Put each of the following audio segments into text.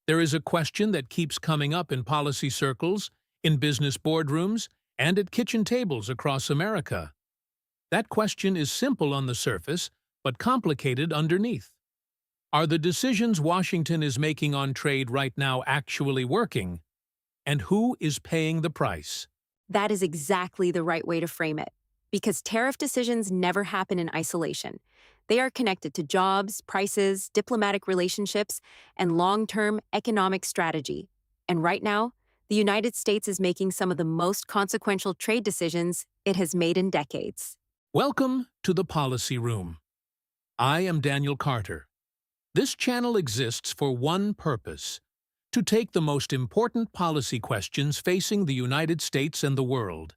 There is a question that keeps coming up in policy circles, in business boardrooms, and at kitchen tables across America. That question is simple on the surface, but complicated underneath. Are the decisions Washington is making on trade right now actually working? And who is paying the price? That is exactly the right way to frame it, because tariff decisions never happen in isolation. They are connected to jobs, prices, diplomatic relationships, and long-term economic strategy. And right now, the United States is making some of the most consequential trade decisions it has made in decades. Welcome to the Policy Room. I am Daniel Carter. This channel exists for one purpose: to take the most important policy questions facing the United States and the world,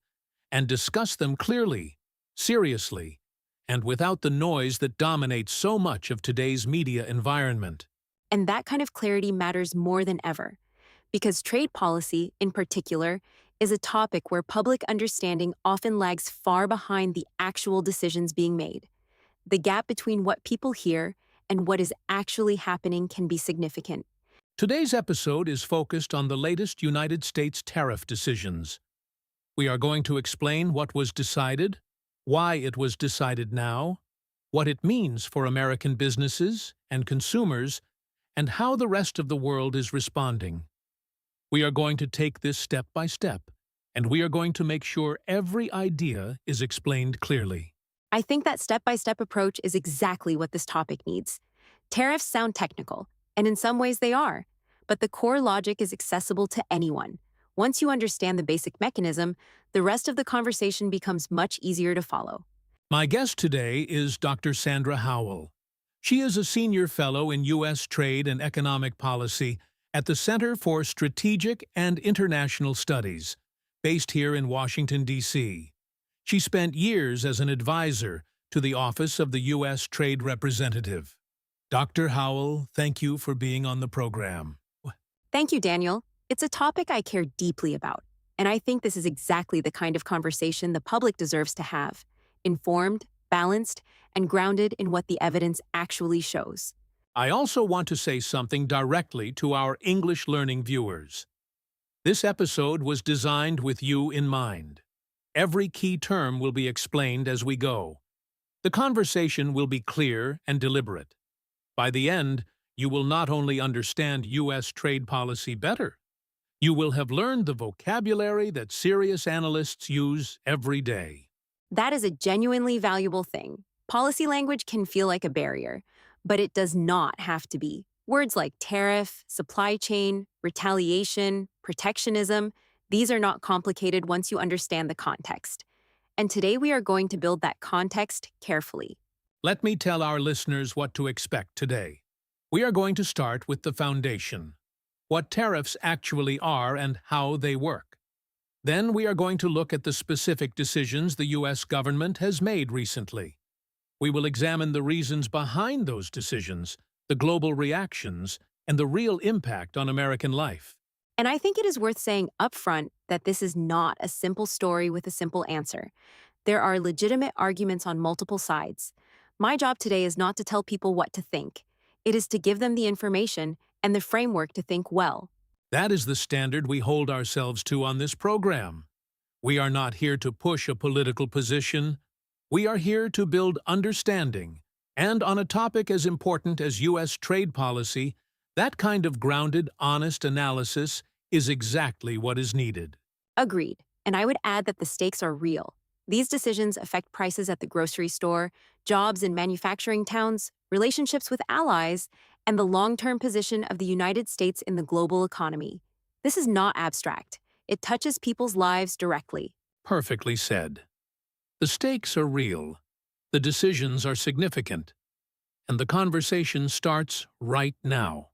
and discuss them clearly, seriously, and without the noise that dominates so much of today's media environment. And that kind of clarity matters more than ever, because trade policy, in particular, is a topic where public understanding often lags far behind the actual decisions being made. The gap between what people hear and what is actually happening can be significant. Today's episode is focused on the latest United States tariff decisions. We are going to explain what was decided, why it was decided now, what it means for American businesses and consumers, and how the rest of the world is responding. We are going to take this step by step, and we are going to make sure every idea is explained clearly. I think that step-by-step approach is exactly what this topic needs. Tariffs sound technical, and in some ways they are, but the core logic is accessible to anyone. Once you understand the basic mechanism, the rest of the conversation becomes much easier to follow. My guest today is Dr. Sandra Howell. She is a senior fellow in U.S. Trade and Economic Policy at the Center for Strategic and International Studies, based here in Washington, D.C. She spent years as an advisor to the Office of the U.S. Trade Representative. Dr. Howell, thank you for being on the program. Thank you, Daniel. It's a topic I care deeply about, and I think this is exactly the kind of conversation the public deserves to have: informed, balanced, and grounded in what the evidence actually shows. I also want to say something directly to our English-learning viewers. This episode was designed with you in mind. Every key term will be explained as we go. The conversation will be clear and deliberate. By the end, you will not only understand U.S. trade policy better, you will have learned the vocabulary that serious analysts use every day. That is a genuinely valuable thing. Policy language can feel like a barrier, but it does not have to be. Words like tariff, supply chain, retaliation, protectionism, these are not complicated once you understand the context. And today we are going to build that context carefully. Let me tell our listeners what to expect today. We are going to start with the foundation: what tariffs actually are and how they work. Then we are going to look at the specific decisions the U.S. government has made recently. We will examine the reasons behind those decisions, the global reactions, and the real impact on American life. And I think it is worth saying upfront that this is not a simple story with a simple answer. There are legitimate arguments on multiple sides. My job today is not to tell people what to think. It is to give them the information and the framework to think well. That is the standard we hold ourselves to on this program. We are not here to push a political position. We are here to build understanding. And on a topic as important as U.S. trade policy, that kind of grounded, honest analysis is exactly what is needed. Agreed. And I would add that the stakes are real. These decisions affect prices at the grocery store, jobs in manufacturing towns, relationships with allies, and the long-term position of the United States in the global economy. This is not abstract. It touches people's lives directly. Perfectly said. The stakes are real. The decisions are significant. And the conversation starts right now.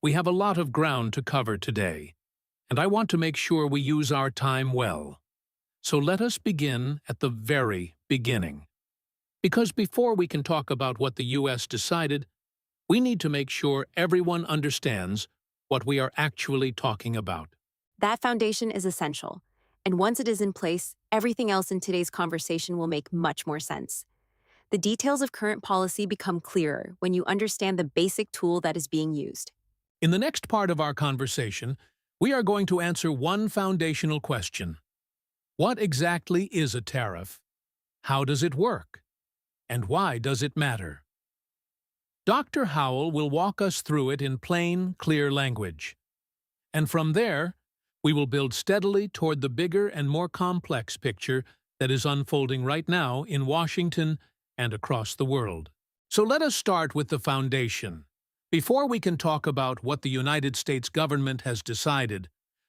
We have a lot of ground to cover today, and I want to make sure we use our time well. So let us begin at the very beginning. Because before we can talk about what the U.S. decided, we need to make sure everyone understands what we are actually talking about. That foundation is essential, and once it is in place, everything else in today's conversation will make much more sense. The details of current policy become clearer when you understand the basic tool that is being used. In the next part of our conversation, we are going to answer one foundational question. What exactly is a tariff? How does it work? And why does it matter? Dr. Howell will walk us through it in plain, clear language. And from there, we will build steadily toward the bigger and more complex picture that is unfolding right now in Washington and across the world. So let us start with the foundation. Before we can talk about what the United States government has decided,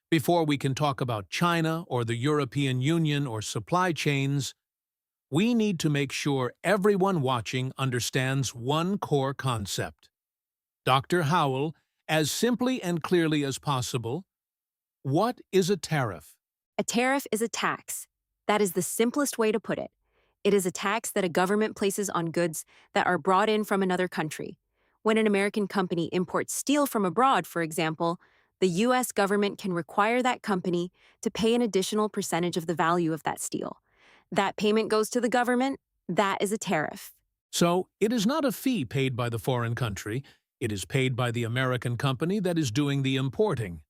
before we can talk about China or the European Union or supply chains, we need to make sure everyone watching understands one core concept. Dr. Howell, as simply and clearly as possible, what is a tariff? A tariff is a tax. That is the simplest way to put it. It is a tax that a government places on goods that are brought in from another country. When an American company imports steel from abroad, for example, the U.S. government can require that company to pay an additional percentage of the value of that steel. That payment goes to the government. That is a tariff. So, it is not a fee paid by the foreign country, it is paid by the American company that is doing the importing.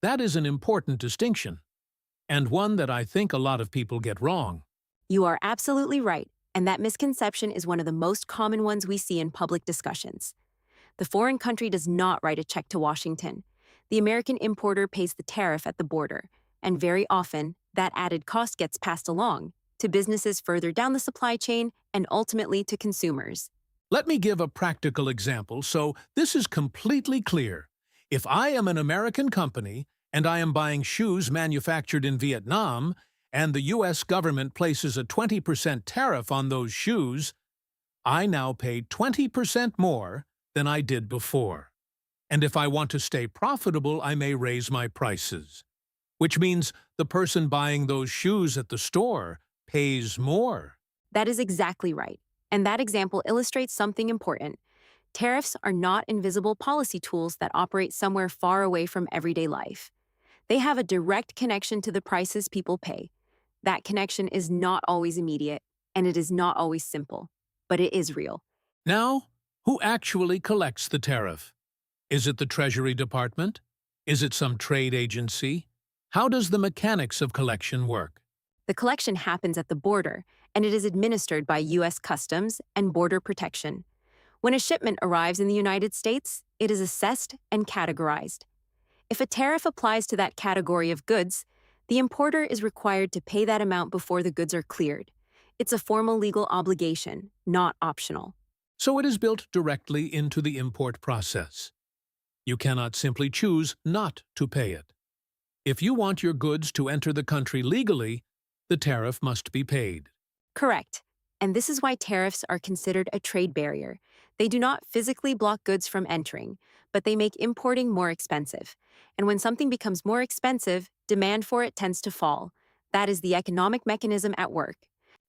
That is an important distinction, and one that I think a lot of people get wrong. You are absolutely right, and that misconception is one of the most common ones we see in public discussions. The foreign country does not write a check to Washington. The American importer pays the tariff at the border, and very often, that added cost gets passed along to businesses further down the supply chain and ultimately to consumers. Let me give a practical example so this is completely clear. If I am an American company and I am buying shoes manufactured in Vietnam, and the U.S. government places a 20% tariff on those shoes, I now pay 20% more than I did before. And if I want to stay profitable, I may raise my prices. Which means the person buying those shoes at the store pays more. That is exactly right. And that example illustrates something important. Tariffs are not invisible policy tools that operate somewhere far away from everyday life. They have a direct connection to the prices people pay. That connection is not always immediate, and it is not always simple, but it is real. Now, who actually collects the tariff? Is it the Treasury Department? Is it some trade agency? How does the mechanics of collection work? The collection happens at the border, and it is administered by U.S. Customs and Border Protection. When a shipment arrives in the United States, it is assessed and categorized. If a tariff applies to that category of goods, the importer is required to pay that amount before the goods are cleared. It's a formal legal obligation, not optional. So it is built directly into the import process. You cannot simply choose not to pay it. If you want your goods to enter the country legally, the tariff must be paid. Correct. And this is why tariffs are considered a trade barrier. They do not physically block goods from entering, but they make importing more expensive. And when something becomes more expensive, demand for it tends to fall. That is the economic mechanism at work.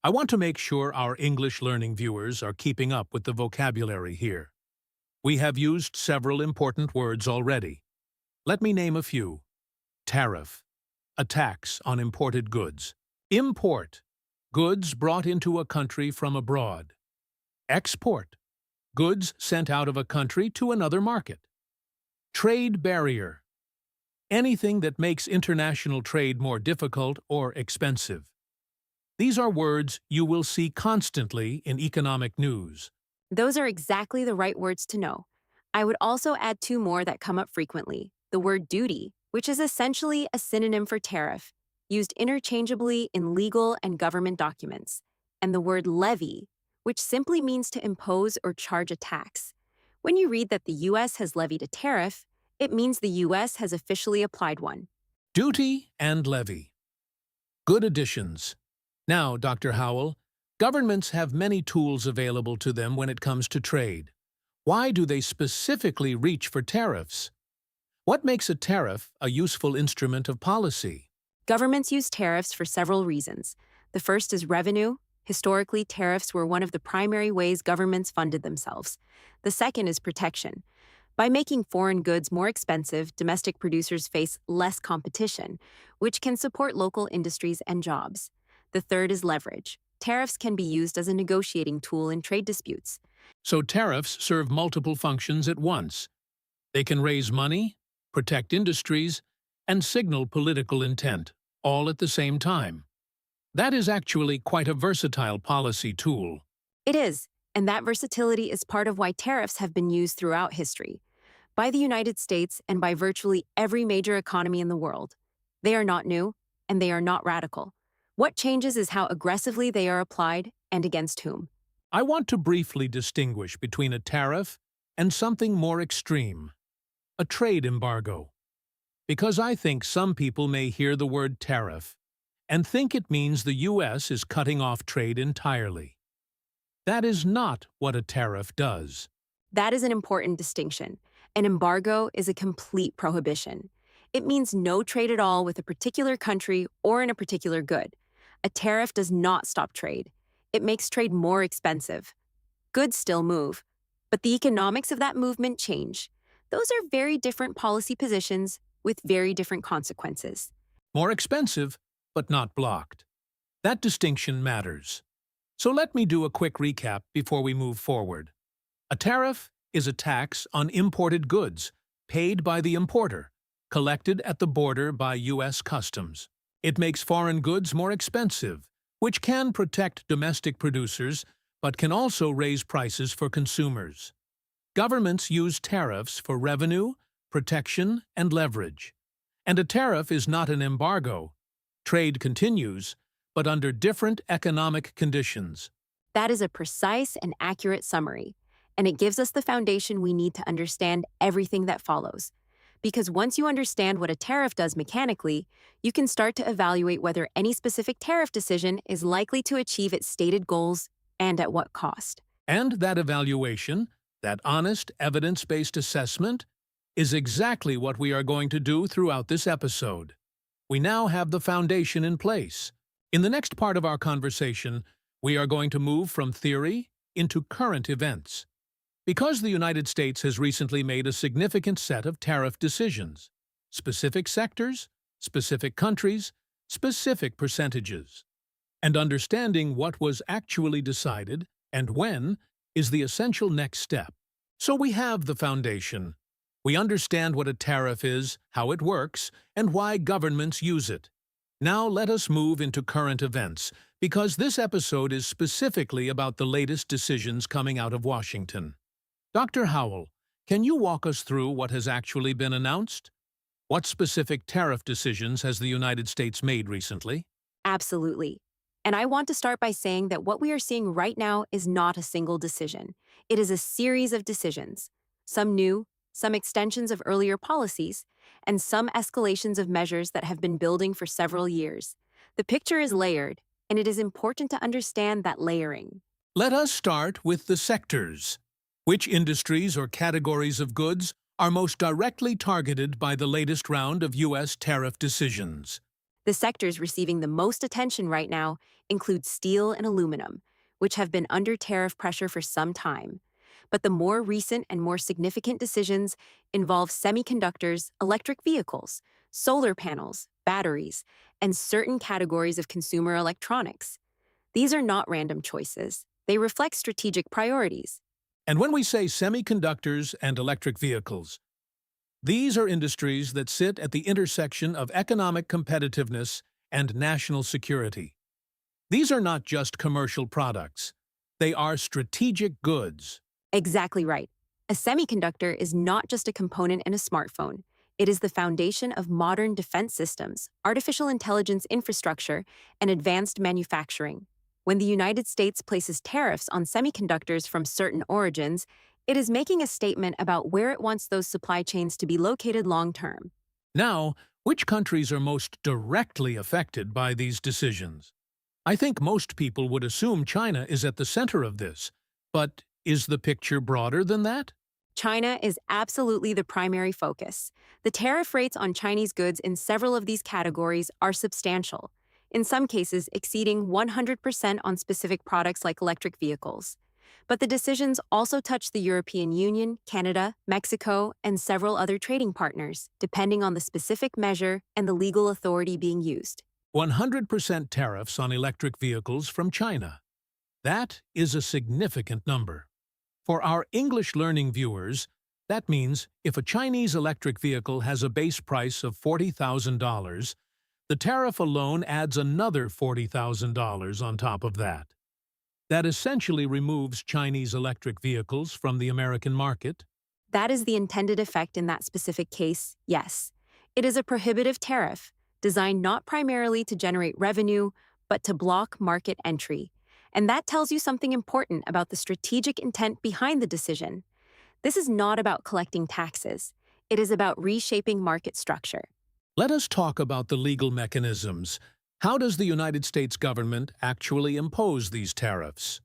I want to make sure our English-learning viewers are keeping up with the vocabulary here. We have used several important words already. Let me name a few. Tariff, a tax on imported goods. Import, goods brought into a country from abroad. Export, goods sent out of a country to another market. Trade barrier, anything that makes international trade more difficult or expensive. These are words you will see constantly in economic news. Those are exactly the right words to know. I would also add two more that come up frequently. The word duty, which is essentially a synonym for tariff, used interchangeably in legal and government documents, and the word levy, which simply means to impose or charge a tax. When you read that the U.S. has levied a tariff, it means the U.S. has officially applied one. Duty and levy. Good additions. Now, Dr. Howell, governments have many tools available to them when it comes to trade. Why do they specifically reach for tariffs? What makes a tariff a useful instrument of policy? Governments use tariffs for several reasons. The first is revenue. Historically, tariffs were one of the primary ways governments funded themselves. The second is protection. By making foreign goods more expensive, domestic producers face less competition, which can support local industries and jobs. The third is leverage. Tariffs can be used as a negotiating tool in trade disputes. So tariffs serve multiple functions at once. They can raise money, protect industries, and signal political intent, all at the same time. That is actually quite a versatile policy tool. It is, and that versatility is part of why tariffs have been used throughout history, by the United States and by virtually every major economy in the world. They are not new, and they are not radical. What changes is how aggressively they are applied and against whom. I want to briefly distinguish between a tariff and something more extreme, a trade embargo. Because I think some people may hear the word tariff and think it means the U.S. is cutting off trade entirely. That is not what a tariff does. That is an important distinction. An embargo is a complete prohibition. It means no trade at all with a particular country or in a particular good. A tariff does not stop trade. It makes trade more expensive. Goods still move, but the economics of that movement change. Those are very different policy positions with very different consequences. More expensive, but not blocked. That distinction matters. So let me do a quick recap before we move forward. A tariff is a tax on imported goods paid by the importer, collected at the border by U.S. Customs. It makes foreign goods more expensive, which can protect domestic producers but can also raise prices for consumers. Governments use tariffs for revenue, protection, and leverage. And a tariff is not an embargo. Trade continues, but under different economic conditions. That is a precise and accurate summary, and it gives us the foundation we need to understand everything that follows. Because once you understand what a tariff does mechanically, you can start to evaluate whether any specific tariff decision is likely to achieve its stated goals and at what cost. And that evaluation, that honest, evidence-based assessment, is exactly what we are going to do throughout this episode. We now have the foundation in place. In the next part of our conversation, we are going to move from theory into current events. Because the United States has recently made a significant set of tariff decisions, specific sectors, specific countries, specific percentages. And understanding what was actually decided and when is the essential next step. So we have the foundation. We understand what a tariff is, how it works, and why governments use it. Now let us move into current events, because this episode is specifically about the latest decisions coming out of Washington. Dr. Howell, can you walk us through what has actually been announced? What specific tariff decisions has the United States made recently? Absolutely. And I want to start by saying that what we are seeing right now is not a single decision. It is a series of decisions, some new, some extensions of earlier policies, and some escalations of measures that have been building for several years. The picture is layered, and it is important to understand that layering. Let us start with the sectors. Which industries or categories of goods are most directly targeted by the latest round of U.S. tariff decisions? The sectors receiving the most attention right now include steel and aluminum, which have been under tariff pressure for some time. But the more recent and more significant decisions involve semiconductors, electric vehicles, solar panels, batteries, and certain categories of consumer electronics. These are not random choices. They reflect strategic priorities. And when we say semiconductors and electric vehicles, these are industries that sit at the intersection of economic competitiveness and national security. These are not just commercial products. They are strategic goods. Exactly right. A semiconductor is not just a component in a smartphone. It is the foundation of modern defense systems, artificial intelligence infrastructure, and advanced manufacturing. When the United States places tariffs on semiconductors from certain origins, it is making a statement about where it wants those supply chains to be located long-term. Now, which countries are most directly affected by these decisions? I think most people would assume China is at the center of this, but is the picture broader than that? China is absolutely the primary focus. The tariff rates on Chinese goods in several of these categories are substantial, in some cases exceeding 100% on specific products like electric vehicles. But the decisions also touch the European Union, Canada, Mexico, and several other trading partners, depending on the specific measure and the legal authority being used. 100% tariffs on electric vehicles from China. That is a significant number. For our English-learning viewers, That means if a Chinese electric vehicle has a base price of $40,000, the tariff alone adds another $40,000 on top of that. That essentially removes Chinese electric vehicles from the American market. That is the intended effect in that specific case, yes. It is a prohibitive tariff, designed not primarily to generate revenue, but to block market entry. And that tells you something important about the strategic intent behind the decision. This is not about collecting taxes. It is about reshaping market structure. Let us talk about the legal mechanisms. How does the United States government actually impose these tariffs?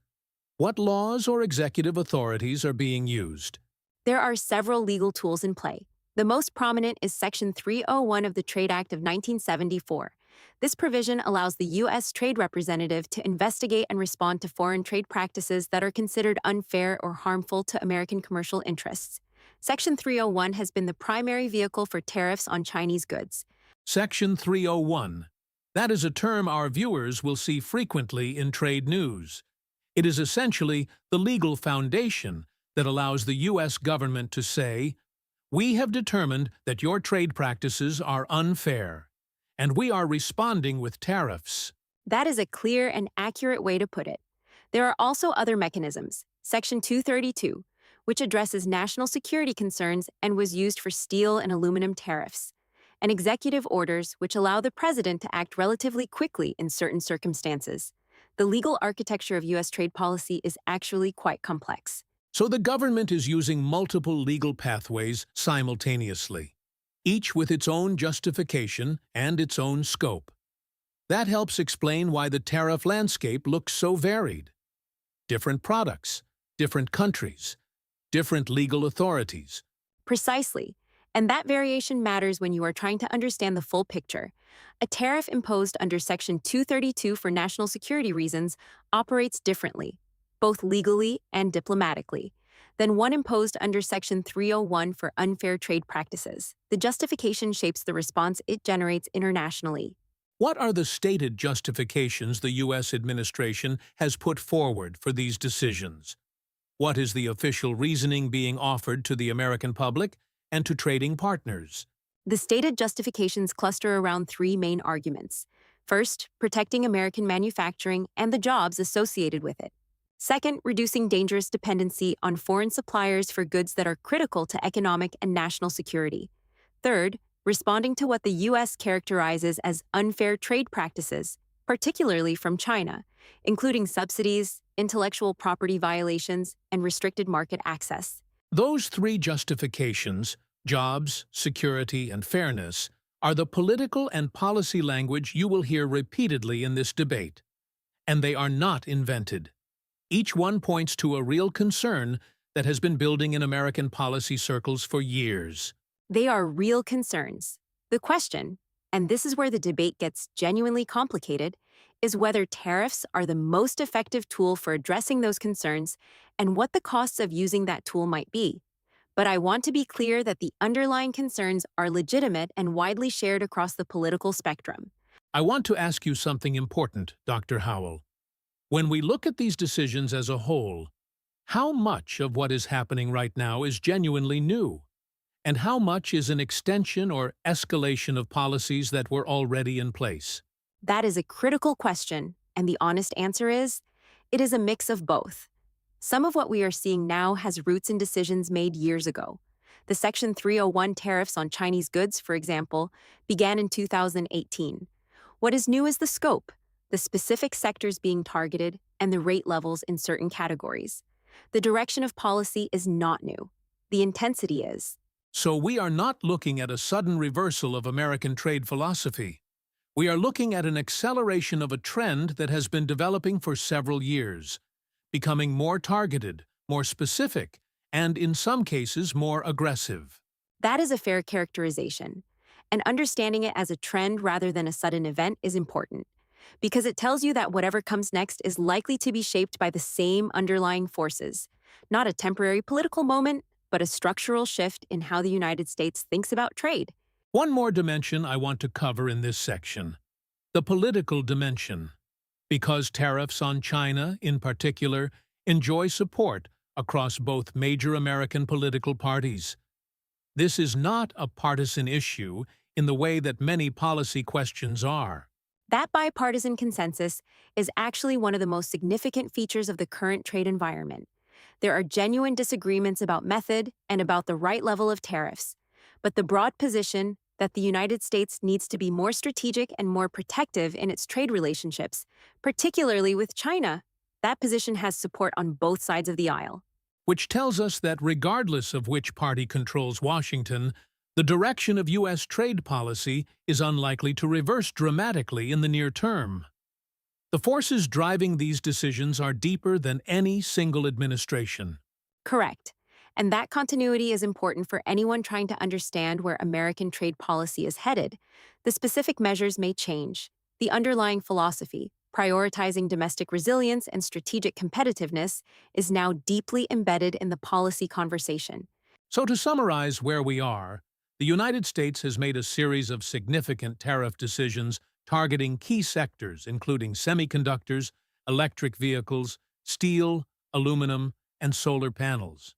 What laws or executive authorities are being used? There are several legal tools in play. The most prominent is Section 301 of the Trade Act of 1974. This provision allows the U.S. Trade Representative to investigate and respond to foreign trade practices that are considered unfair or harmful to American commercial interests. Section 301 has been the primary vehicle for tariffs on Chinese goods. Section 301. That is a term our viewers will see frequently in trade news. It is essentially the legal foundation that allows the U.S. government to say, "We have determined that your trade practices are unfair, and we are responding with tariffs." That is a clear and accurate way to put it. There are also other mechanisms. Section 232, which addresses national security concerns and was used for steel and aluminum tariffs, and executive orders, which allow the president to act relatively quickly in certain circumstances. The legal architecture of U.S. trade policy is actually quite complex. So the government is using multiple legal pathways simultaneously, each with its own justification and its own scope. That helps explain why the tariff landscape looks so varied. Different products, different countries, different legal authorities. Precisely. And that variation matters when you are trying to understand the full picture. A tariff imposed under Section 232 for national security reasons operates differently, both legally and diplomatically, than one imposed under Section 301 for unfair trade practices. The justification shapes the response it generates internationally. What are the stated justifications the U.S. administration has put forward for these decisions? What is the official reasoning being offered to the American public and to trading partners? The stated justifications cluster around three main arguments. First, protecting American manufacturing and the jobs associated with it. Second, reducing dangerous dependency on foreign suppliers for goods that are critical to economic and national security. Third, responding to what the U.S. characterizes as unfair trade practices, particularly from China, including subsidies, intellectual property violations, and restricted market access. Those three justifications, jobs, security, and fairness, are the political and policy language you will hear repeatedly in this debate. And they are not invented. Each one points to a real concern that has been building in American policy circles for years. They are real concerns. The question, and this is where the debate gets genuinely complicated, is whether tariffs are the most effective tool for addressing those concerns and what the costs of using that tool might be. But I want to be clear that the underlying concerns are legitimate and widely shared across the political spectrum. I want to ask you something important, Dr. Howell. When we look at these decisions as a whole, how much of what is happening right now is genuinely new? And how much is an extension or escalation of policies that were already in place? That is a critical question, and the honest answer is, it is a mix of both. Some of what we are seeing now has roots in decisions made years ago. The Section 301 tariffs on Chinese goods, for example, began in 2018. What is new is the scope, the specific sectors being targeted, and the rate levels in certain categories. The direction of policy is not new. The intensity is. So we are not looking at a sudden reversal of American trade philosophy. We are looking at an acceleration of a trend that has been developing for several years, becoming more targeted, more specific, and in some cases more aggressive. That is a fair characterization. And understanding it as a trend rather than a sudden event is important, because it tells you that whatever comes next is likely to be shaped by the same underlying forces, not a temporary political moment, but a structural shift in how the United States thinks about trade. One more dimension I want to cover in this section, the political dimension. Because tariffs on China, in particular, enjoy support across both major American political parties. This is not a partisan issue in the way that many policy questions are. That bipartisan consensus is actually one of the most significant features of the current trade environment. There are genuine disagreements about method and about the right level of tariffs, but the broad position that the United States needs to be more strategic and more protective in its trade relationships, particularly with China, that position has support on both sides of the aisle. Which tells us that regardless of which party controls Washington, the direction of U.S. trade policy is unlikely to reverse dramatically in the near term. The forces driving these decisions are deeper than any single administration. Correct. And that continuity is important for anyone trying to understand where American trade policy is headed. The specific measures may change. The underlying philosophy, prioritizing domestic resilience and strategic competitiveness, is now deeply embedded in the policy conversation. So to summarize where we are, the United States has made a series of significant tariff decisions targeting key sectors including semiconductors, electric vehicles, steel, aluminum, and solar panels.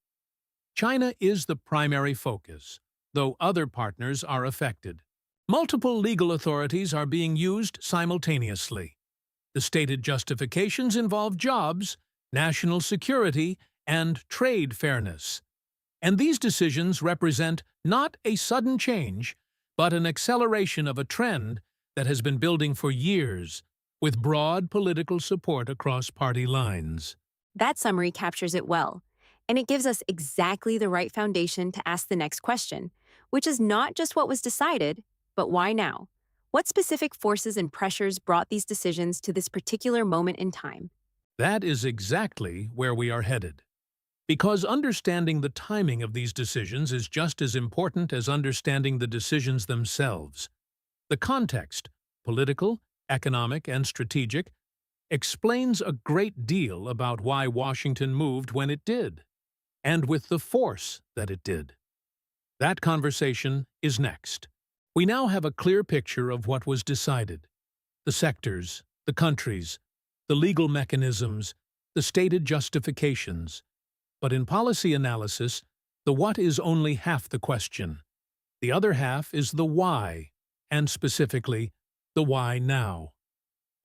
China is the primary focus, though other partners are affected. Multiple legal authorities are being used simultaneously. The stated justifications involve jobs, national security, and trade fairness. And these decisions represent not a sudden change, but an acceleration of a trend that has been building for years, with broad political support across party lines. That summary captures it well, and it gives us exactly the right foundation to ask the next question, which is not just what was decided, but why now? What specific forces and pressures brought these decisions to this particular moment in time? That is exactly where we are headed. Because understanding the timing of these decisions is just as important as understanding the decisions themselves. The context, political, economic, and strategic, explains a great deal about why Washington moved when it did, and with the force that it did. That conversation is next. We now have a clear picture of what was decided: the sectors, the countries, the legal mechanisms, the stated justifications. But in policy analysis, the what is only half the question. The other half is the why, and specifically, the why now.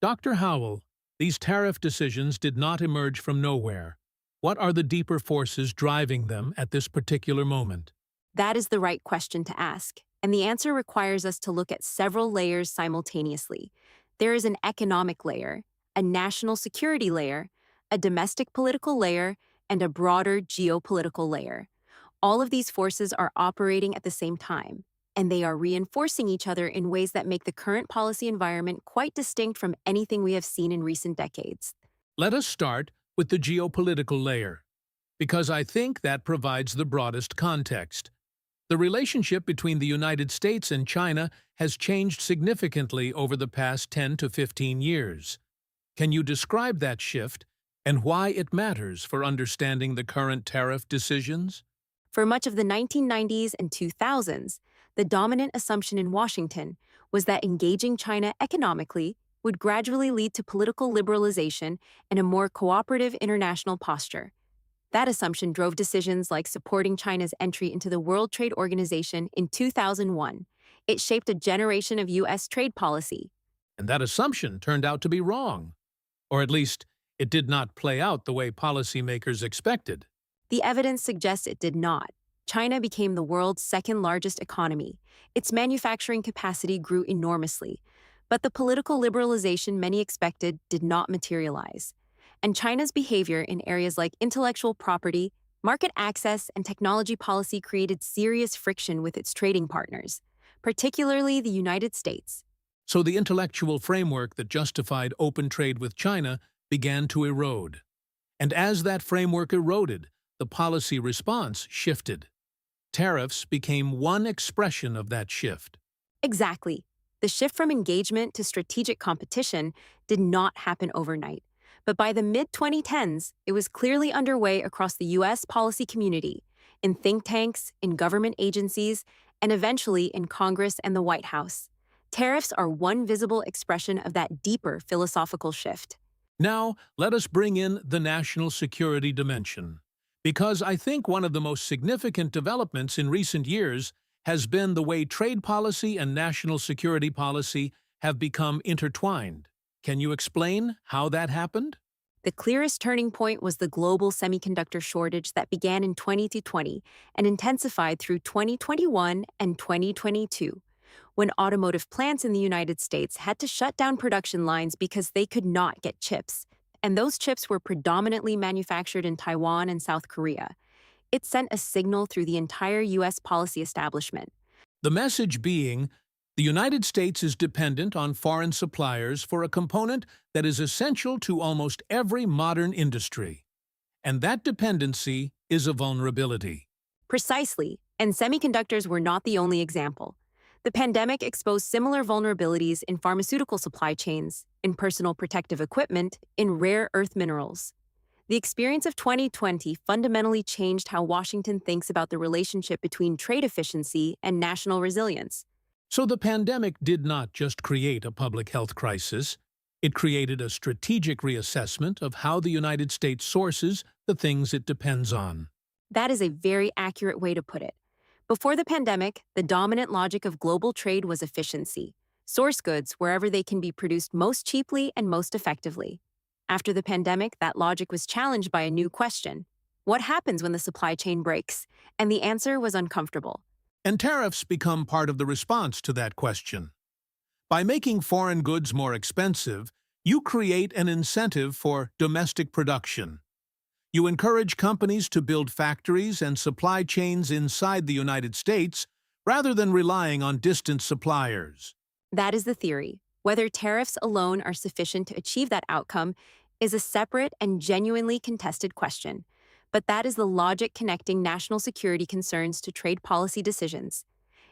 Dr. Howell, these tariff decisions did not emerge from nowhere. What are the deeper forces driving them at this particular moment? That is the right question to ask, and the answer requires us to look at several layers simultaneously. There is an economic layer, a national security layer, a domestic political layer, and a broader geopolitical layer. All of these forces are operating at the same time, and they are reinforcing each other in ways that make the current policy environment quite distinct from anything we have seen in recent decades. Let us start with the geopolitical layer, because I think that provides the broadest context. The relationship between the United States and China has changed significantly over the past 10 to 15 years. Can you describe that shift and why it matters for understanding the current tariff decisions? For much of the 1990s and 2000s, the dominant assumption in Washington was that engaging China economically would gradually lead to political liberalization and a more cooperative international posture. That assumption drove decisions like supporting China's entry into the World Trade Organization in 2001. It shaped a generation of U.S. trade policy. And that assumption turned out to be wrong. Or at least, it did not play out the way policymakers expected. The evidence suggests it did not. China became the world's second-largest economy. Its manufacturing capacity grew enormously. But the political liberalization many expected did not materialize. And China's behavior in areas like intellectual property, market access, and technology policy created serious friction with its trading partners, particularly the United States. So the intellectual framework that justified open trade with China began to erode. And as that framework eroded, the policy response shifted. Tariffs became one expression of that shift. Exactly. The shift from engagement to strategic competition did not happen overnight. But by the mid-2010s, it was clearly underway across the U.S. policy community, in think tanks, in government agencies, and eventually in Congress and the White House. Tariffs are one visible expression of that deeper philosophical shift. Now, let us bring in the national security dimension, Because I think one of the most significant developments in recent years has been the way trade policy and national security policy have become intertwined. Can you explain how that happened? The clearest turning point was the global semiconductor shortage that began in 2020 and intensified through 2021 and 2022, when automotive plants in the United States had to shut down production lines because they could not get chips. And those chips were predominantly manufactured in Taiwan and South Korea. It sent a signal through the entire U.S. policy establishment. The message being, the United States is dependent on foreign suppliers for a component that is essential to almost every modern industry. And that dependency is a vulnerability. Precisely, and semiconductors were not the only example. The pandemic exposed similar vulnerabilities in pharmaceutical supply chains, in personal protective equipment, in rare earth minerals. The experience of 2020 fundamentally changed how Washington thinks about the relationship between trade efficiency and national resilience. So the pandemic did not just create a public health crisis, it created a strategic reassessment of how the United States sources the things it depends on. That is a very accurate way to put it. Before the pandemic, the dominant logic of global trade was efficiency. Source goods wherever they can be produced most cheaply and most effectively. After the pandemic, that logic was challenged by a new question. What happens when the supply chain breaks? And the answer was uncomfortable. And tariffs become part of the response to that question. By making foreign goods more expensive, you create an incentive for domestic production. You encourage companies to build factories and supply chains inside the United States rather than relying on distant suppliers. That is the theory. Whether tariffs alone are sufficient to achieve that outcome is a separate and genuinely contested question. But that is the logic connecting national security concerns to trade policy decisions.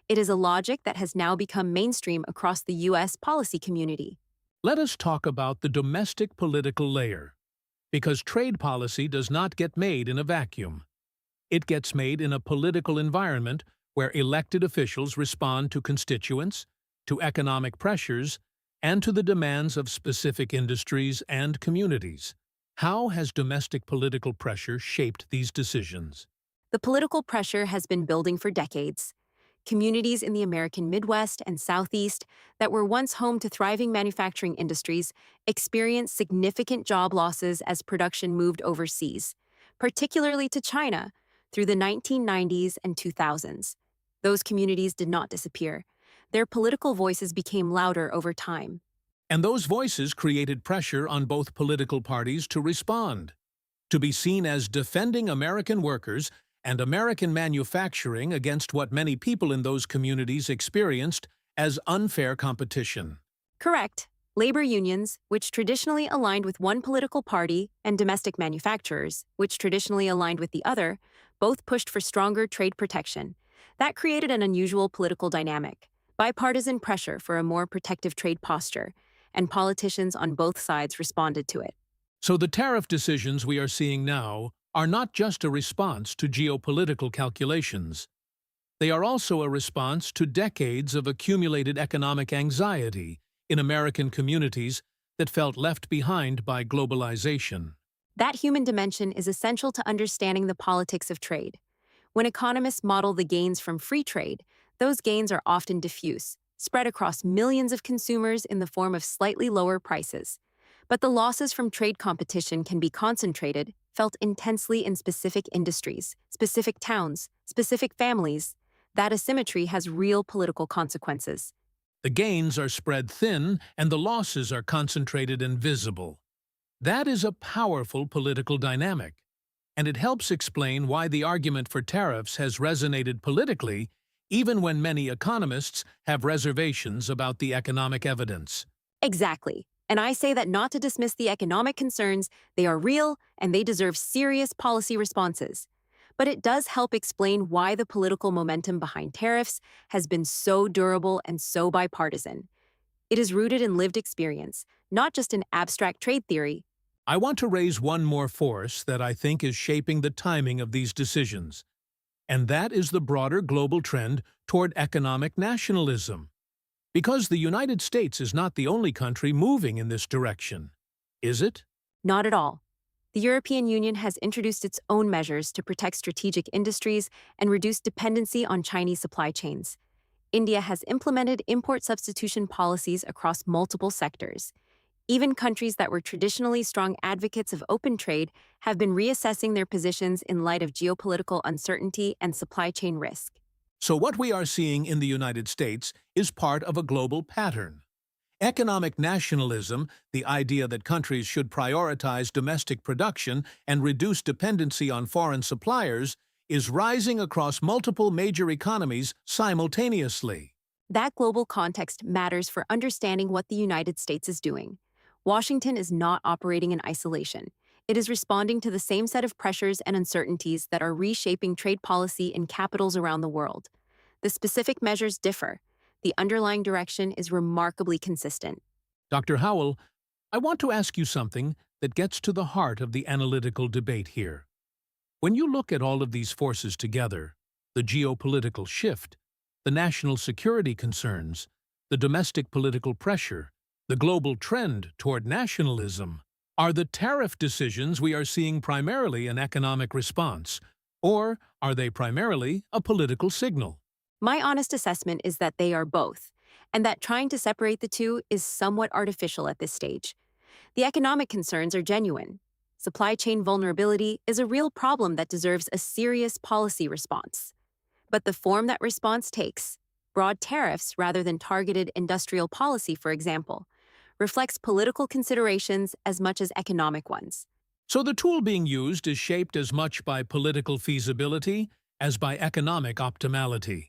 It is a logic that has now become mainstream across the U.S. policy community. Let us talk about the domestic political layer. Because trade policy does not get made in a vacuum. It gets made in a political environment where elected officials respond to constituents, to economic pressures, and to the demands of specific industries and communities. How has domestic political pressure shaped these decisions? The political pressure has been building for decades. Communities in the American Midwest and Southeast that were once home to thriving manufacturing industries experienced significant job losses as production moved overseas, particularly to China, through the 1990s and 2000s. Those communities did not disappear. Their political voices became louder over time. And those voices created pressure on both political parties to respond, to be seen as defending American workers and American manufacturing against what many people in those communities experienced as unfair competition. Correct. Labor unions, which traditionally aligned with one political party, and domestic manufacturers, which traditionally aligned with the other, both pushed for stronger trade protection. That created an unusual political dynamic, bipartisan pressure for a more protective trade posture, and politicians on both sides responded to it. So the tariff decisions we are seeing now are not just a response to geopolitical calculations. They are also a response to decades of accumulated economic anxiety in American communities that felt left behind by globalization. That human dimension is essential to understanding the politics of trade. When economists model the gains from free trade, those gains are often diffuse, spread across millions of consumers in the form of slightly lower prices. But the losses from trade competition can be concentrated, felt intensely in specific industries, specific towns, specific families. That asymmetry has real political consequences. The gains are spread thin and the losses are concentrated and visible. That is a powerful political dynamic, and it helps explain why the argument for tariffs has resonated politically even when many economists have reservations about the economic evidence. Exactly. And I say that not to dismiss the economic concerns, they are real and they deserve serious policy responses. But it does help explain why the political momentum behind tariffs has been so durable and so bipartisan. It is rooted in lived experience, not just in abstract trade theory. I want to raise one more force that I think is shaping the timing of these decisions, and that is the broader global trend toward economic nationalism. Because the United States is not the only country moving in this direction, is it? Not at all. The European Union has introduced its own measures to protect strategic industries and reduce dependency on Chinese supply chains. India has implemented import substitution policies across multiple sectors. Even countries that were traditionally strong advocates of open trade have been reassessing their positions in light of geopolitical uncertainty and supply chain risk. So what we are seeing in the United States is part of a global pattern. Economic nationalism, the idea that countries should prioritize domestic production and reduce dependency on foreign suppliers, is rising across multiple major economies simultaneously. That global context matters for understanding what the United States is doing. Washington is not operating in isolation. It is responding to the same set of pressures and uncertainties that are reshaping trade policy in capitals around the world. The specific measures differ. The underlying direction is remarkably consistent. Dr. Howell, I want to ask you something that gets to the heart of the analytical debate here. When you look at all of these forces together, the geopolitical shift, the national security concerns, the domestic political pressure, the global trend toward nationalism, are the tariff decisions we are seeing primarily an economic response, or are they primarily a political signal? My honest assessment is that they are both, and that trying to separate the two is somewhat artificial at this stage. The economic concerns are genuine. Supply chain vulnerability is a real problem that deserves a serious policy response. But the form that response takes, broad tariffs rather than targeted industrial policy, for example, reflects political considerations as much as economic ones. So the tool being used is shaped as much by political feasibility as by economic optimality.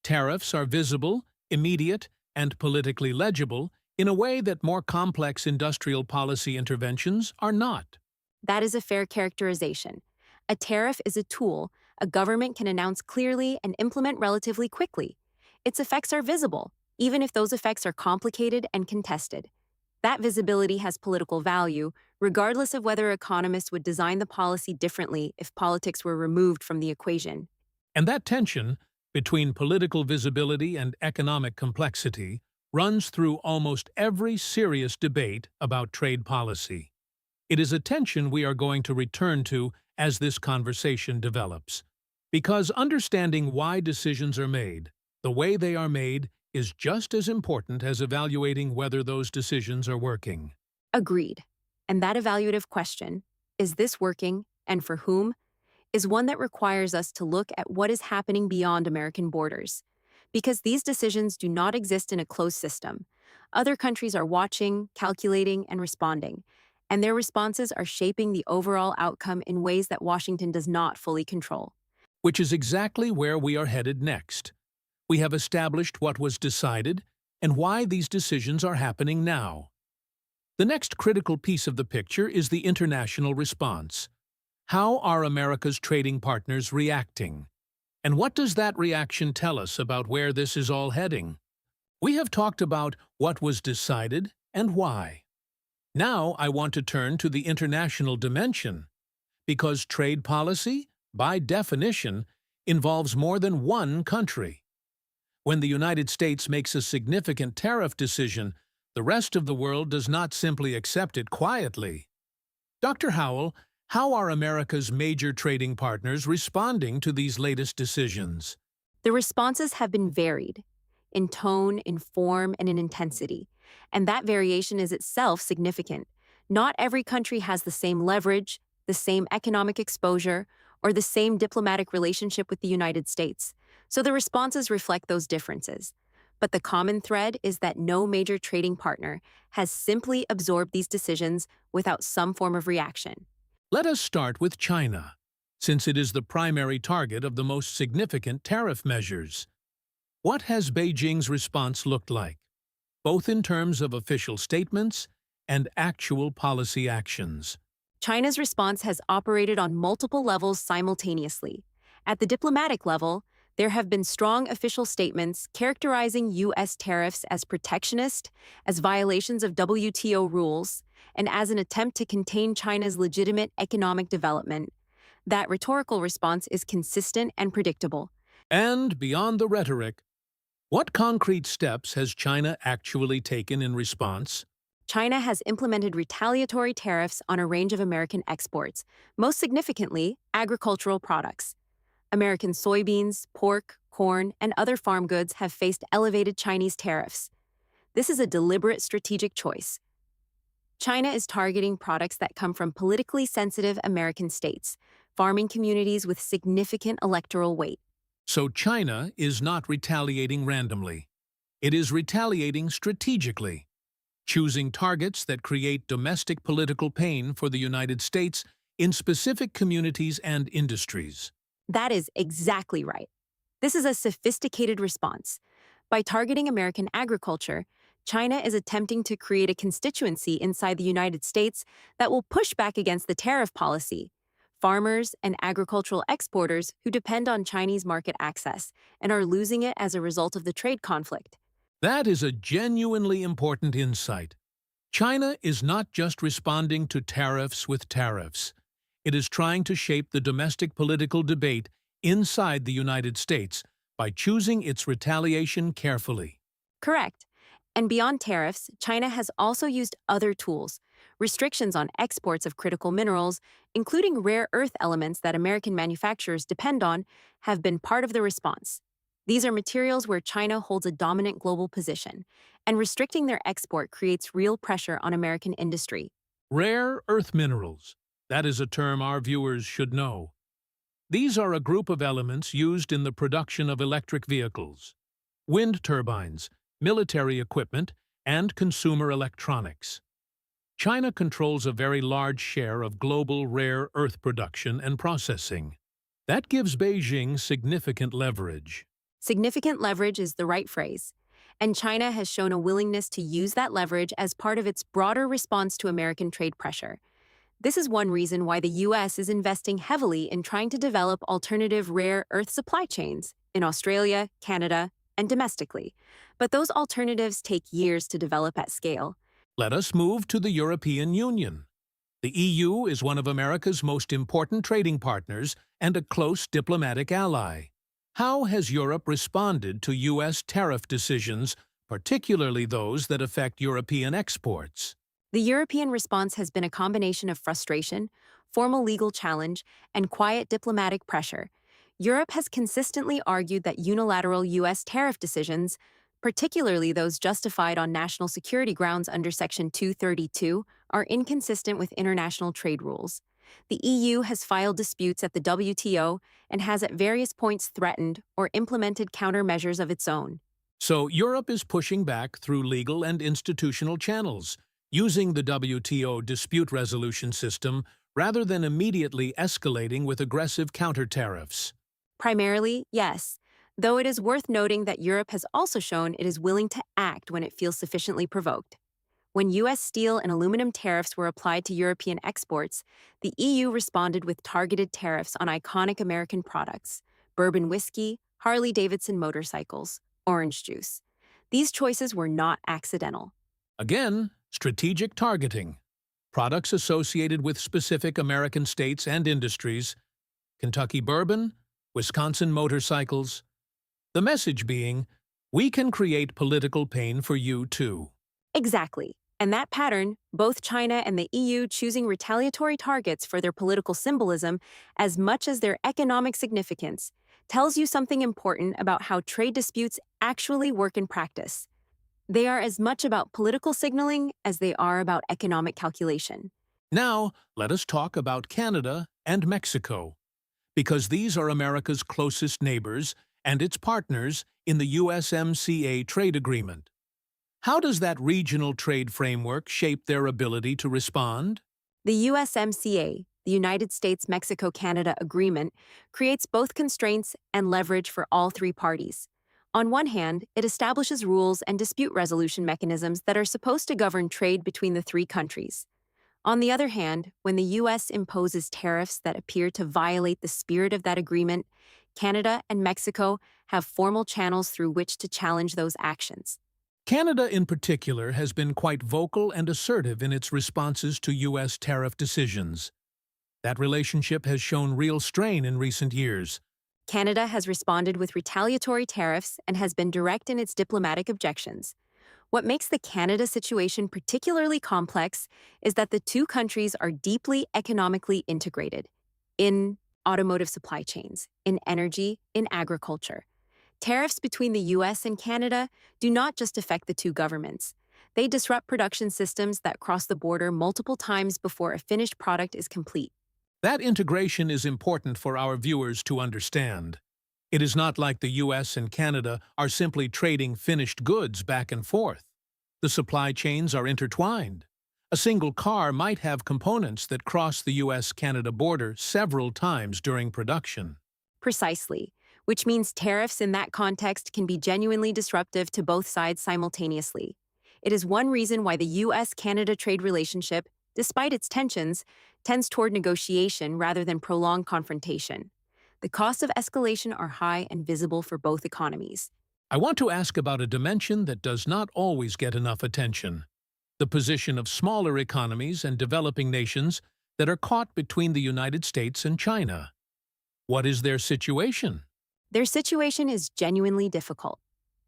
Tariffs are visible, immediate, and politically legible in a way that more complex industrial policy interventions are not. That is a fair characterization. A tariff is a tool a government can announce clearly and implement relatively quickly. Its effects are visible, even if those effects are complicated and contested. That visibility has political value, regardless of whether economists would design the policy differently if politics were removed from the equation. And that tension between political visibility and economic complexity runs through almost every serious debate about trade policy. It is a tension we are going to return to as this conversation develops. Because understanding why decisions are made, the way they are made, is just as important as evaluating whether those decisions are working. Agreed. And that evaluative question, is this working and for whom, is one that requires us to look at what is happening beyond American borders. Because these decisions do not exist in a closed system. Other countries are watching, calculating, and responding, and their responses are shaping the overall outcome in ways that Washington does not fully control. Which is exactly where we are headed next. We have established what was decided and why these decisions are happening now. The next critical piece of the picture is the international response. How are America's trading partners reacting? And what does that reaction tell us about where this is all heading? We have talked about what was decided and why. Now I want to turn to the international dimension, because trade policy, by definition, involves more than one country. When the United States makes a significant tariff decision, the rest of the world does not simply accept it quietly. Dr. Howell, how are America's major trading partners responding to these latest decisions? The responses have been varied in tone, in form, and in intensity, and that variation is itself significant. Not every country has the same leverage, the same economic exposure, or the same diplomatic relationship with the United States, so the responses reflect those differences. But the common thread is that no major trading partner has simply absorbed these decisions without some form of reaction. Let us start with China, since it is the primary target of the most significant tariff measures. What has Beijing's response looked like, both in terms of official statements and actual policy actions? China's response has operated on multiple levels simultaneously. At the diplomatic level, there have been strong official statements characterizing U.S. tariffs as protectionist, as violations of WTO rules, and as an attempt to contain China's legitimate economic development. That rhetorical response is consistent and predictable. And beyond the rhetoric, what concrete steps has China actually taken in response? China has implemented retaliatory tariffs on a range of American exports, most significantly, agricultural products. American soybeans, pork, corn, and other farm goods have faced elevated Chinese tariffs. This is a deliberate strategic choice. China is targeting products that come from politically sensitive American states, farming communities with significant electoral weight. So China is not retaliating randomly. It is retaliating strategically, choosing targets that create domestic political pain for the United States in specific communities and industries. That is exactly right. This is a sophisticated response. By targeting American agriculture, China is attempting to create a constituency inside the United States that will push back against the tariff policy. Farmers and agricultural exporters who depend on Chinese market access and are losing it as a result of the trade conflict. That is a genuinely important insight. China is not just responding to tariffs with tariffs. It is trying to shape the domestic political debate inside the United States by choosing its retaliation carefully. Correct. And beyond tariffs, China has also used other tools. Restrictions on exports of critical minerals, including rare earth elements that American manufacturers depend on, have been part of the response. These are materials where China holds a dominant global position, and restricting their export creates real pressure on American industry. Rare earth minerals. That is a term our viewers should know. These are a group of elements used in the production of electric vehicles, wind turbines, military equipment, and consumer electronics. China controls a very large share of global rare earth production and processing. That gives Beijing significant leverage. Significant leverage is the right phrase, and China has shown a willingness to use that leverage as part of its broader response to American trade pressure. This is one reason why the U.S. is investing heavily in trying to develop alternative rare earth supply chains in Australia, Canada, and domestically. But those alternatives take years to develop at scale. Let us move to the European Union. The EU is one of America's most important trading partners and a close diplomatic ally. How has Europe responded to U.S. tariff decisions, particularly those that affect European exports? The European response has been a combination of frustration, formal legal challenge, and quiet diplomatic pressure. Europe has consistently argued that unilateral U.S. tariff decisions, particularly those justified on national security grounds under Section 232, are inconsistent with international trade rules. The EU has filed disputes at the WTO and has at various points threatened or implemented countermeasures of its own. So Europe is pushing back through legal and institutional channels, using the WTO dispute resolution system rather than immediately escalating with aggressive counter-tariffs. Primarily, yes, though it is worth noting that Europe has also shown it is willing to act when it feels sufficiently provoked. When U.S. steel and aluminum tariffs were applied to European exports, the EU responded with targeted tariffs on iconic American products: bourbon whiskey, Harley-Davidson motorcycles, orange juice. These choices were not accidental. Again, strategic targeting. Products associated with specific American states and industries: Kentucky bourbon, Wisconsin motorcycles. The message being, we can create political pain for you too. Exactly. And that pattern, both China and the EU choosing retaliatory targets for their political symbolism as much as their economic significance, tells you something important about how trade disputes actually work in practice. They are as much about political signaling as they are about economic calculation. Now, let us talk about Canada and Mexico, because these are America's closest neighbors and its partners in the USMCA trade agreement. How does that regional trade framework shape their ability to respond? The USMCA, the United States-Mexico-Canada Agreement, creates both constraints and leverage for all three parties. On one hand, it establishes rules and dispute resolution mechanisms that are supposed to govern trade between the three countries. On the other hand, when the U.S. imposes tariffs that appear to violate the spirit of that agreement, Canada and Mexico have formal channels through which to challenge those actions. Canada, in particular, has been quite vocal and assertive in its responses to U.S. tariff decisions. That relationship has shown real strain in recent years. Canada has responded with retaliatory tariffs and has been direct in its diplomatic objections. What makes the Canada situation particularly complex is that the two countries are deeply economically integrated in automotive supply chains, in energy, in agriculture. Tariffs between the US and Canada do not just affect the two governments. They disrupt production systems that cross the border multiple times before a finished product is complete. That integration is important for our viewers to understand. It is not like the US and Canada are simply trading finished goods back and forth. The supply chains are intertwined. A single car might have components that cross the US-Canada border several times during production. Precisely, which means tariffs in that context can be genuinely disruptive to both sides simultaneously. It is one reason why the US-Canada trade relationship, despite its tensions, tends toward negotiation rather than prolonged confrontation. The costs of escalation are high and visible for both economies. I want to ask about a dimension that does not always get enough attention: the position of smaller economies and developing nations that are caught between the United States and China. What is their situation? Their situation is genuinely difficult.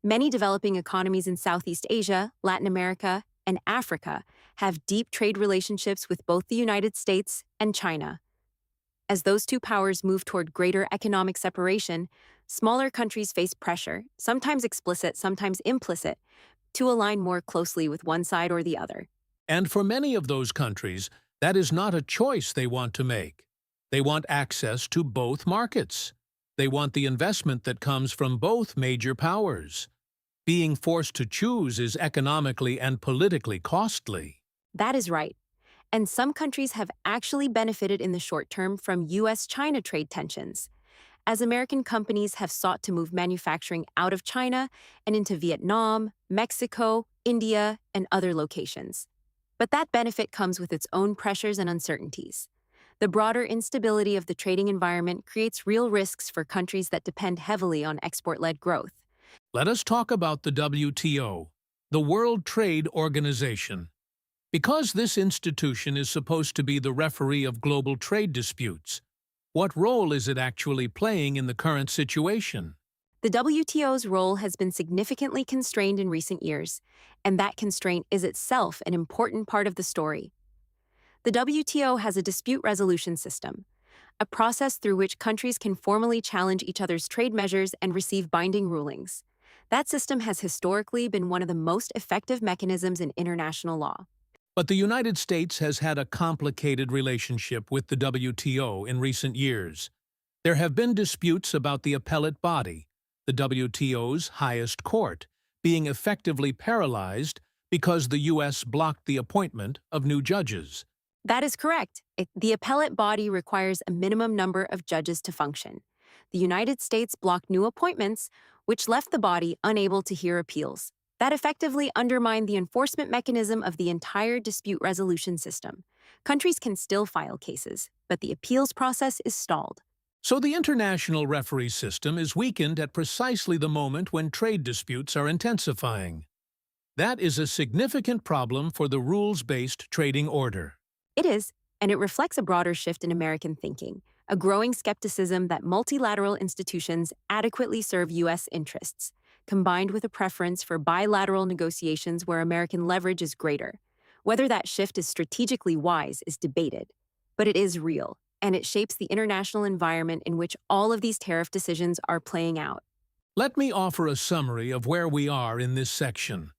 Many developing economies in Southeast Asia, Latin America, and Africa have deep trade relationships with both the United States and China. As those two powers move toward greater economic separation, smaller countries face pressure, sometimes explicit, sometimes implicit, to align more closely with one side or the other. And for many of those countries, that is not a choice they want to make. They want access to both markets. They want the investment that comes from both major powers. Being forced to choose is economically and politically costly. That is right. And some countries have actually benefited in the short term from US-China trade tensions, as American companies have sought to move manufacturing out of China and into Vietnam, Mexico, India, and other locations. But that benefit comes with its own pressures and uncertainties. The broader instability of the trading environment creates real risks for countries that depend heavily on export-led growth. Let us talk about the WTO, the World Trade Organization. Because this institution is supposed to be the referee of global trade disputes, what role is it actually playing in the current situation? The WTO's role has been significantly constrained in recent years, and that constraint is itself an important part of the story. The WTO has a dispute resolution system, a process through which countries can formally challenge each other's trade measures and receive binding rulings. That system has historically been one of the most effective mechanisms in international law. But the United States has had a complicated relationship with the WTO in recent years. There have been disputes about the appellate body, the WTO's highest court, being effectively paralyzed because the U.S. blocked the appointment of new judges. That is correct. The appellate body requires a minimum number of judges to function. The United States blocked new appointments, which left the body unable to hear appeals. That effectively undermined the enforcement mechanism of the entire dispute resolution system. Countries can still file cases, but the appeals process is stalled. So the international referee system is weakened at precisely the moment when trade disputes are intensifying. That is a significant problem for the rules-based trading order. It is, and it reflects a broader shift in American thinking, a growing skepticism that multilateral institutions adequately serve U.S. interests, combined with a preference for bilateral negotiations where American leverage is greater. Whether that shift is strategically wise is debated, but it is real, and it shapes the international environment in which all of these tariff decisions are playing out. Let me offer a summary of where we are in this section.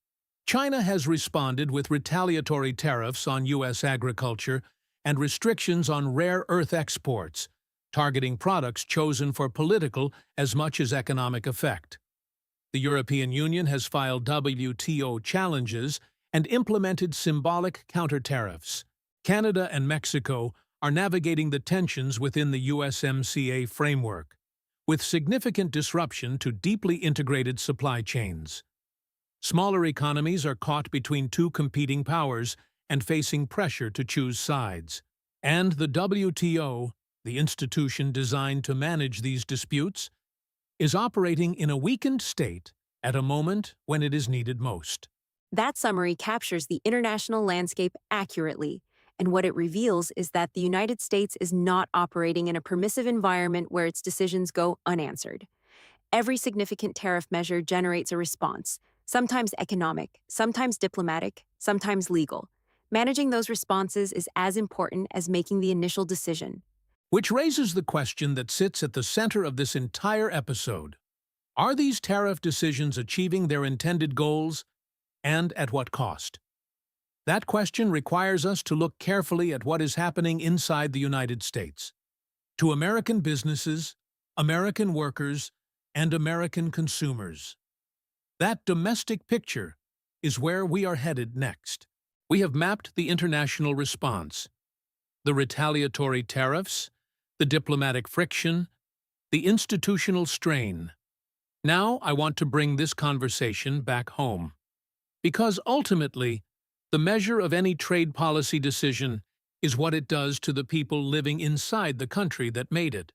China has responded with retaliatory tariffs on U.S. agriculture and restrictions on rare earth exports, targeting products chosen for political as much as economic effect. The European Union has filed WTO challenges and implemented symbolic counter-tariffs. Canada and Mexico are navigating the tensions within the USMCA framework, with significant disruption to deeply integrated supply chains. Smaller economies are caught between two competing powers and facing pressure to choose sides. And the WTO, the institution designed to manage these disputes, is operating in a weakened state at a moment when it is needed most. That summary captures the international landscape accurately, and what it reveals is that the United States is not operating in a permissive environment where its decisions go unanswered. Every significant tariff measure generates a response, sometimes economic, sometimes diplomatic, sometimes legal. Managing those responses is as important as making the initial decision. Which raises the question that sits at the center of this entire episode. Are these tariff decisions achieving their intended goals, and at what cost? That question requires us to look carefully at what is happening inside the United States. To American businesses, American workers, and American consumers. That domestic picture is where we are headed next. We have mapped the international response, the retaliatory tariffs, the diplomatic friction, the institutional strain. Now I want to bring this conversation back home. Because ultimately, the measure of any trade policy decision is what it does to the people living inside the country that made it.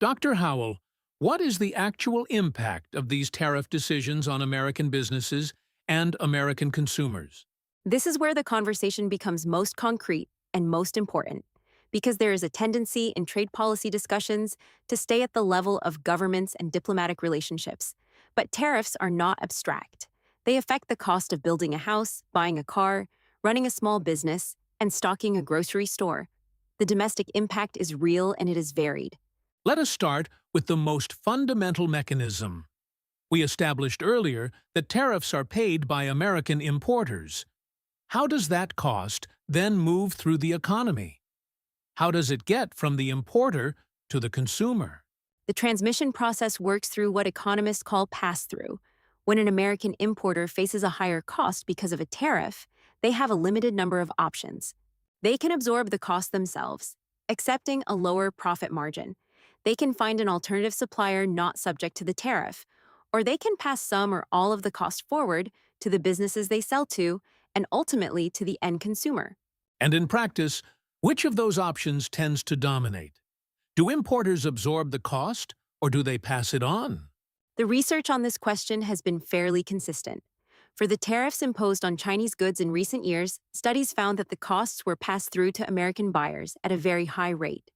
Dr. Howell, what is the actual impact of these tariff decisions on American businesses and American consumers? This is where the conversation becomes most concrete and most important, because there is a tendency in trade policy discussions to stay at the level of governments and diplomatic relationships. But tariffs are not abstract. They affect the cost of building a house, buying a car, running a small business, and stocking a grocery store. The domestic impact is real and it is varied. Let us start with the most fundamental mechanism. We established earlier that tariffs are paid by American importers. How does that cost then move through the economy? How does it get from the importer to the consumer? The transmission process works through what economists call pass-through. When an American importer faces a higher cost because of a tariff, they have a limited number of options. They can absorb the cost themselves, accepting a lower profit margin. They can find an alternative supplier not subject to the tariff, or they can pass some or all of the cost forward to the businesses they sell to and ultimately to the end consumer. And in practice, which of those options tends to dominate? Do importers absorb the cost, or do they pass it on? The research on this question has been fairly consistent. For the tariffs imposed on Chinese goods in recent years, studies found that the costs were passed through to American buyers at a very high rate.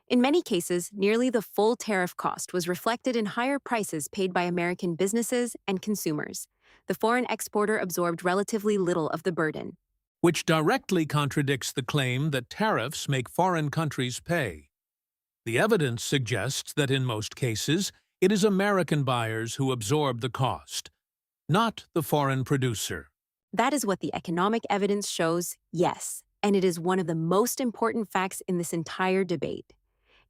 In many cases, nearly the full tariff cost was reflected in higher prices paid by American businesses and consumers. The foreign exporter absorbed relatively little of the burden. Which directly contradicts the claim that tariffs make foreign countries pay. The evidence suggests that in most cases, it is American buyers who absorb the cost, not the foreign producer. That is what the economic evidence shows, yes, and it is one of the most important facts in this entire debate.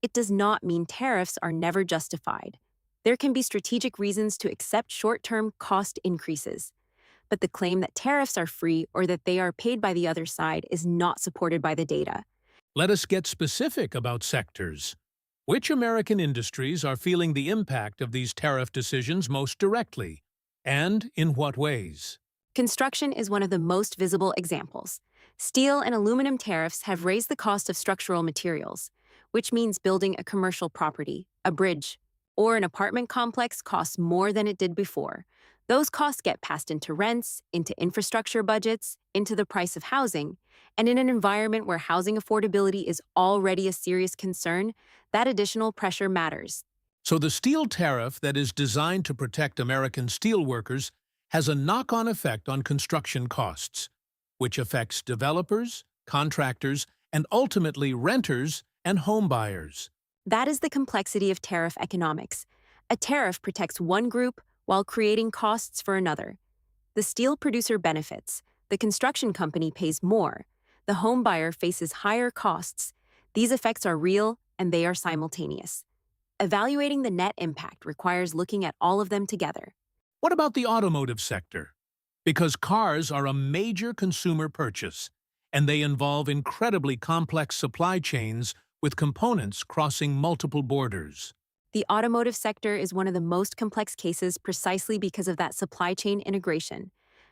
It does not mean tariffs are never justified. There can be strategic reasons to accept short-term cost increases. But the claim that tariffs are free or that they are paid by the other side is not supported by the data. Let us get specific about sectors. Which American industries are feeling the impact of these tariff decisions most directly, and in what ways? Construction is one of the most visible examples. Steel and aluminum tariffs have raised the cost of structural materials, which means building a commercial property, a bridge, or an apartment complex costs more than it did before. Those costs get passed into rents, into infrastructure budgets, into the price of housing, and in an environment where housing affordability is already a serious concern, that additional pressure matters. So the steel tariff that is designed to protect American steel workers has a knock-on effect on construction costs, which affects developers, contractors, and ultimately renters and home buyers. That is the complexity of tariff economics. A tariff protects one group while creating costs for another. The steel producer benefits, the construction company pays more, the home buyer faces higher costs. These effects are real and they are simultaneous. Evaluating the net impact requires looking at all of them together. What about the automotive sector? Because cars are a major consumer purchase, and they involve incredibly complex supply chains with components crossing multiple borders. The automotive sector is one of the most complex cases precisely because of that supply chain integration.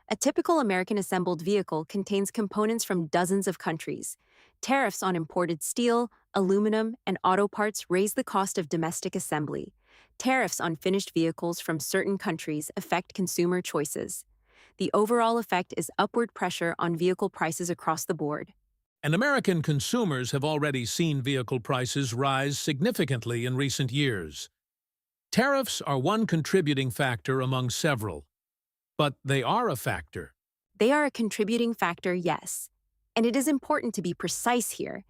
A typical American-assembled vehicle contains components from dozens of countries. Tariffs on imported steel, aluminum, and auto parts raise the cost of domestic assembly. Tariffs on finished vehicles from certain countries affect consumer choices. The overall effect is upward pressure on vehicle prices across the board. And American consumers have already seen vehicle prices rise significantly in recent years. Tariffs are one contributing factor among several. But they are a factor. They are a contributing factor, yes. And it is important to be precise here.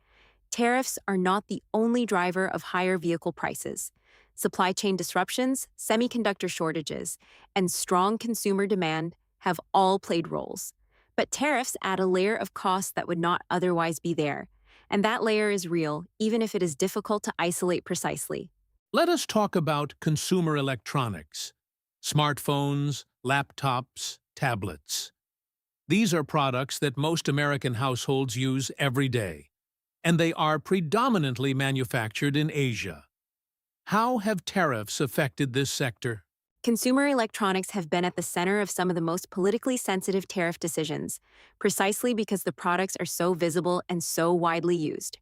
Tariffs are not the only driver of higher vehicle prices. Supply chain disruptions, semiconductor shortages, and strong consumer demand have all played roles. But tariffs add a layer of cost that would not otherwise be there. And that layer is real, even if it is difficult to isolate precisely. Let us talk about consumer electronics. Smartphones, laptops, tablets. These are products that most American households use every day, and they are predominantly manufactured in Asia. How have tariffs affected this sector? Consumer electronics have been at the center of some of the most politically sensitive tariff decisions, precisely because the products are so visible and so widely used.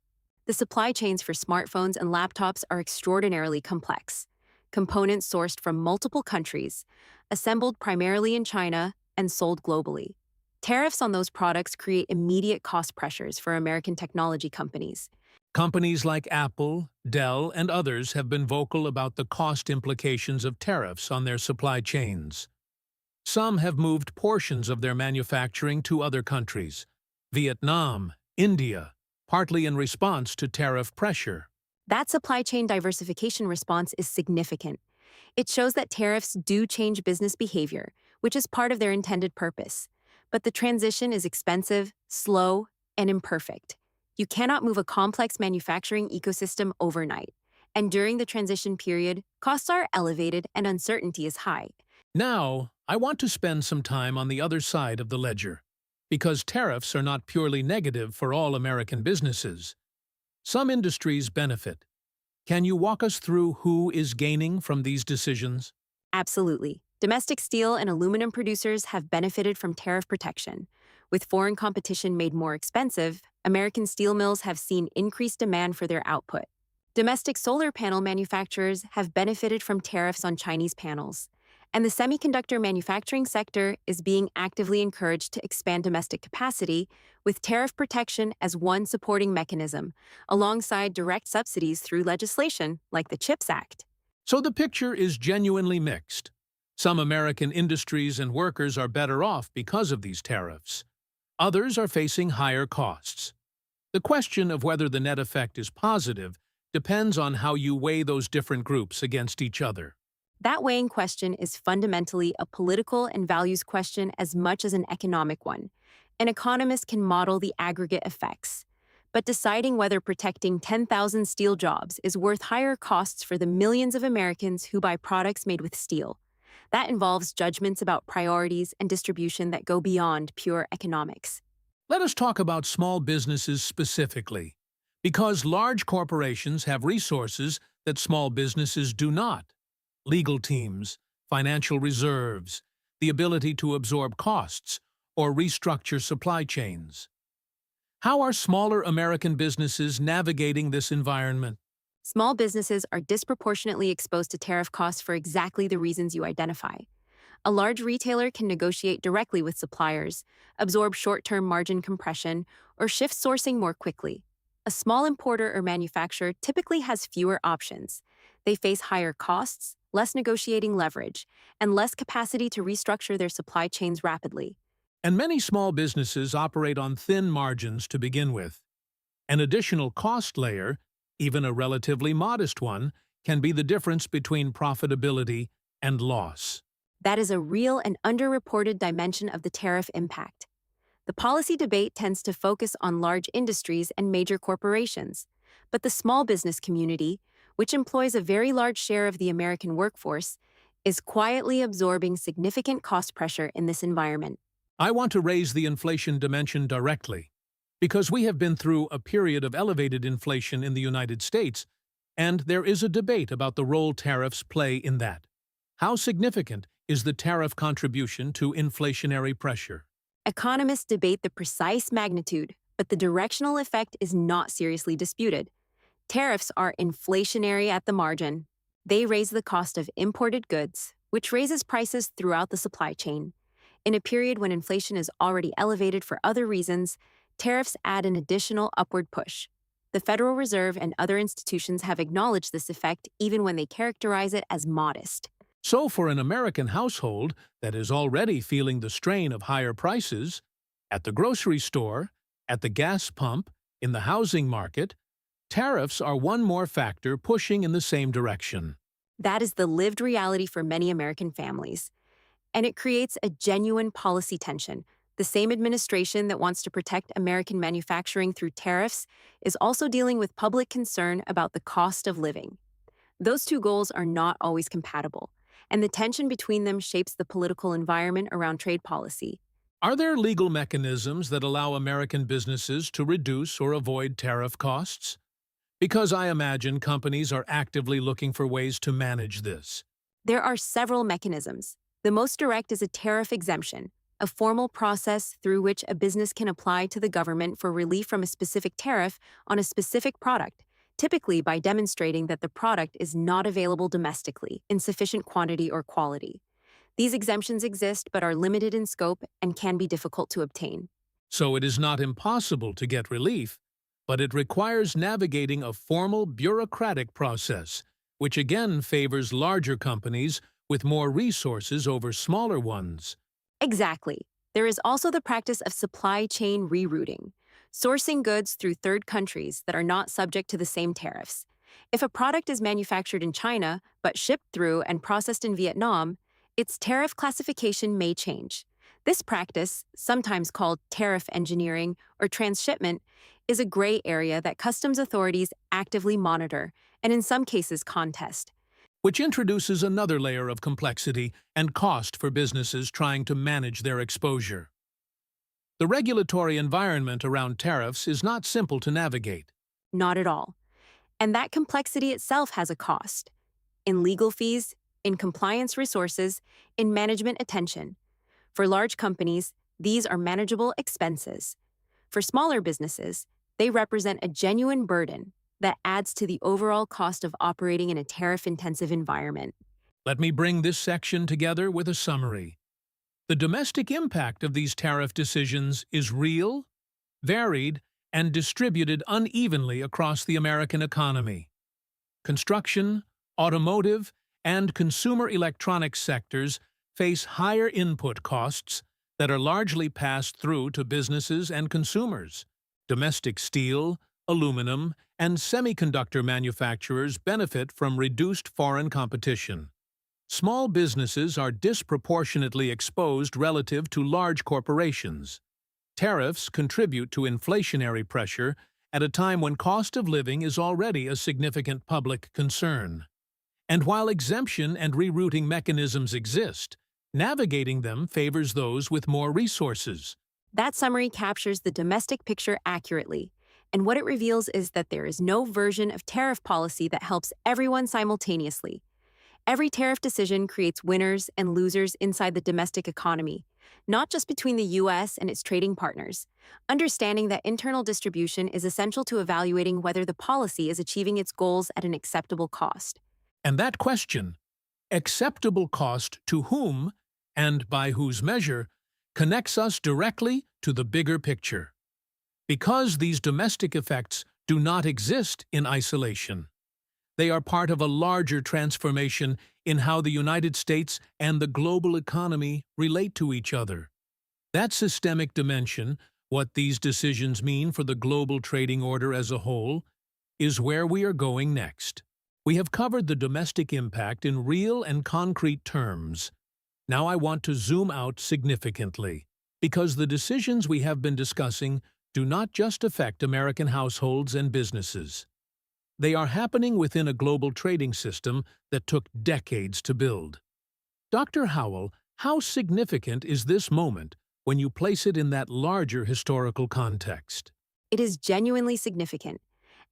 The supply chains for smartphones and laptops are extraordinarily complex. Components sourced from multiple countries, assembled primarily in China, and sold globally. Tariffs on those products create immediate cost pressures for American technology companies. Companies like Apple, Dell, and others have been vocal about the cost implications of tariffs on their supply chains. Some have moved portions of their manufacturing to other countries, Vietnam, India, partly in response to tariff pressure. That supply chain diversification response is significant. It shows that tariffs do change business behavior, which is part of their intended purpose. But the transition is expensive, slow, and imperfect. You cannot move a complex manufacturing ecosystem overnight. And during the transition period, costs are elevated and uncertainty is high. Now, I want to spend some time on the other side of the ledger, because tariffs are not purely negative for all American businesses. Some industries benefit. Can you walk us through who is gaining from these decisions? Absolutely. Domestic steel and aluminum producers have benefited from tariff protection. With foreign competition made more expensive, American steel mills have seen increased demand for their output. Domestic solar panel manufacturers have benefited from tariffs on Chinese panels. And the semiconductor manufacturing sector is being actively encouraged to expand domestic capacity, with tariff protection as one supporting mechanism, alongside direct subsidies through legislation like the CHIPS Act. So the picture is genuinely mixed. Some American industries and workers are better off because of these tariffs. Others are facing higher costs. The question of whether the net effect is positive depends on how you weigh those different groups against each other. That weighing question is fundamentally a political and values question as much as an economic one. An economist can model the aggregate effects. But deciding whether protecting 10,000 steel jobs is worth higher costs for the millions of Americans who buy products made with steel, that involves judgments about priorities and distribution that go beyond pure economics. Let us talk about small businesses specifically, because large corporations have resources that small businesses do not. Legal teams, financial reserves, the ability to absorb costs, or restructure supply chains. How are smaller American businesses navigating this environment? Small businesses are disproportionately exposed to tariff costs for exactly the reasons you identify. A large retailer can negotiate directly with suppliers, absorb short-term margin compression, or shift sourcing more quickly. A small importer or manufacturer typically has fewer options. They face higher costs, less negotiating leverage, and less capacity to restructure their supply chains rapidly. And many small businesses operate on thin margins to begin with. An additional cost layer, even a relatively modest one, can be the difference between profitability and loss. That is a real and underreported dimension of the tariff impact. The policy debate tends to focus on large industries and major corporations, but the small business community, which employs a very large share of the American workforce, is quietly absorbing significant cost pressure in this environment. I want to raise the inflation dimension directly, because we have been through a period of elevated inflation in the United States, and there is a debate about the role tariffs play in that. How significant is the tariff contribution to inflationary pressure? Economists debate the precise magnitude, but the directional effect is not seriously disputed. Tariffs are inflationary at the margin. They raise the cost of imported goods, which raises prices throughout the supply chain. In a period when inflation is already elevated for other reasons, tariffs add an additional upward push. The Federal Reserve and other institutions have acknowledged this effect even when they characterize it as modest. So for an American household that is already feeling the strain of higher prices, at the grocery store, at the gas pump, in the housing market, tariffs are one more factor pushing in the same direction. That is the lived reality for many American families. And it creates a genuine policy tension. The same administration that wants to protect American manufacturing through tariffs is also dealing with public concern about the cost of living. Those two goals are not always compatible, and the tension between them shapes the political environment around trade policy. Are there legal mechanisms that allow American businesses to reduce or avoid tariff costs? Because I imagine companies are actively looking for ways to manage this. There are several mechanisms. The most direct is a tariff exemption, a formal process through which a business can apply to the government for relief from a specific tariff on a specific product, typically by demonstrating that the product is not available domestically in sufficient quantity or quality. These exemptions exist but are limited in scope and can be difficult to obtain. So it is not impossible to get relief, but it requires navigating a formal bureaucratic process, which again favors larger companies with more resources over smaller ones. Exactly. There is also the practice of supply chain rerouting, sourcing goods through third countries that are not subject to the same tariffs. If a product is manufactured in China but shipped through and processed in Vietnam, its tariff classification may change. This practice, sometimes called tariff engineering or transshipment, is a gray area that customs authorities actively monitor and in some cases contest. Which introduces another layer of complexity and cost for businesses trying to manage their exposure. The regulatory environment around tariffs is not simple to navigate. Not at all. And that complexity itself has a cost. In legal fees, in compliance resources, in management attention. For large companies, these are manageable expenses. For smaller businesses, they represent a genuine burden that adds to the overall cost of operating in a tariff-intensive environment. Let me bring this section together with a summary. The domestic impact of these tariff decisions is real, varied, and distributed unevenly across the American economy. Construction, automotive, and consumer electronics sectors face higher input costs that are largely passed through to businesses and consumers. Domestic steel, aluminum, and semiconductor manufacturers benefit from reduced foreign competition. Small businesses are disproportionately exposed relative to large corporations. Tariffs contribute to inflationary pressure at a time when cost of living is already a significant public concern. And while exemption and rerouting mechanisms exist, navigating them favors those with more resources. That summary captures the domestic picture accurately, and what it reveals is that there is no version of tariff policy that helps everyone simultaneously. Every tariff decision creates winners and losers inside the domestic economy, not just between the U.S. and its trading partners. Understanding that internal distribution is essential to evaluating whether the policy is achieving its goals at an acceptable cost. And that question, acceptable cost to whom and by whose measure, connects us directly to the bigger picture. Because these domestic effects do not exist in isolation. They are part of a larger transformation in how the United States and the global economy relate to each other. That systemic dimension, what these decisions mean for the global trading order as a whole, is where we are going next. We have covered the domestic impact in real and concrete terms. Now I want to zoom out significantly, because the decisions we have been discussing do not just affect American households and businesses. They are happening within a global trading system that took decades to build. Dr. Howell, how significant is this moment when you place it in that larger historical context? It is genuinely significant.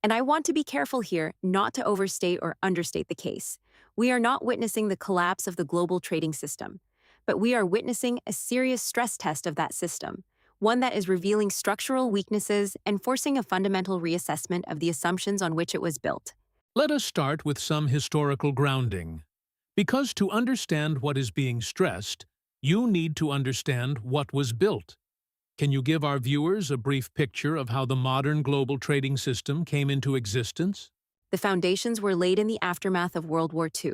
And I want to be careful here not to overstate or understate the case. We are not witnessing the collapse of the global trading system, but we are witnessing a serious stress test of that system, one that is revealing structural weaknesses and forcing a fundamental reassessment of the assumptions on which it was built. Let us start with some historical grounding. Because to understand what is being stressed, you need to understand what was built. Can you give our viewers a brief picture of how the modern global trading system came into existence? The foundations were laid in the aftermath of World War II.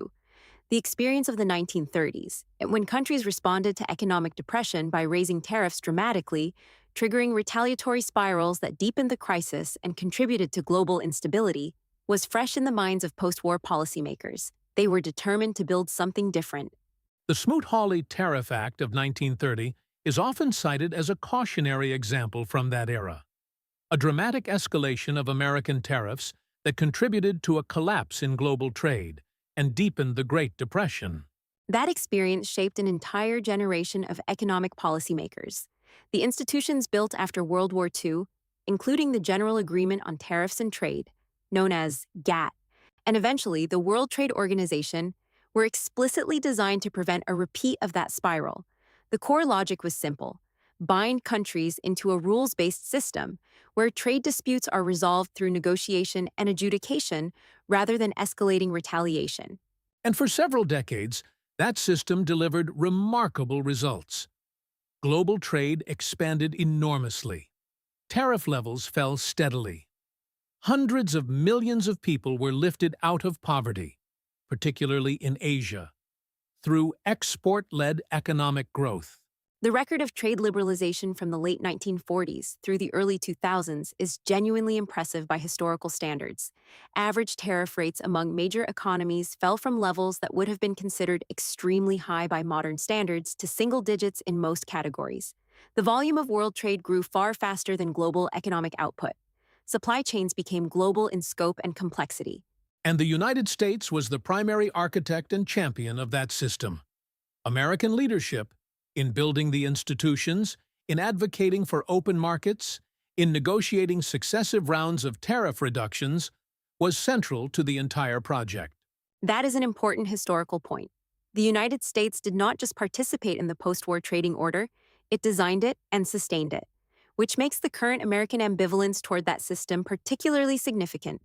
The experience of the 1930s, when countries responded to economic depression by raising tariffs dramatically, triggering retaliatory spirals that deepened the crisis and contributed to global instability, was fresh in the minds of post-war policymakers. They were determined to build something different. The Smoot-Hawley Tariff Act of 1930 is often cited as a cautionary example from that era, a dramatic escalation of American tariffs that contributed to a collapse in global trade and deepened the Great Depression. That experience shaped an entire generation of economic policymakers. The institutions built after World War II, including the General Agreement on Tariffs and Trade, known as GATT, and eventually the World Trade Organization, were explicitly designed to prevent a repeat of that spiral. The core logic was simple: bind countries into a rules-based system where trade disputes are resolved through negotiation and adjudication rather than escalating retaliation. And for several decades, that system delivered remarkable results. Global trade expanded enormously. Tariff levels fell steadily. Hundreds of millions of people were lifted out of poverty, particularly in Asia, through export-led economic growth. The record of trade liberalization from the late 1940s through the early 2000s is genuinely impressive by historical standards. Average tariff rates among major economies fell from levels that would have been considered extremely high by modern standards to single digits in most categories. The volume of world trade grew far faster than global economic output. Supply chains became global in scope and complexity. And the United States was the primary architect and champion of that system. American leadership, in building the institutions, in advocating for open markets, in negotiating successive rounds of tariff reductions, was central to the entire project. That is an important historical point. The United States did not just participate in the post-war trading order, it designed it and sustained it, which makes the current American ambivalence toward that system particularly significant.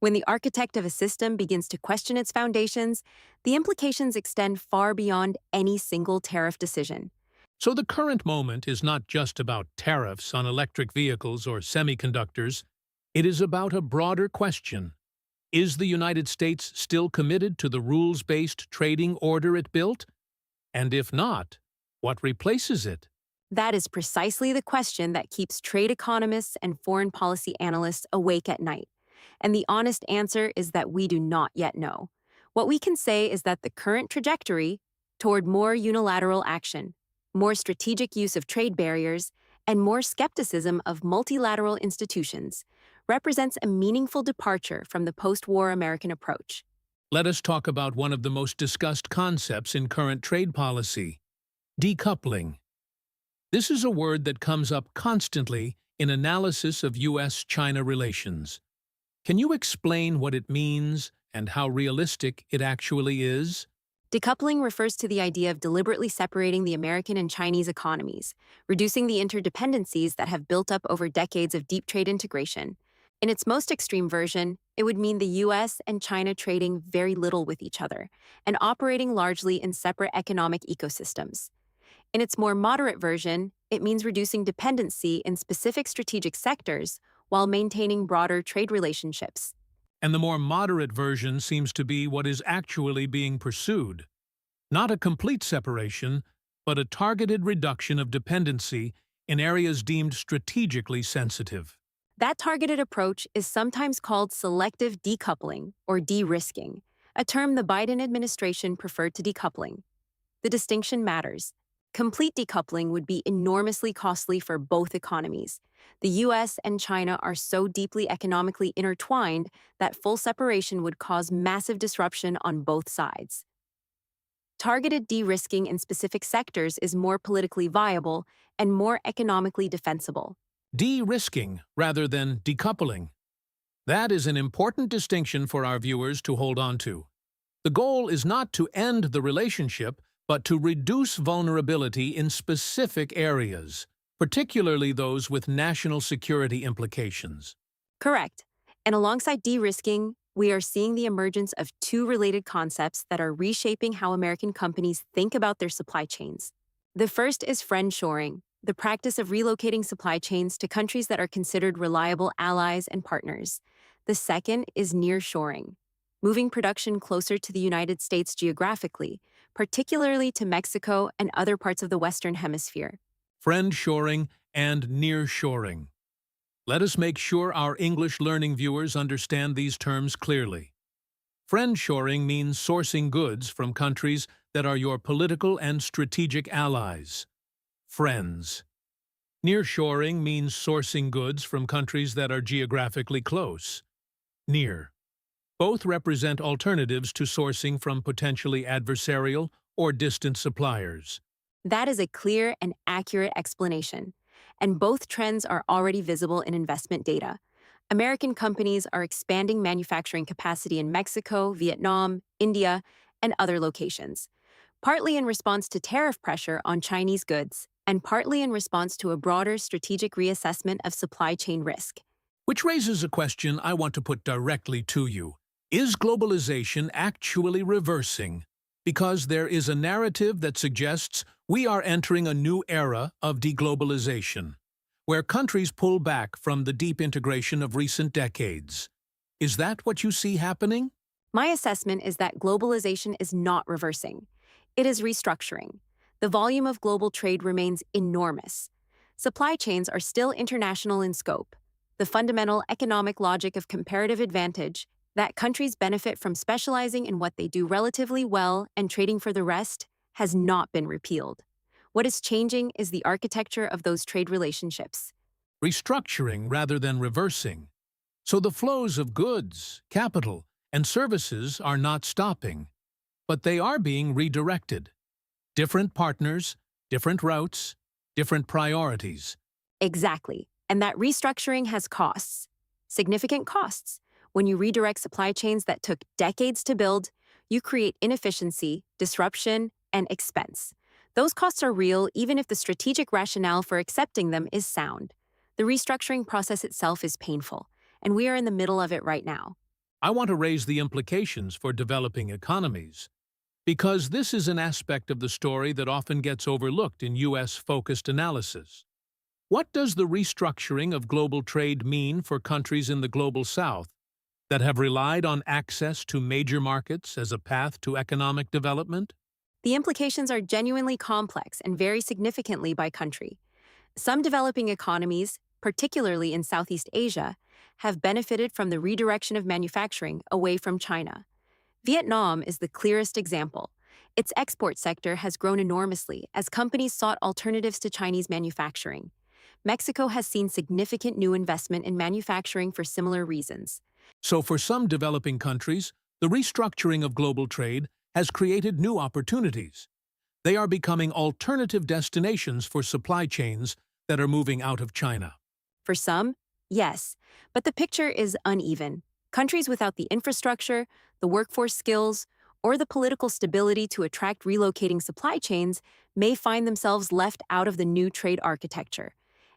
When the architect of a system begins to question its foundations, the implications extend far beyond any single tariff decision. So the current moment is not just about tariffs on electric vehicles or semiconductors. It is about a broader question. Is the United States still committed to the rules-based trading order it built? And if not, what replaces it? That is precisely the question that keeps trade economists and foreign policy analysts awake at night. And the honest answer is that we do not yet know. What we can say is that the current trajectory toward more unilateral action, more strategic use of trade barriers, and more skepticism of multilateral institutions represents a meaningful departure from the post-war American approach. Let us talk about one of the most discussed concepts in current trade policy: decoupling. This is a word that comes up constantly in analysis of U.S.-China relations. Can you explain what it means and how realistic it actually is? Decoupling refers to the idea of deliberately separating the American and Chinese economies, reducing the interdependencies that have built up over decades of deep trade integration. In its most extreme version, it would mean the U.S. and China trading very little with each other and operating largely in separate economic ecosystems. In its more moderate version, it means reducing dependency in specific strategic sectors while maintaining broader trade relationships. And the more moderate version seems to be what is actually being pursued. Not a complete separation, but a targeted reduction of dependency in areas deemed strategically sensitive. That targeted approach is sometimes called selective decoupling or de-risking, a term the Biden administration preferred to decoupling. The distinction matters. Complete decoupling would be enormously costly for both economies. The U.S. and China are so deeply economically intertwined that full separation would cause massive disruption on both sides. Targeted de-risking in specific sectors is more politically viable and more economically defensible. De-risking rather than decoupling. That is an important distinction for our viewers to hold on to. The goal is not to end the relationship, but to reduce vulnerability in specific areas, particularly those with national security implications. Correct. And alongside de-risking, we are seeing the emergence of two related concepts that are reshaping how American companies think about their supply chains. The first is friendshoring, the practice of relocating supply chains to countries that are considered reliable allies and partners. The second is nearshoring, moving production closer to the United States geographically, particularly to Mexico and other parts of the Western Hemisphere. Friend-shoring and near-shoring. Let us make sure our English-learning viewers understand these terms clearly. Friend-shoring means sourcing goods from countries that are your political and strategic allies. Friends. Near-shoring means sourcing goods from countries that are geographically close. Near. Both represent alternatives to sourcing from potentially adversarial or distant suppliers. That is a clear and accurate explanation, and both trends are already visible in investment data. American companies are expanding manufacturing capacity in Mexico, Vietnam, India, and other locations, partly in response to tariff pressure on Chinese goods, and partly in response to a broader strategic reassessment of supply chain risk. Which raises a question I want to put directly to you. Is globalization actually reversing? Because there is a narrative that suggests we are entering a new era of deglobalization, where countries pull back from the deep integration of recent decades. Is that what you see happening? My assessment is that globalization is not reversing. It is restructuring. The volume of global trade remains enormous. Supply chains are still international in scope. The fundamental economic logic of comparative advantage, that countries benefit from specializing in what they do relatively well and trading for the rest, has not been repealed. What is changing is the architecture of those trade relationships. Restructuring rather than reversing. So the flows of goods, capital, and services are not stopping, but they are being redirected. Different partners, different routes, different priorities. Exactly. And that restructuring has costs. Significant costs. When you redirect supply chains that took decades to build, you create inefficiency, disruption, and expense. Those costs are real even if the strategic rationale for accepting them is sound. The restructuring process itself is painful, and we are in the middle of it right now. I want to raise the implications for developing economies, because this is an aspect of the story that often gets overlooked in U.S.-focused analysis. What does the restructuring of global trade mean for countries in the Global South that have relied on access to major markets as a path to economic development? The implications are genuinely complex and vary significantly by country. Some developing economies, particularly in Southeast Asia, have benefited from the redirection of manufacturing away from China. Vietnam is the clearest example. Its export sector has grown enormously as companies sought alternatives to Chinese manufacturing. Mexico has seen significant new investment in manufacturing for similar reasons. So for some developing countries, the restructuring of global trade has created new opportunities. They are becoming alternative destinations for supply chains that are moving out of China. For some, yes, but the picture is uneven. Countries without the infrastructure, the workforce skills, or the political stability to attract relocating supply chains may find themselves left out of the new trade architecture.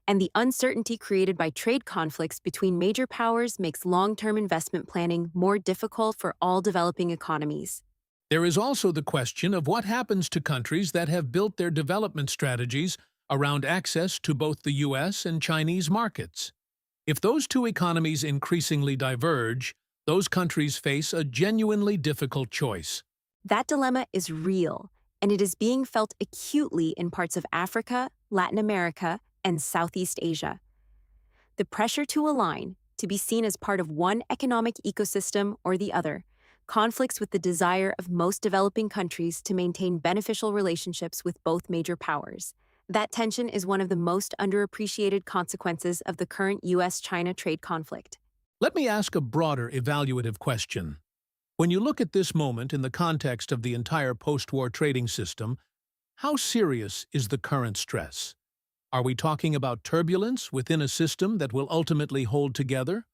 And the uncertainty created by trade conflicts between major powers makes long-term investment planning more difficult for all developing economies. There is also the question of what happens to countries that have built their development strategies around access to both the U.S. and Chinese markets. If those two economies increasingly diverge, those countries face a genuinely difficult choice. That dilemma is real, and it is being felt acutely in parts of Africa, Latin America, and Southeast Asia. The pressure to align, to be seen as part of one economic ecosystem or the other, conflicts with the desire of most developing countries to maintain beneficial relationships with both major powers. That tension is one of the most underappreciated consequences of the current U.S.-China trade conflict. Let me ask a broader evaluative question. When you look at this moment in the context of the entire post-war trading system, how serious is the current stress? Are we talking about turbulence within a system that will ultimately hold together?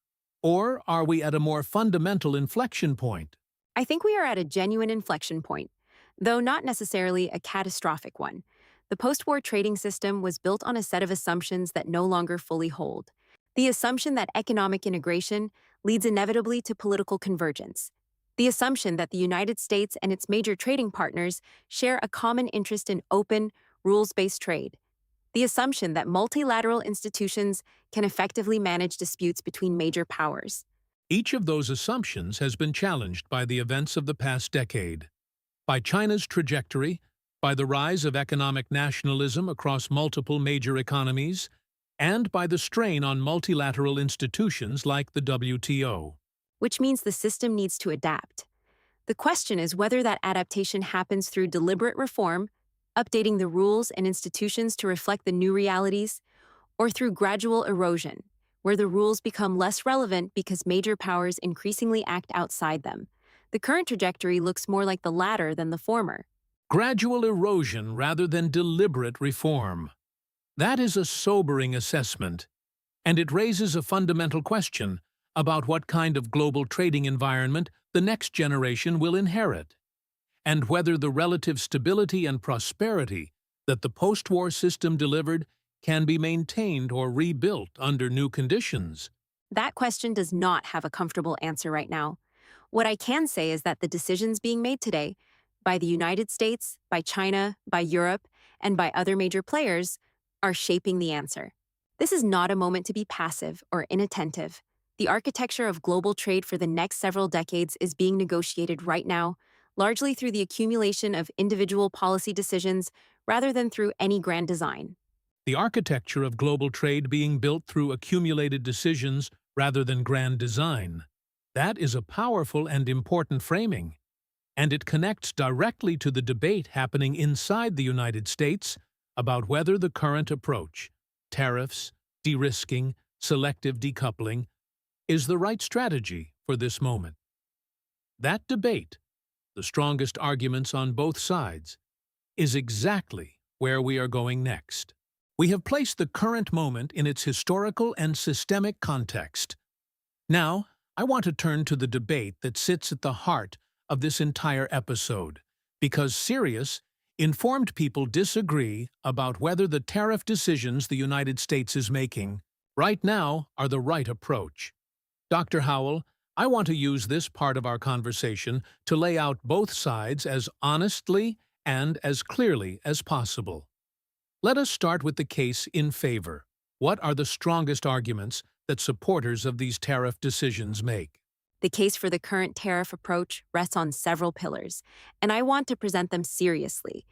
Or are we at a more fundamental inflection point? I think we are at a genuine inflection point, though not necessarily a catastrophic one. The post-war trading system was built on a set of assumptions that no longer fully hold. The assumption that economic integration leads inevitably to political convergence. The assumption that the United States and its major trading partners share a common interest in open, rules-based trade. The assumption that multilateral institutions can effectively manage disputes between major powers. Each of those assumptions has been challenged by the events of the past decade, by China's trajectory, by the rise of economic nationalism across multiple major economies, and by the strain on multilateral institutions like the WTO. which means the system needs to adapt. The question is whether that adaptation happens through deliberate reform, updating the rules and institutions to reflect the new realities, or through gradual erosion, where the rules become less relevant because major powers increasingly act outside them. The current trajectory looks more like the latter than the former. Gradual erosion rather than deliberate reform. That is a sobering assessment, and it raises a fundamental question about what kind of global trading environment the next generation will inherit, and whether the relative stability and prosperity that the post-war system delivered can be maintained or rebuilt under new conditions. That question does not have a comfortable answer right now. What I can say is that the decisions being made today, by the United States, by China, by Europe, and by other major players, are shaping the answer. This is not a moment to be passive or inattentive. The architecture of global trade for the next several decades is being negotiated right now, largely through the accumulation of individual policy decisions rather than through any grand design. The architecture of global trade being built through accumulated decisions rather than grand design. That is a powerful and important framing, and it connects directly to the debate happening inside the United States about whether the current approach, tariffs, de-risking, selective decoupling, is the right strategy for this moment. That debate, the strongest arguments on both sides, is exactly where we are going next. We have placed the current moment in its historical and systemic context. Now, I want to turn to the debate that sits at the heart of this entire episode, because serious, informed people disagree about whether the tariff decisions the United States is making right now are the right approach. Dr. Howell, I want to use this part of our conversation to lay out both sides as honestly and as clearly as possible. Let us start with the case in favor. What are the strongest arguments that supporters of these tariff decisions make? The case for the current tariff approach rests on several pillars, and I want to present them seriously,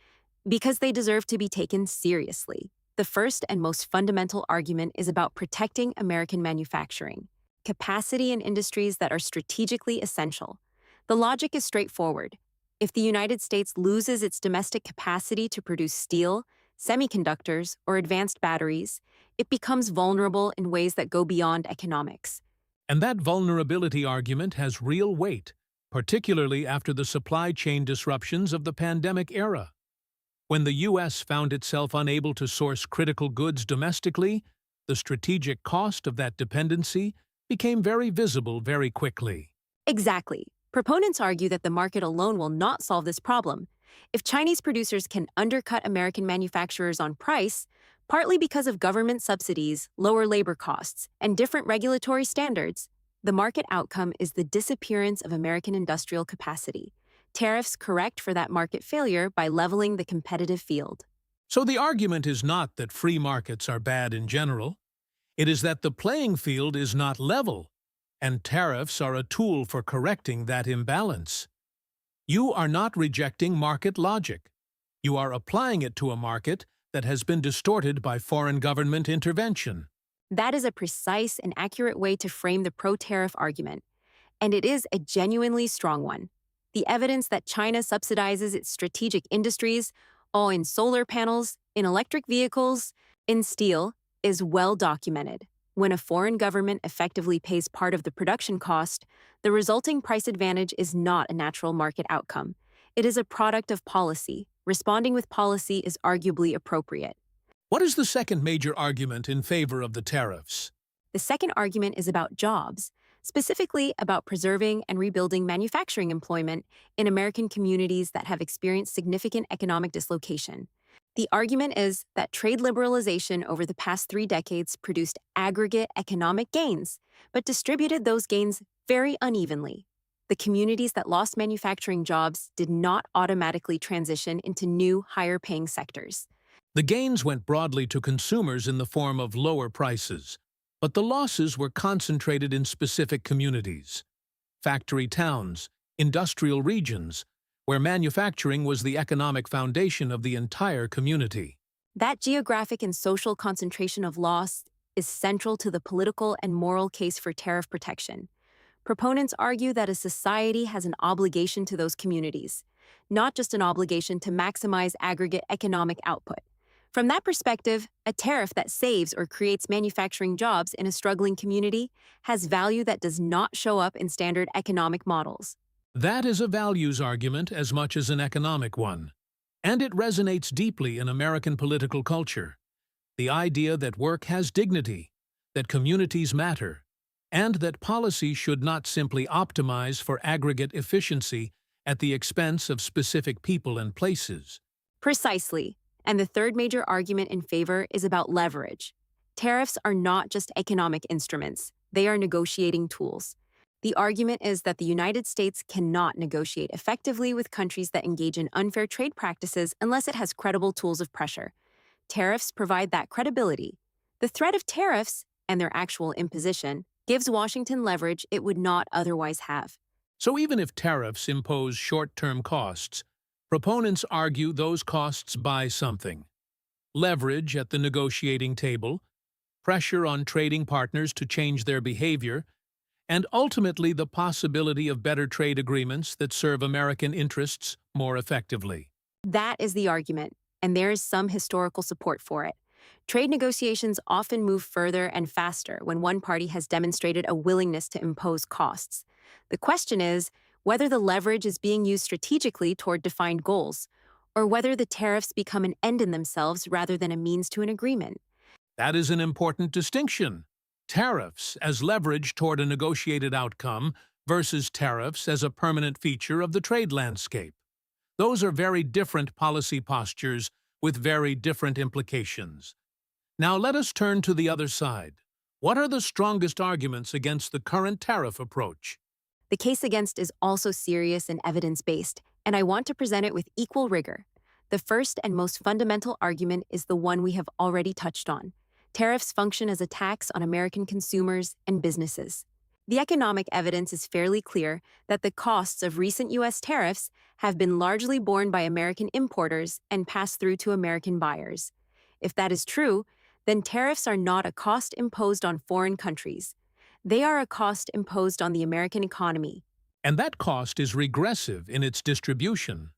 because they deserve to be taken seriously. The first and most fundamental argument is about protecting American manufacturing, capacity in industries that are strategically essential. The logic is straightforward. If the United States loses its domestic capacity to produce steel, semiconductors, or advanced batteries, it becomes vulnerable in ways that go beyond economics. And that vulnerability argument has real weight, particularly after the supply chain disruptions of the pandemic era. When the U.S. found itself unable to source critical goods domestically, the strategic cost of that dependency became very visible very quickly. Exactly. Proponents argue that the market alone will not solve this problem. If Chinese producers can undercut American manufacturers on price, partly because of government subsidies, lower labor costs, and different regulatory standards, the market outcome is the disappearance of American industrial capacity. Tariffs correct for that market failure by leveling the competitive field. So the argument is not that free markets are bad in general. It is that the playing field is not level, and tariffs are a tool for correcting that imbalance. You are not rejecting market logic. You are applying it to a market that has been distorted by foreign government intervention. That is a precise and accurate way to frame the pro-tariff argument, and it is a genuinely strong one. The evidence that China subsidizes its strategic industries, all in solar panels, in electric vehicles, in steel, is well documented. When a foreign government effectively pays part of the production cost, the resulting price advantage is not a natural market outcome. It is a product of policy. Responding with policy is arguably appropriate. What is the second major argument in favor of the tariffs? The second argument is about jobs, specifically about preserving and rebuilding manufacturing employment in American communities that have experienced significant economic dislocation. The argument is that trade liberalization over the past 3 decades produced aggregate economic gains, but distributed those gains very unevenly. The communities that lost manufacturing jobs did not automatically transition into new, higher-paying sectors. The gains went broadly to consumers in the form of lower prices, But the losses were concentrated in specific communities, factory towns, industrial regions, where manufacturing was the economic foundation of the entire community. That geographic and social concentration of loss is central to the political and moral case for tariff protection. Proponents argue that a society has an obligation to those communities, not just an obligation to maximize aggregate economic output. From that perspective, a tariff that saves or creates manufacturing jobs in a struggling community has value that does not show up in standard economic models. That is a values argument as much as an economic one, and it resonates deeply in American political culture. The idea that work has dignity, that communities matter, and that policy should not simply optimize for aggregate efficiency at the expense of specific people and places. Precisely. And the third major argument in favor is about leverage. Tariffs are not just economic instruments, they are negotiating tools. The argument is that the United States cannot negotiate effectively with countries that engage in unfair trade practices unless it has credible tools of pressure. Tariffs provide that credibility. The threat of tariffs, and their actual imposition, gives Washington leverage it would not otherwise have. So even if tariffs impose short-term costs, proponents argue those costs buy something: leverage at the negotiating table, pressure on trading partners to change their behavior, and ultimately the possibility of better trade agreements that serve American interests more effectively. That is the argument, and there is some historical support for it. Trade negotiations often move further and faster when one party has demonstrated a willingness to impose costs. The question is whether the leverage is being used strategically toward defined goals, or whether the tariffs become an end in themselves rather than a means to an agreement. That is an important distinction. Tariffs as leverage toward a negotiated outcome versus tariffs as a permanent feature of the trade landscape. Those are very different policy postures with very different implications. Now let us turn to the other side. What are the strongest arguments against the current tariff approach? The case against is also serious and evidence-based, and I want to present it with equal rigor. The first and most fundamental argument is the one we have already touched on. Tariffs function as a tax on American consumers and businesses. The economic evidence is fairly clear that the costs of recent U.S. tariffs have been largely borne by American importers and passed through to American buyers. If that is true, then tariffs are not a cost imposed on foreign countries. They are a cost imposed on the American economy. And that cost is regressive in its distribution.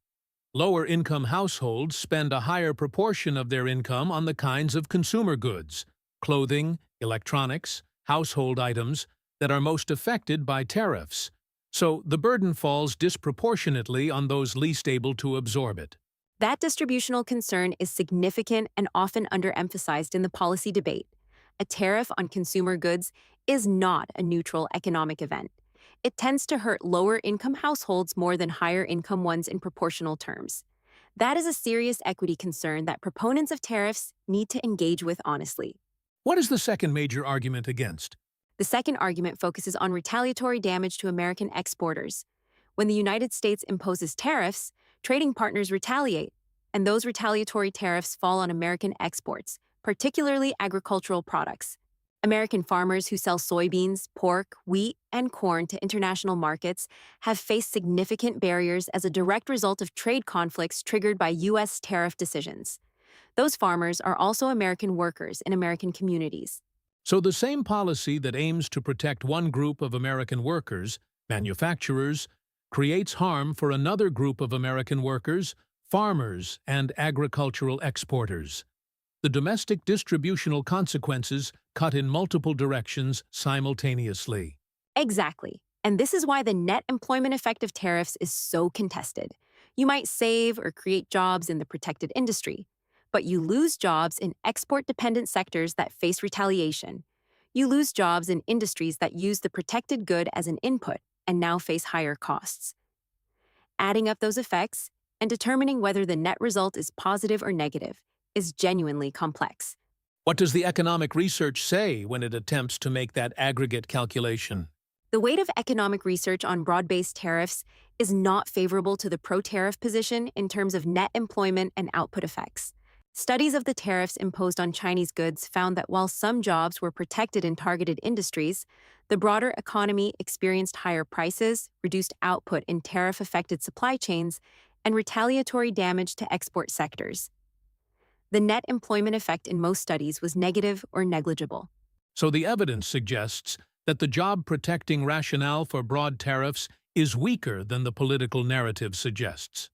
Lower-income households spend a higher proportion of their income on the kinds of consumer goods, clothing, electronics, household items, that are most affected by tariffs. So the burden falls disproportionately on those least able to absorb it. That distributional concern is significant and often underemphasized in the policy debate. A tariff on consumer goods is not a neutral economic event. It tends to hurt lower-income households more than higher-income ones in proportional terms. That is a serious equity concern that proponents of tariffs need to engage with honestly. What is the second major argument against? The second argument focuses on retaliatory damage to American exporters. When the United States imposes tariffs, trading partners retaliate, and those retaliatory tariffs fall on American exports, particularly agricultural products. American farmers who sell soybeans, pork, wheat, and corn to international markets have faced significant barriers as a direct result of trade conflicts triggered by U.S. tariff decisions. Those farmers are also American workers in American communities. So the same policy that aims to protect one group of American workers, manufacturers, creates harm for another group of American workers, farmers, and agricultural exporters. The domestic distributional consequences cut in multiple directions simultaneously. Exactly. And this is why the net employment effect of tariffs is so contested. You might save or create jobs in the protected industry, but you lose jobs in export-dependent sectors that face retaliation. You lose jobs in industries that use the protected good as an input and now face higher costs. Adding up those effects and determining whether the net result is positive or negative is genuinely complex. What does the economic research say when it attempts to make that aggregate calculation? The weight of economic research on broad-based tariffs is not favorable to the pro-tariff position in terms of net employment and output effects. Studies of the tariffs imposed on Chinese goods found that while some jobs were protected in targeted industries, the broader economy experienced higher prices, reduced output in tariff affected supply chains, and retaliatory damage to export sectors. The net employment effect in most studies was negative or negligible. So the evidence suggests that the job-protecting rationale for broad tariffs is weaker than the political narrative suggests.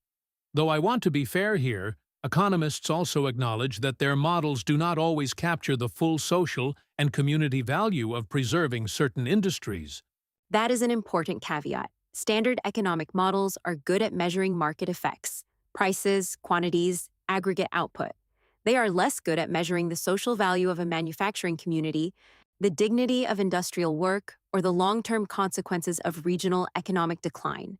Though I want to be fair here, economists also acknowledge that their models do not always capture the full social and community value of preserving certain industries. That is an important caveat. Standard economic models are good at measuring market effects, prices, quantities, aggregate output. They are less good at measuring the social value of a manufacturing community, the dignity of industrial work, or the long-term consequences of regional economic decline.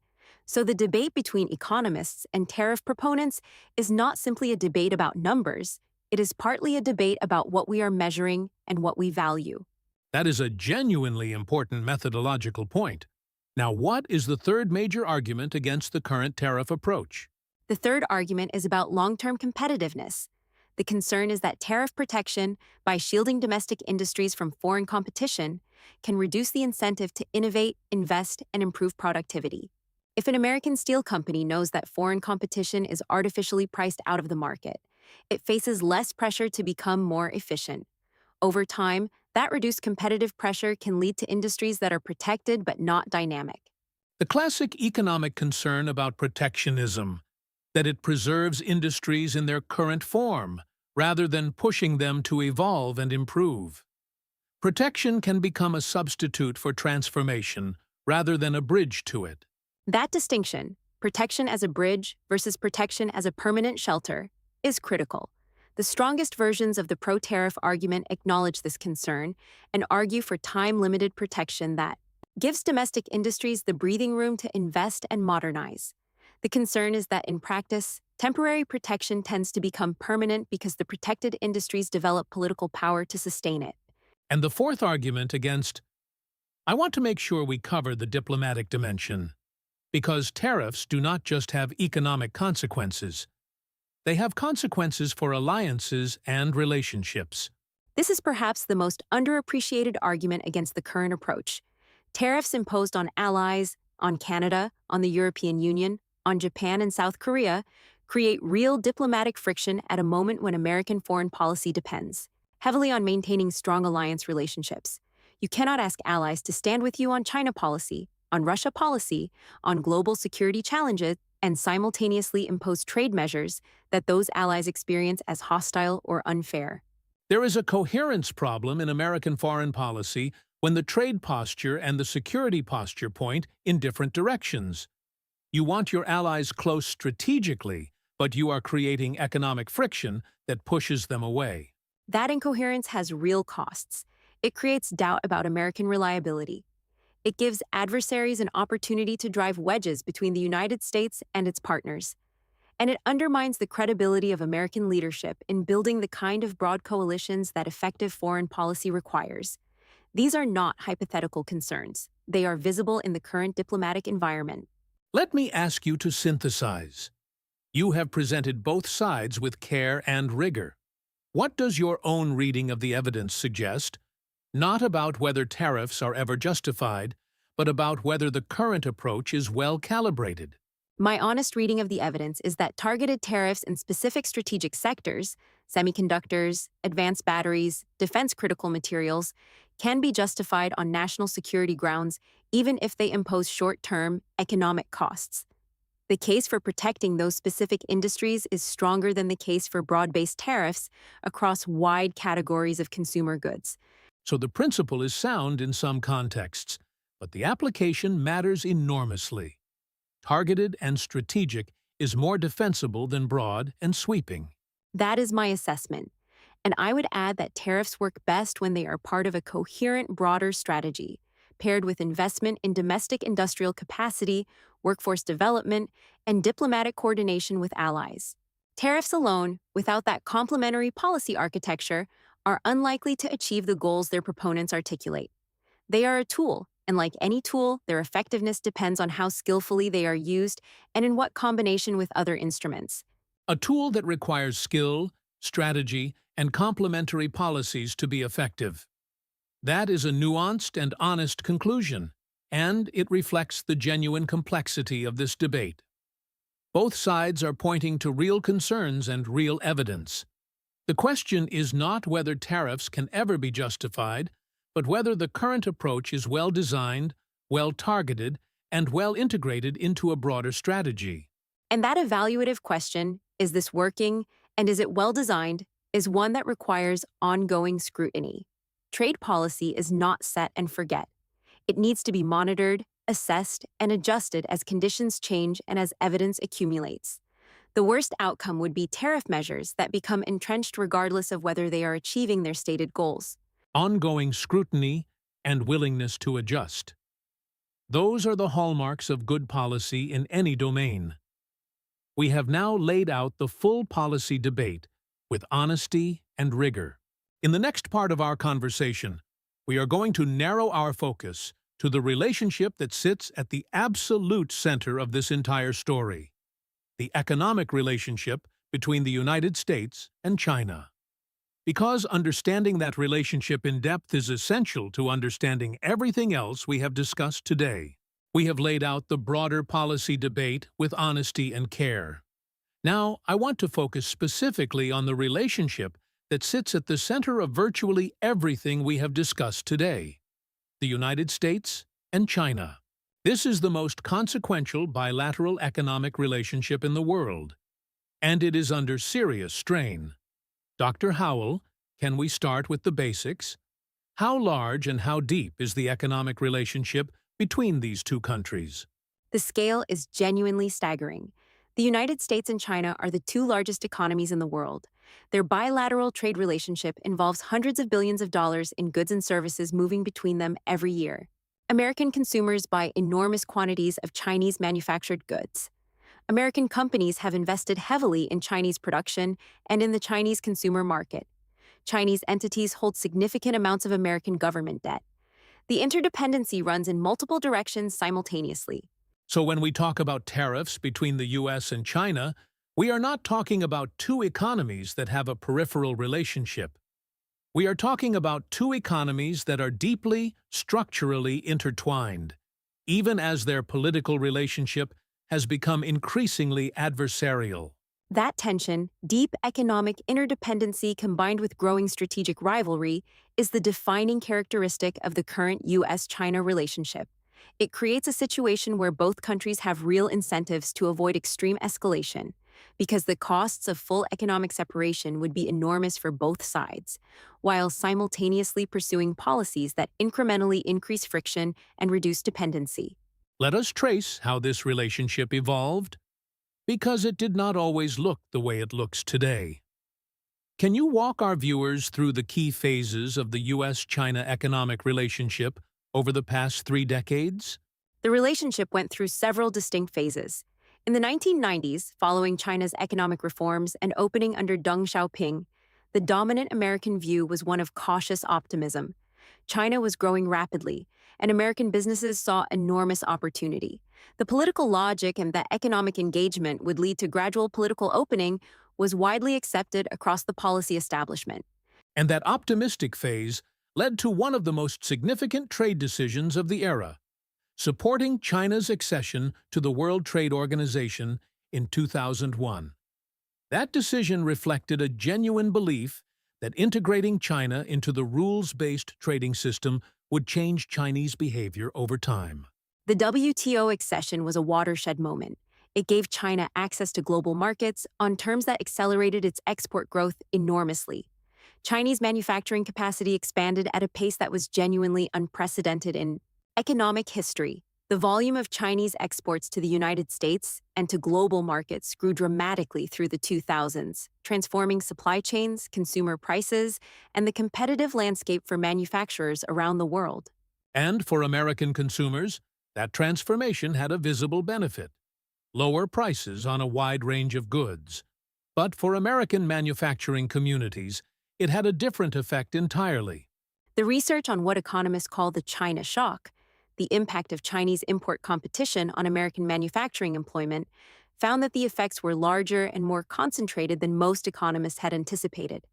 So the debate between economists and tariff proponents is not simply a debate about numbers, it is partly a debate about what we are measuring and what we value. That is a genuinely important methodological point. Now, what is the third major argument against the current tariff approach? The third argument is about long-term competitiveness. The concern is that tariff protection, by shielding domestic industries from foreign competition, can reduce the incentive to innovate, invest, and improve productivity. If an American steel company knows that foreign competition is artificially priced out of the market, it faces less pressure to become more efficient. Over time, that reduced competitive pressure can lead to industries that are protected but not dynamic. The classic economic concern about protectionism, that it preserves industries in their current form, rather than pushing them to evolve and improve. Protection can become a substitute for transformation, rather than a bridge to it. That distinction, protection as a bridge versus protection as a permanent shelter, is critical. The strongest versions of the pro-tariff argument acknowledge this concern and argue for time-limited protection that gives domestic industries the breathing room to invest and modernize. The concern is that in practice, temporary protection tends to become permanent because the protected industries develop political power to sustain it. And the fourth argument against, I want to make sure we cover the diplomatic dimension, because tariffs do not just have economic consequences. They have consequences for alliances and relationships. This is perhaps the most underappreciated argument against the current approach. Tariffs imposed on allies, on Canada, on the European Union, on Japan and South Korea create real diplomatic friction at a moment when American foreign policy depends heavily on maintaining strong alliance relationships. You cannot ask allies to stand with you on China policy, on Russia policy, on global security challenges, and simultaneously impose trade measures that those allies experience as hostile or unfair. There is a coherence problem in American foreign policy when the trade posture and the security posture point in different directions. You want your allies close strategically, but you are creating economic friction that pushes them away. That incoherence has real costs. It creates doubt about American reliability. It gives adversaries an opportunity to drive wedges between the United States and its partners. And it undermines the credibility of American leadership in building the kind of broad coalitions that effective foreign policy requires. These are not hypothetical concerns. They are visible in the current diplomatic environment. Let me ask you to synthesize. You have presented both sides with care and rigor. What does your own reading of the evidence suggest? Not about whether tariffs are ever justified, but about whether the current approach is well calibrated. My honest reading of the evidence is that targeted tariffs in specific strategic sectors, semiconductors, advanced batteries, defense-critical materials, can be justified on national security grounds even if they impose short-term economic costs. The case for protecting those specific industries is stronger than the case for broad-based tariffs across wide categories of consumer goods. So the principle is sound in some contexts, but the application matters enormously. Targeted and strategic is more defensible than broad and sweeping. That is my assessment. And I would add that tariffs work best when they are part of a coherent, broader strategy, paired with investment in domestic industrial capacity, workforce development, and diplomatic coordination with allies. Tariffs alone, without that complementary policy architecture, are unlikely to achieve the goals their proponents articulate. They are a tool, and like any tool, their effectiveness depends on how skillfully they are used and in what combination with other instruments. A tool that requires skill, strategy, and complementary policies to be effective. That is a nuanced and honest conclusion, and it reflects the genuine complexity of this debate. Both sides are pointing to real concerns and real evidence. The question is not whether tariffs can ever be justified, but whether the current approach is well designed, well targeted, and well integrated into a broader strategy. And that evaluative question, is this working and is it well designed, is one that requires ongoing scrutiny. Trade policy is not set and forget. It needs to be monitored, assessed, and adjusted as conditions change and as evidence accumulates. The worst outcome would be tariff measures that become entrenched regardless of whether they are achieving their stated goals. Ongoing scrutiny and willingness to adjust. Those are the hallmarks of good policy in any domain. We have now laid out the full policy debate with honesty and rigor. In the next part of our conversation, we are going to narrow our focus to the relationship that sits at the absolute center of this entire story: the economic relationship between the United States and China. Because understanding that relationship in depth is essential to understanding everything else we have discussed today. We have laid out the broader policy debate with honesty and care. Now, I want to focus specifically on the relationship that sits at the center of virtually everything we have discussed today: the United States and China. This is the most consequential bilateral economic relationship in the world, and it is under serious strain. Dr. Howell, can we start with the basics? How large and how deep is the economic relationship between these two countries? The scale is genuinely staggering. The United States and China are the two largest economies in the world. Their bilateral trade relationship involves hundreds of billions of dollars in goods and services moving between them every year. American consumers buy enormous quantities of Chinese manufactured goods. American companies have invested heavily in Chinese production and in the Chinese consumer market. Chinese entities hold significant amounts of American government debt. The interdependency runs in multiple directions simultaneously. So when we talk about tariffs between the U.S. and China, we are not talking about two economies that have a peripheral relationship. We are talking about two economies that are deeply, structurally intertwined, even as their political relationship has become increasingly adversarial. That tension, deep economic interdependency combined with growing strategic rivalry, is the defining characteristic of the current U.S.-China relationship. It creates a situation where both countries have real incentives to avoid extreme escalation, because the costs of full economic separation would be enormous for both sides, while simultaneously pursuing policies that incrementally increase friction and reduce dependency. Let us trace how this relationship evolved, because it did not always look the way it looks today. Can you walk our viewers through the key phases of the U.S.-China economic relationship over the past 3 decades? The relationship went through several distinct phases. In the 1990s, following China's economic reforms and opening under Deng Xiaoping, the dominant American view was one of cautious optimism. China was growing rapidly, and American businesses saw enormous opportunity. The political logic and that economic engagement would lead to gradual political opening was widely accepted across the policy establishment. And that optimistic phase led to one of the most significant trade decisions of the era: supporting China's accession to the World Trade Organization in 2001. That decision reflected a genuine belief that integrating China into the rules-based trading system would change Chinese behavior over time. The WTO accession was a watershed moment. It gave China access to global markets on terms that accelerated its export growth enormously. Chinese manufacturing capacity expanded at a pace that was genuinely unprecedented in economic history. The volume of Chinese exports to the United States and to global markets grew dramatically through the 2000s, transforming supply chains, consumer prices, and the competitive landscape for manufacturers around the world. And for American consumers, that transformation had a visible benefit: lower prices on a wide range of goods. But for American manufacturing communities, it had a different effect entirely. The research on what economists call the China shock, the impact of Chinese import competition on American manufacturing employment, found that the effects were larger and more concentrated than most economists had anticipated.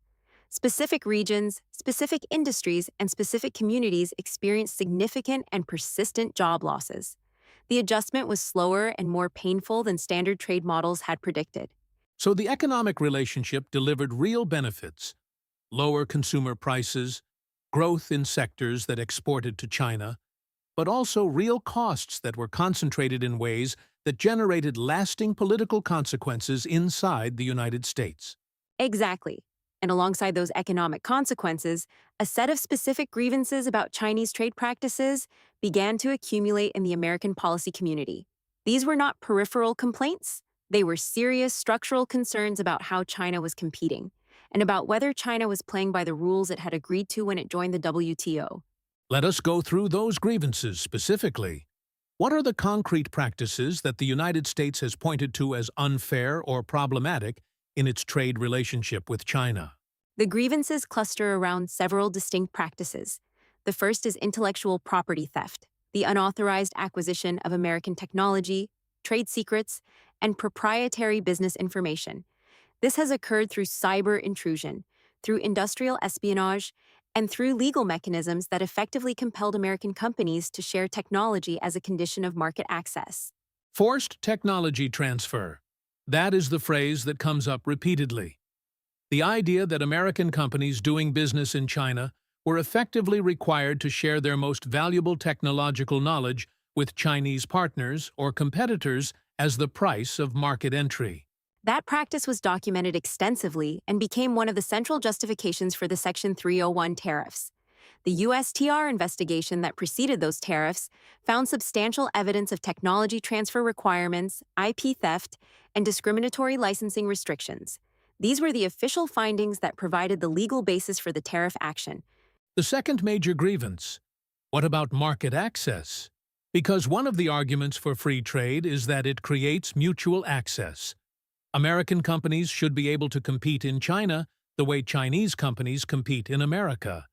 Specific regions, specific industries, and specific communities experienced significant and persistent job losses. The adjustment was slower and more painful than standard trade models had predicted. So the economic relationship delivered real benefits: lower consumer prices, growth in sectors that exported to China, but also real costs that were concentrated in ways that generated lasting political consequences inside the United States. Exactly. And alongside those economic consequences, a set of specific grievances about Chinese trade practices began to accumulate in the American policy community. These were not peripheral complaints. They were serious structural concerns about how China was competing and about whether China was playing by the rules it had agreed to when it joined the WTO. Let us go through those grievances specifically. What are the concrete practices that the United States has pointed to as unfair or problematic in its trade relationship with China? The grievances cluster around several distinct practices. The first is intellectual property theft, the unauthorized acquisition of American technology, trade secrets, and proprietary business information. This has occurred through cyber intrusion, through industrial espionage, and through legal mechanisms that effectively compelled American companies to share technology as a condition of market access. Forced technology transfer. That is the phrase that comes up repeatedly. The idea that American companies doing business in China were effectively required to share their most valuable technological knowledge with Chinese partners or competitors as the price of market entry. That practice was documented extensively and became one of the central justifications for the Section 301 tariffs. The USTR investigation that preceded those tariffs found substantial evidence of technology transfer requirements, IP theft, and discriminatory licensing restrictions. These were the official findings that provided the legal basis for the tariff action. The second major grievance. What about market access? Because one of the arguments for free trade is that it creates mutual access. American companies should be able to compete in China the way Chinese companies compete in America.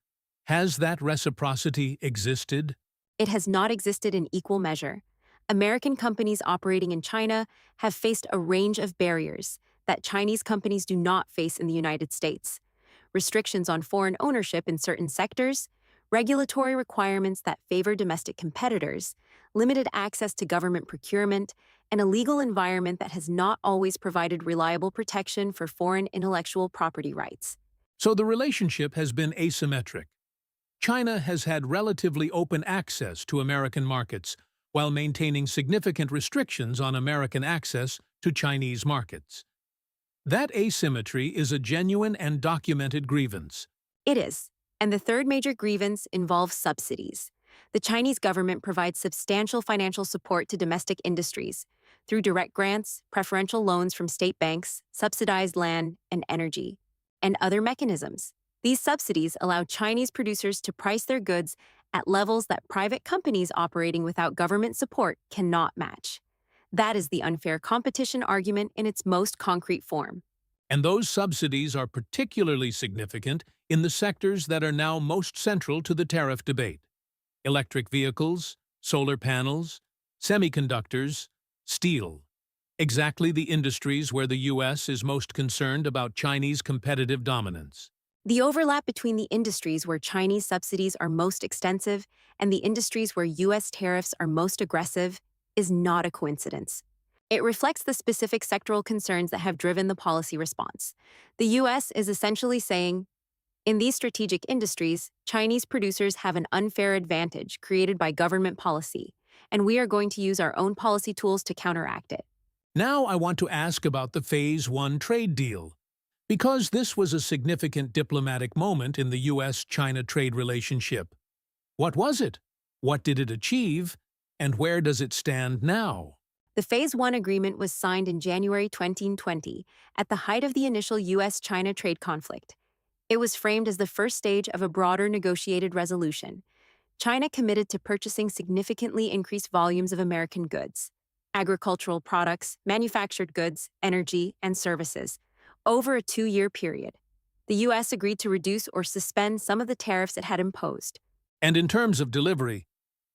Has that reciprocity existed? It has not existed in equal measure. American companies operating in China have faced a range of barriers that Chinese companies do not face in the United States. Restrictions on foreign ownership in certain sectors, regulatory requirements that favor domestic competitors, limited access to government procurement, and a legal environment that has not always provided reliable protection for foreign intellectual property rights. So the relationship has been asymmetric. China has had relatively open access to American markets while maintaining significant restrictions on American access to Chinese markets. That asymmetry is a genuine and documented grievance. It is. And the third major grievance involves subsidies. The Chinese government provides substantial financial support to domestic industries through direct grants, preferential loans from state banks, subsidized land and energy, and other mechanisms. These subsidies allow Chinese producers to price their goods at levels that private companies operating without government support cannot match. That is the unfair competition argument in its most concrete form. And those subsidies are particularly significant in the sectors that are now most central to the tariff debate: electric vehicles, solar panels, semiconductors, steel. Exactly the industries where the U.S. is most concerned about Chinese competitive dominance. The overlap between the industries where Chinese subsidies are most extensive and the industries where U.S. tariffs are most aggressive is not a coincidence. It reflects the specific sectoral concerns that have driven the policy response. The U.S. is essentially saying, in these strategic industries, Chinese producers have an unfair advantage created by government policy, and we are going to use our own policy tools to counteract it. Now I want to ask about the Phase 1 trade deal. Because this was a significant diplomatic moment in the U.S.-China trade relationship. What was it? What did it achieve? And where does it stand now? The Phase 1 agreement was signed in January 2020, at the height of the initial U.S.-China trade conflict. It was framed as the first stage of a broader negotiated resolution. China committed to purchasing significantly increased volumes of American goods, agricultural products, manufactured goods, energy, and services, over a 2-year period. The U.S. agreed to reduce or suspend some of the tariffs it had imposed. And in terms of delivery,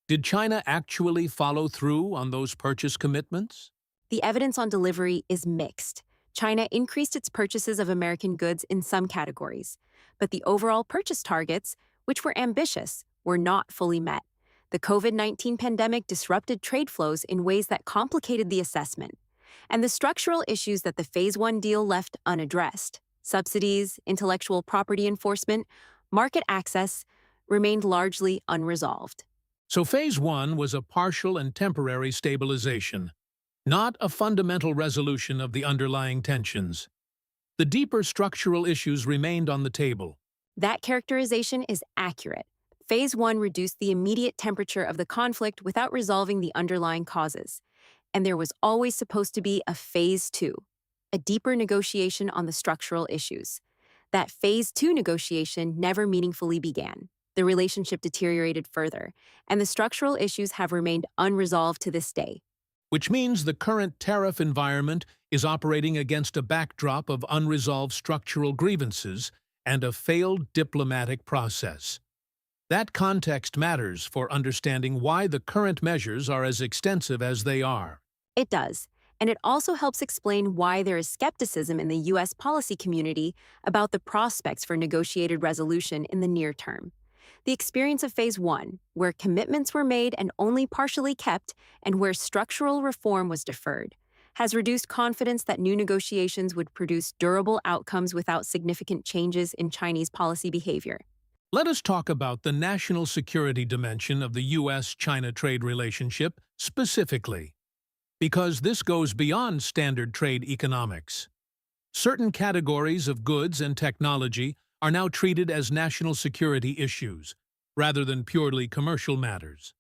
did China actually follow through on those purchase commitments? the evidence on delivery is mixed. China increased its purchases of American goods in some categories, but the overall purchase targets, which were ambitious, were not fully met. The COVID-19 pandemic disrupted trade flows in ways that complicated the assessment, and the structural issues that the Phase 1 deal left unaddressed, subsidies, intellectual property enforcement, market access, remained largely unresolved. So Phase 1 was a partial and temporary stabilization, not a fundamental resolution of the underlying tensions. The deeper structural issues remained on the table. That characterization is accurate. Phase 1 reduced the immediate temperature of the conflict without resolving the underlying causes. And there was always supposed to be a Phase 2, a deeper negotiation on the structural issues. That Phase 2 negotiation never meaningfully began. The relationship deteriorated further, and the structural issues have remained unresolved to this day. Which means the current tariff environment is operating against a backdrop of unresolved structural grievances and a failed diplomatic process. That context matters for understanding why the current measures are as extensive as they are. It does, and it also helps explain why there is skepticism in the U.S. policy community about the prospects for negotiated resolution in the near term. The experience of Phase 1, where commitments were made and only partially kept, and where structural reform was deferred, has reduced confidence that new negotiations would produce durable outcomes without significant changes in Chinese policy behavior. Let us talk about the national security dimension of the U.S.-China trade relationship specifically, because this goes beyond standard trade economics. Certain categories of goods and technology are now treated as national security issues, rather than purely commercial matters.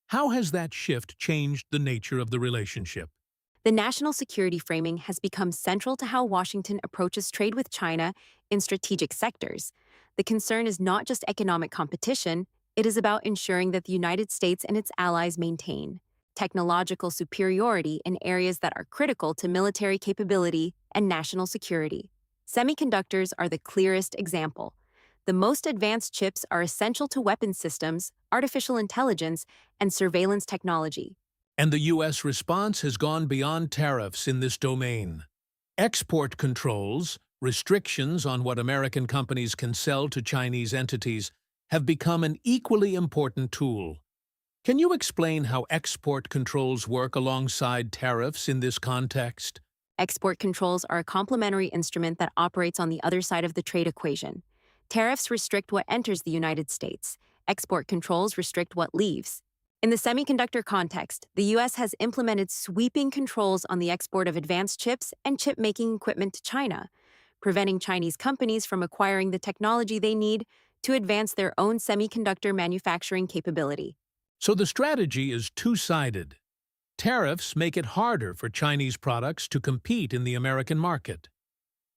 How has that shift changed the nature of the relationship? The national security framing has become central to how Washington approaches trade with China in strategic sectors. The concern is not just economic competition, it is about ensuring that the United States and its allies maintain technological superiority in areas that are critical to military capability and national security. Semiconductors are the clearest example. The most advanced chips are essential to weapons systems, artificial intelligence, and surveillance technology. And the U.S. response has gone beyond tariffs in this domain. Export controls, restrictions on what American companies can sell to Chinese entities, have become an equally important tool. Can you explain how export controls work alongside tariffs in this context? Export controls are a complementary instrument that operates on the other side of the trade equation. Tariffs restrict what enters the United States. Export controls restrict what leaves. In the semiconductor context, the U.S. has implemented sweeping controls on the export of advanced chips and chip-making equipment to China, preventing Chinese companies from acquiring the technology they need to advance their own semiconductor manufacturing capability. So the strategy is two-sided. Tariffs make it harder for Chinese products to compete in the American market.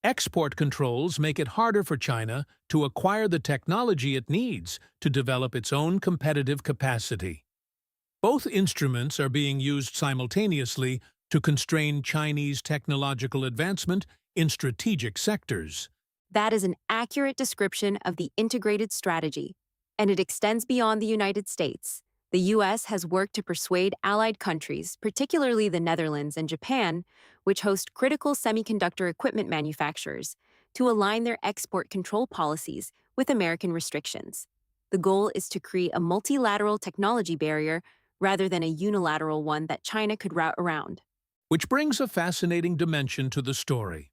Export controls make it harder for China to acquire the technology it needs to develop its own competitive capacity. Both instruments are being used simultaneously to constrain Chinese technological advancement in strategic sectors. That is an accurate description of the integrated strategy, and it extends beyond the United States. The U.S. has worked to persuade allied countries, particularly the Netherlands and Japan, which host critical semiconductor equipment manufacturers, to align their export control policies with American restrictions. The goal is to create a multilateral technology barrier rather than a unilateral one that China could route around. Which brings a fascinating dimension to the story.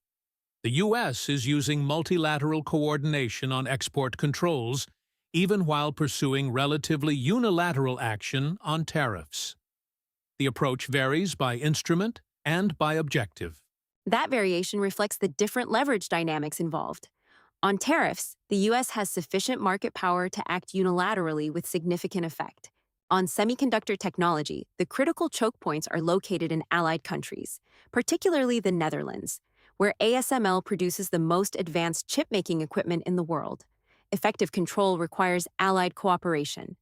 The U.S. is using multilateral coordination on export controls, even while pursuing relatively unilateral action on tariffs. The approach varies by instrument and by objective. That variation reflects the different leverage dynamics involved. On tariffs, the U.S. has sufficient market power to act unilaterally with significant effect. On semiconductor technology, the critical choke points are located in allied countries, particularly the Netherlands, where ASML produces the most advanced chip-making equipment in the world. Effective control requires allied cooperation.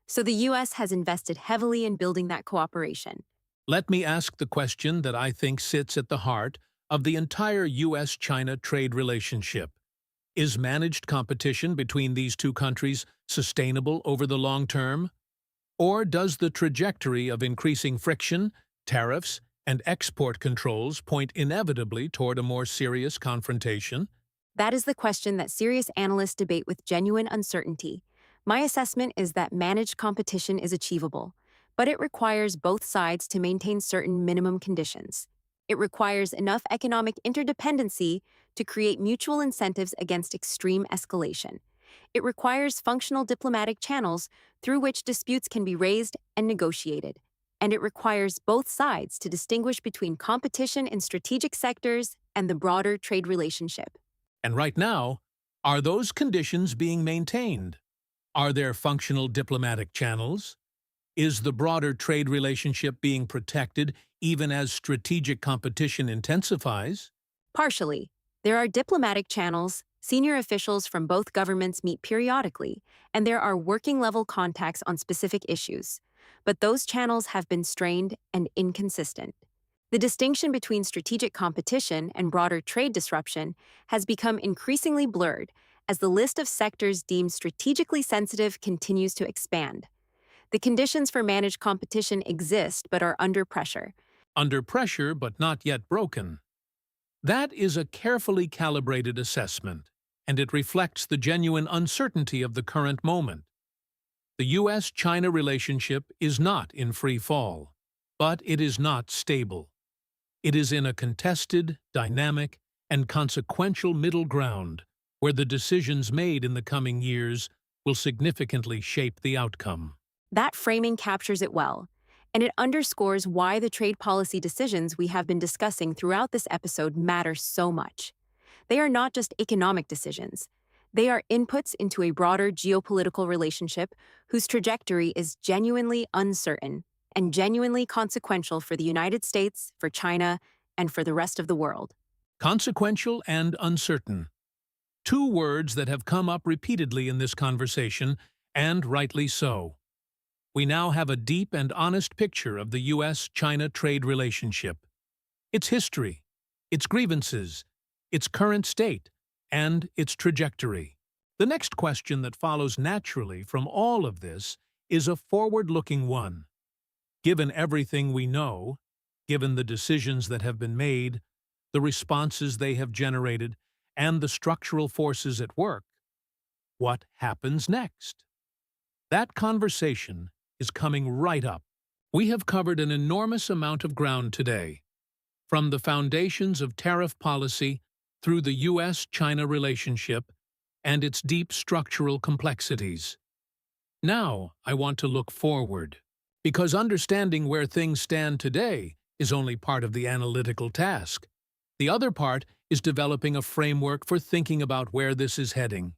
So the U.S. has invested heavily in building that cooperation. Let me ask the question that I think sits at the heart of the entire U.S.-China trade relationship. Is managed competition between these two countries sustainable over the long term? Or does the trajectory of increasing friction, tariffs, And export controls point inevitably toward a more serious confrontation? That is the question that serious analysts debate with genuine uncertainty. My assessment is that managed competition is achievable, but it requires both sides to maintain certain minimum conditions. It requires enough economic interdependency to create mutual incentives against extreme escalation. It requires functional diplomatic channels through which disputes can be raised and negotiated. And it requires both sides to distinguish between competition in strategic sectors and the broader trade relationship. And right now, are those conditions being maintained? Are there functional diplomatic channels? Is the broader trade relationship being protected even as strategic competition intensifies? Partially. There are diplomatic channels, senior officials from both governments meet periodically, and there are working-level contacts on specific issues. But those channels have been strained and inconsistent. The distinction between strategic competition and broader trade disruption has become increasingly blurred as the list of sectors deemed strategically sensitive continues to expand. The conditions for managed competition exist but are under pressure. Under pressure but not yet broken. That is a carefully calibrated assessment, and it reflects the genuine uncertainty of the current moment. The U.S.-China relationship is not in free fall, but it is not stable. It is in a contested, dynamic, and consequential middle ground where the decisions made in the coming years will significantly shape the outcome. That framing captures it well, and it underscores why the trade policy decisions we have been discussing throughout this episode matter so much. They are not just economic decisions. They are inputs into a broader geopolitical relationship whose trajectory is genuinely uncertain and genuinely consequential for the United States, for China, and for the rest of the world. Consequential and uncertain. Two words that have come up repeatedly in this conversation, and rightly so. We now have a deep and honest picture of the U.S.-China trade relationship, its history, its grievances, its current state, and its trajectory. The next question that follows naturally from all of this is a forward-looking one. Given everything we know, given the decisions that have been made, the responses they have generated, and the structural forces at work, what happens next? That conversation is coming right up. We have covered an enormous amount of ground today, from the foundations of tariff policy through the U.S.-China relationship and its deep structural complexities. Now, I want to look forward, because understanding where things stand today is only part of the analytical task. The other part is developing a framework for thinking about where this is heading.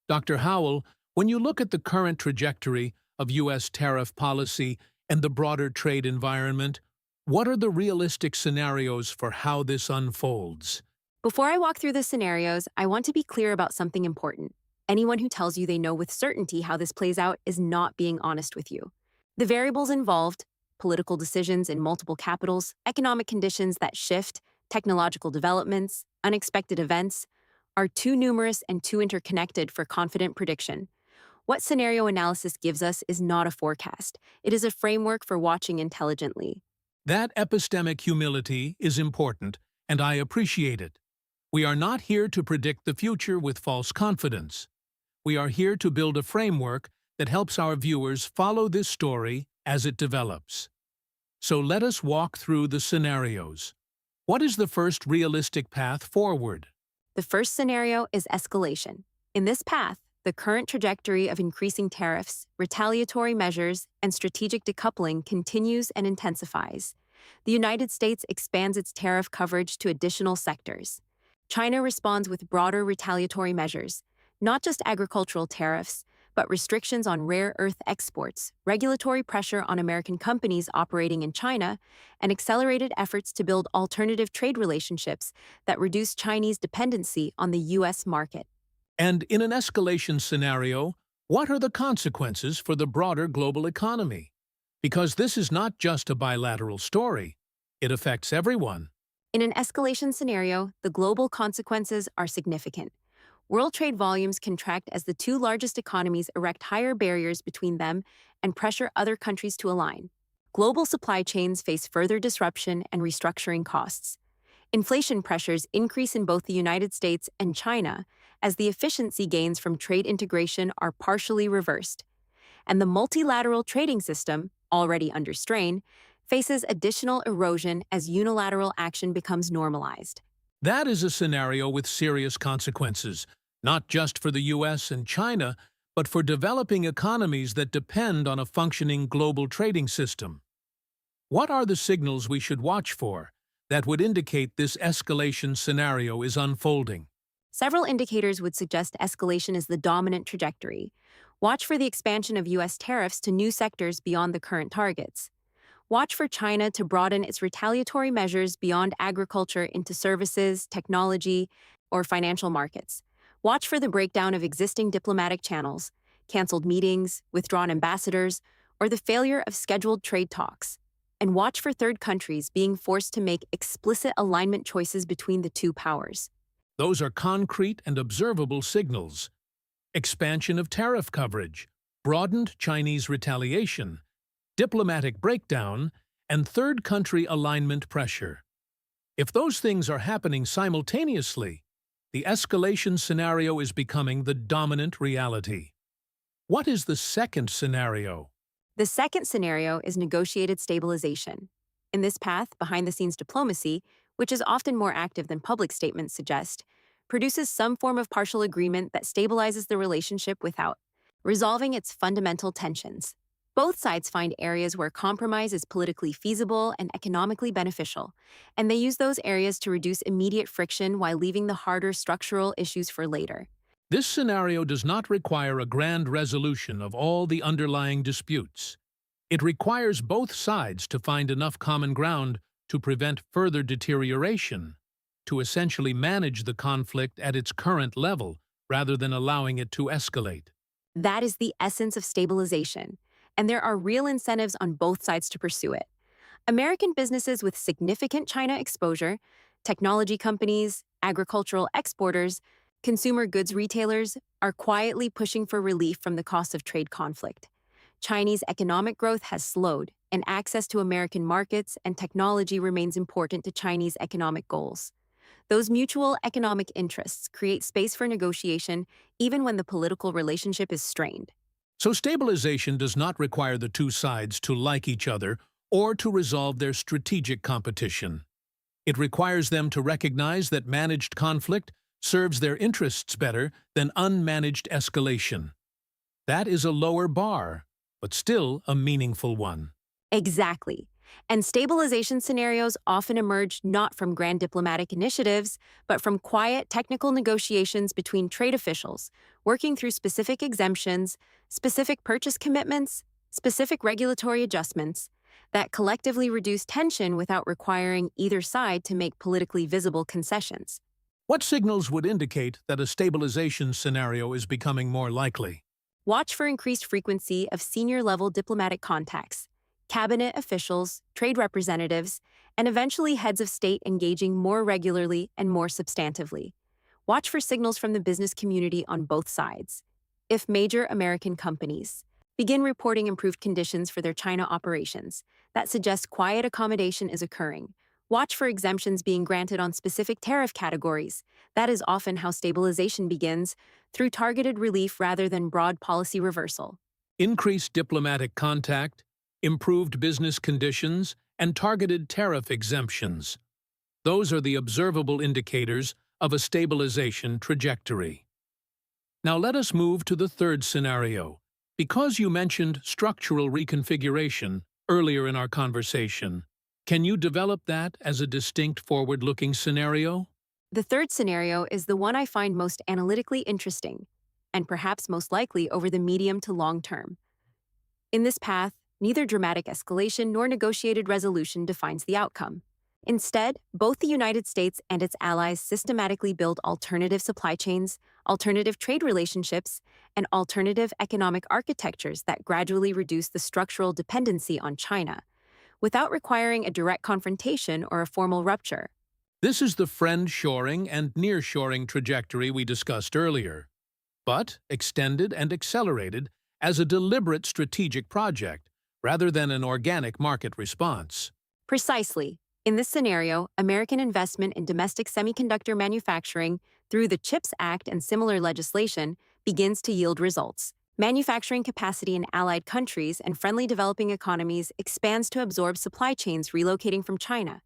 Dr. Howell, when you look at the current trajectory of U.S. tariff policy and the broader trade environment, what are the realistic scenarios for how this unfolds? Before I walk through the scenarios, I want to be clear about something important. Anyone who tells you they know with certainty how this plays out is not being honest with you. The variables involved, political decisions in multiple capitals, economic conditions that shift, technological developments, unexpected events, are too numerous and too interconnected for confident prediction. What scenario analysis gives us is not a forecast. It is a framework for watching intelligently. That epistemic humility is important, and I appreciate it. We are not here to predict the future with false confidence. We are here to build a framework that helps our viewers follow this story as it develops. So let us walk through the scenarios. What is the first realistic path forward? The first scenario is escalation. In this path, the current trajectory of increasing tariffs, retaliatory measures, and strategic decoupling continues and intensifies. The United States expands its tariff coverage to additional sectors. China responds with broader retaliatory measures, not just agricultural tariffs, but restrictions on rare earth exports, regulatory pressure on American companies operating in China, and accelerated efforts to build alternative trade relationships that reduce Chinese dependency on the U.S. market. And in an escalation scenario, what are the consequences for the broader global economy? Because this is not just a bilateral story. It affects everyone. In an escalation scenario, the global consequences are significant. World trade volumes contract as the two largest economies erect higher barriers between them and pressure other countries to align. global supply chains face further disruption and restructuring costs. Inflation pressures increase in both the United States and China as the efficiency gains from trade integration are partially reversed. And the multilateral trading system, already under strain, faces additional erosion as unilateral action becomes normalized. That is a scenario with serious consequences, not just for the US and China, but for developing economies that depend on a functioning global trading system. What are the signals we should watch for that would indicate this escalation scenario is unfolding? Several indicators would suggest escalation is the dominant trajectory. Watch for the expansion of U.S. tariffs to new sectors beyond the current targets. Watch for China to broaden its retaliatory measures beyond agriculture into services, technology, or financial markets. Watch for the breakdown of existing diplomatic channels, canceled meetings, withdrawn ambassadors, or the failure of scheduled trade talks. And watch for third countries being forced to make explicit alignment choices between the two powers. Those are concrete and observable signals. Expansion of tariff coverage, broadened Chinese retaliation, diplomatic breakdown, and third country alignment pressure. If those things are happening simultaneously, the escalation scenario is becoming the dominant reality. What is the second scenario? The second scenario is negotiated stabilization. In this path, behind-the-scenes diplomacy, which is often more active than public statements suggest, produces some form of partial agreement that stabilizes the relationship without resolving its fundamental tensions. Both sides find areas where compromise is politically feasible and economically beneficial, and they use those areas to reduce immediate friction while leaving the harder structural issues for later. This scenario does not require a grand resolution of all the underlying disputes. It requires both sides to find enough common ground to prevent further deterioration, to essentially manage the conflict at its current level rather than allowing it to escalate. That is the essence of stabilization, and there are real incentives on both sides to pursue it. American businesses with significant China exposure, technology companies, agricultural exporters, consumer goods retailers are quietly pushing for relief from the cost of trade conflict. Chinese economic growth has slowed, and access to American markets and technology remains important to Chinese economic goals. Those mutual economic interests create space for negotiation even when the political relationship is strained. So stabilization does not require the two sides to like each other or to resolve their strategic competition. It requires them to recognize that managed conflict serves their interests better than unmanaged escalation. That is a lower bar, but still a meaningful one. Exactly. And stabilization scenarios often emerge not from grand diplomatic initiatives, but from quiet technical negotiations between trade officials, working through specific exemptions, specific purchase commitments, specific regulatory adjustments that collectively reduce tension without requiring either side to make politically visible concessions. What signals would indicate that a stabilization scenario is becoming more likely? Watch for increased frequency of senior-level diplomatic contacts, cabinet officials, trade representatives, and eventually heads of state engaging more regularly and more substantively. Watch for signals from the business community on both sides. If major American companies begin reporting improved conditions for their China operations, that suggests quiet accommodation is occurring. Watch for exemptions being granted on specific tariff categories. That is often how stabilization begins, through targeted relief rather than broad policy reversal. Increased diplomatic contact, improved business conditions, and targeted tariff exemptions. Those are the observable indicators of a stabilization trajectory. Now let us move to the third scenario. Because you mentioned structural reconfiguration earlier in our conversation, can you develop that as a distinct forward-looking scenario? The third scenario is the one I find most analytically interesting, and perhaps most likely over the medium to long term. In this path, neither dramatic escalation nor negotiated resolution defines the outcome. Instead, both the United States and its allies systematically build alternative supply chains, alternative trade relationships, and alternative economic architectures that gradually reduce the structural dependency on China, without requiring a direct confrontation or a formal rupture. This is the friend-shoring and near-shoring trajectory we discussed earlier, but extended and accelerated as a deliberate strategic project rather than an organic market response. Precisely. In this scenario, American investment in domestic semiconductor manufacturing through the CHIPS Act and similar legislation begins to yield results. Manufacturing capacity in allied countries and friendly developing economies expands to absorb supply chains relocating from China.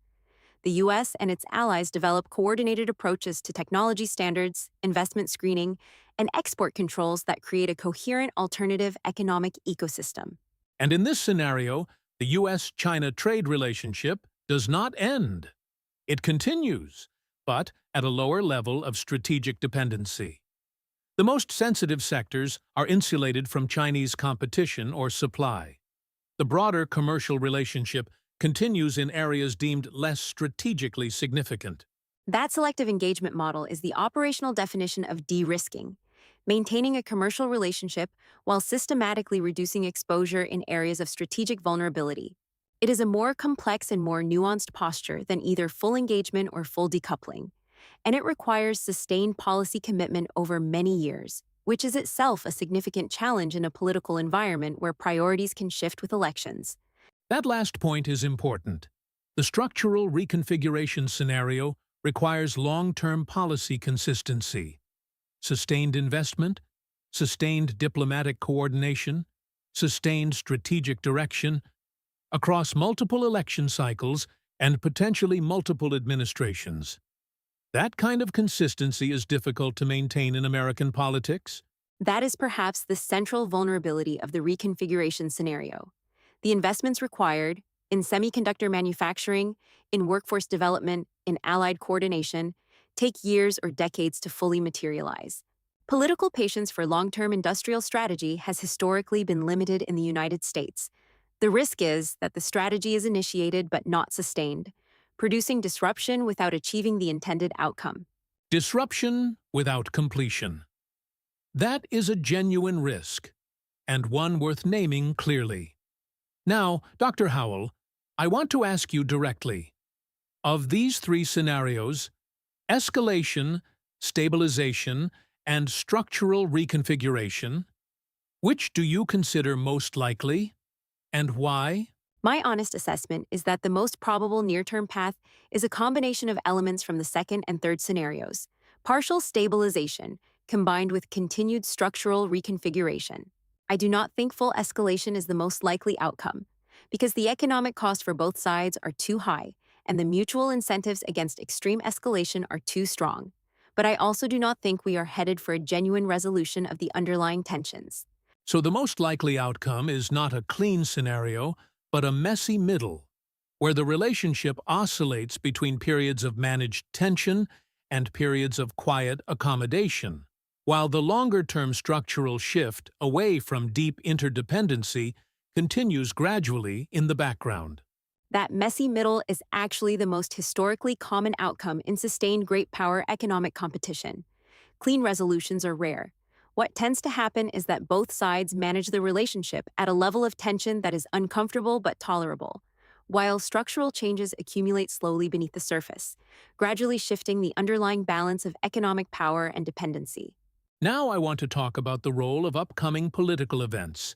The U.S. and its allies develop coordinated approaches to technology standards, investment screening, and export controls that create a coherent alternative economic ecosystem. And in this scenario, the U.S.-China trade relationship does not end. It continues, but at a lower level of strategic dependency. The most sensitive sectors are insulated from Chinese competition or supply. The broader commercial relationship continues in areas deemed less strategically significant. That selective engagement model is the operational definition of de-risking, maintaining a commercial relationship while systematically reducing exposure in areas of strategic vulnerability. It is a more complex and more nuanced posture than either full engagement or full decoupling, and it requires sustained policy commitment over many years, which is itself a significant challenge in a political environment where priorities can shift with elections. That last point is important. The structural reconfiguration scenario requires long-term policy consistency, sustained investment, sustained diplomatic coordination, sustained strategic direction across multiple election cycles and potentially multiple administrations. That kind of consistency is difficult to maintain in American politics. That is perhaps the central vulnerability of the reconfiguration scenario. The investments required in semiconductor manufacturing, in workforce development, in allied coordination, take years or decades to fully materialize. Political patience for long-term industrial strategy has historically been limited in the United States. The risk is that the strategy is initiated but not sustained, producing disruption without achieving the intended outcome. Disruption without completion. That is a genuine risk, and one worth naming clearly. Now, Dr. Howell, I want to ask you directly. Of these three scenarios, escalation, stabilization, and structural reconfiguration, which do you consider most likely, and why? My honest assessment is that the most probable near-term path is a combination of elements from the second and third scenarios, partial stabilization combined with continued structural reconfiguration. I do not think full escalation is the most likely outcome, because the economic cost for both sides are too high and the mutual incentives against extreme escalation are too strong. But I also do not think we are headed for a genuine resolution of the underlying tensions. So the most likely outcome is not a clean scenario, but a messy middle, where the relationship oscillates between periods of managed tension and periods of quiet accommodation, while the longer-term structural shift away from deep interdependency continues gradually in the background. That messy middle is actually the most historically common outcome in sustained great power economic competition. Clean resolutions are rare. What tends to happen is that both sides manage the relationship at a level of tension that is uncomfortable but tolerable, while structural changes accumulate slowly beneath the surface, gradually shifting the underlying balance of economic power and dependency. Now I want to talk about the role of upcoming political events,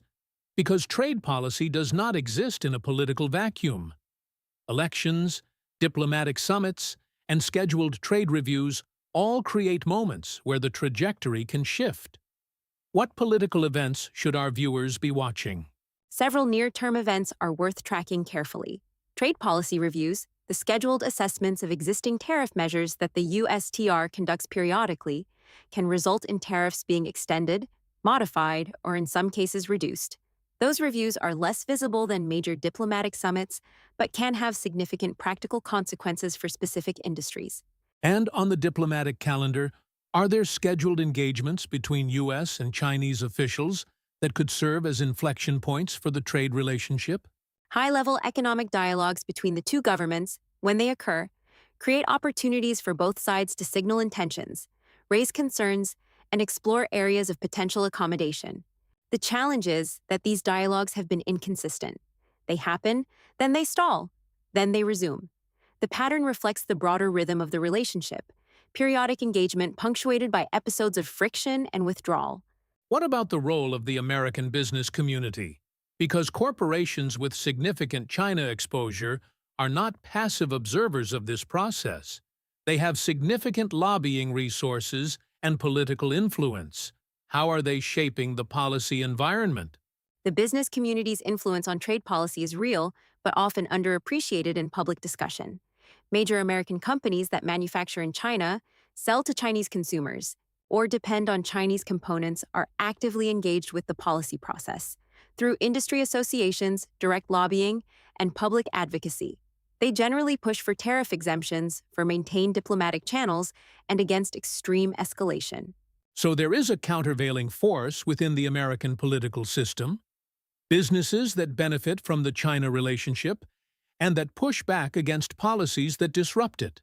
because trade policy does not exist in a political vacuum. Elections, diplomatic summits, and scheduled trade reviews all create moments where the trajectory can shift. What political events should our viewers be watching? Several near-term events are worth tracking carefully. Trade policy reviews, the scheduled assessments of existing tariff measures that the USTR conducts periodically, can result in tariffs being extended, modified, or in some cases reduced. Those reviews are less visible than major diplomatic summits, but can have significant practical consequences for specific industries. And on the diplomatic calendar, are there scheduled engagements between U.S. and Chinese officials that could serve as inflection points for the trade relationship? High-level economic dialogues between the two governments, when they occur, create opportunities for both sides to signal intentions, raise concerns, and explore areas of potential accommodation. The challenge is that these dialogues have been inconsistent. They happen, then they stall, then they resume. The pattern reflects the broader rhythm of the relationship, periodic engagement punctuated by episodes of friction and withdrawal. What about the role of the American business community? because corporations with significant China exposure are not passive observers of this process. They have significant lobbying resources and political influence. How are they shaping the policy environment? The business community's influence on trade policy is real, but often underappreciated in public discussion. Major American companies that manufacture in China, sell to Chinese consumers, or depend on Chinese components are actively engaged with the policy process through industry associations, direct lobbying, and public advocacy. They generally push for tariff exemptions, for maintained diplomatic channels, and against extreme escalation. So there is a countervailing force within the American political system, businesses that benefit from the China relationship and that push back against policies that disrupt it.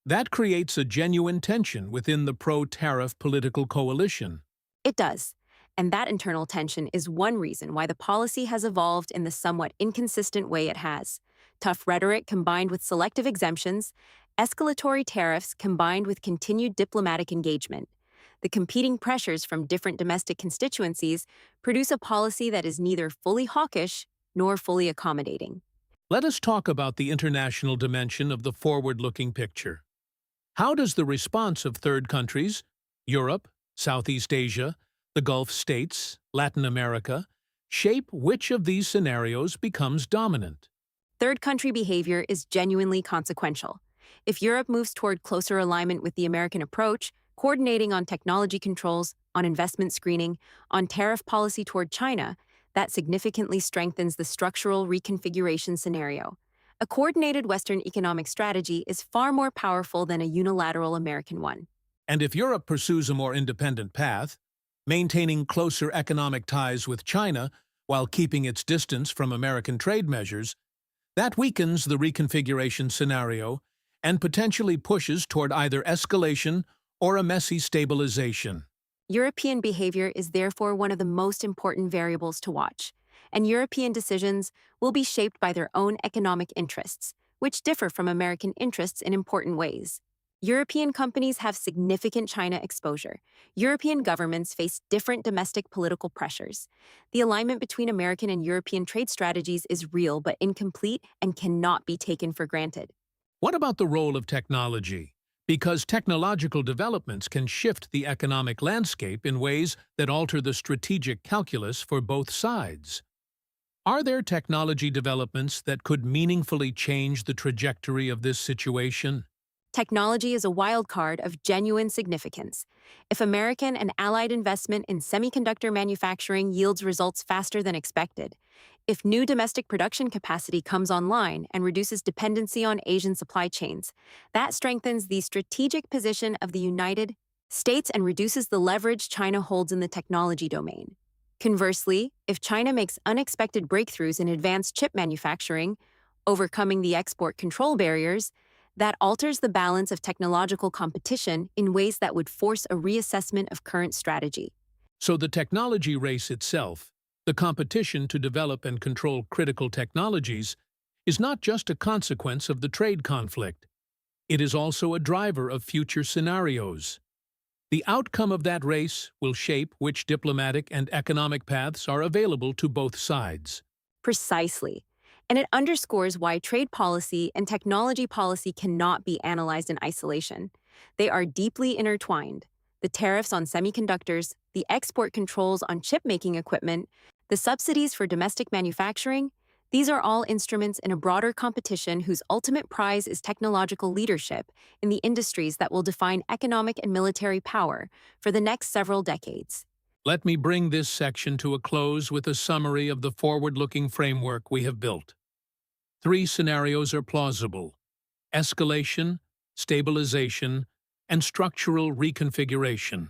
That creates a genuine tension within the pro-tariff political coalition. It does. And that internal tension is one reason why the policy has evolved in the somewhat inconsistent way it has. Tough rhetoric combined with selective exemptions, escalatory tariffs combined with continued diplomatic engagement. The competing pressures from different domestic constituencies produce a policy that is neither fully hawkish nor fully accommodating. Let us talk about the international dimension of the forward-looking picture. How does the response of third countries, Europe, Southeast Asia, the Gulf states, Latin America, shape which of these scenarios becomes dominant? Third country behavior is genuinely consequential. If Europe moves toward closer alignment with the American approach, coordinating on technology controls, on investment screening, on tariff policy toward China, that significantly strengthens the structural reconfiguration scenario. A coordinated Western economic strategy is far more powerful than a unilateral American one. And if Europe pursues a more independent path, maintaining closer economic ties with China while keeping its distance from American trade measures, that weakens the reconfiguration scenario and potentially pushes toward either escalation or a messy stabilization. European behavior is therefore one of the most important variables to watch, and European decisions will be shaped by their own economic interests, which differ from American interests in important ways. European companies have significant China exposure. European governments face different domestic political pressures. The alignment between American and European trade strategies is real but incomplete and cannot be taken for granted. What about the role of technology? Because technological developments can shift the economic landscape in ways that alter the strategic calculus for both sides. Are there technology developments that could meaningfully change the trajectory of this situation? Technology is a wild card of genuine significance. If American and allied investment in semiconductor manufacturing yields results faster than expected, if new domestic production capacity comes online and reduces dependency on Asian supply chains, that strengthens the strategic position of the United States and reduces the leverage China holds in the technology domain. Conversely, if China makes unexpected breakthroughs in advanced chip manufacturing, overcoming the export control barriers, that alters the balance of technological competition in ways that would force a reassessment of current strategy. So the technology race itself, the competition to develop and control critical technologies, is not just a consequence of the trade conflict. It is also a driver of future scenarios. The outcome of that race will shape which diplomatic and economic paths are available to both sides. Precisely. And it underscores why trade policy and technology policy cannot be analyzed in isolation. They are deeply intertwined. The tariffs on semiconductors, the export controls on chip-making equipment, the subsidies for domestic manufacturing, these are all instruments in a broader competition whose ultimate prize is technological leadership in the industries that will define economic and military power for the next several decades. Let me bring this section to a close with a summary of the forward-looking framework we have built. 3 scenarios are plausible: escalation, stabilization, and structural reconfiguration.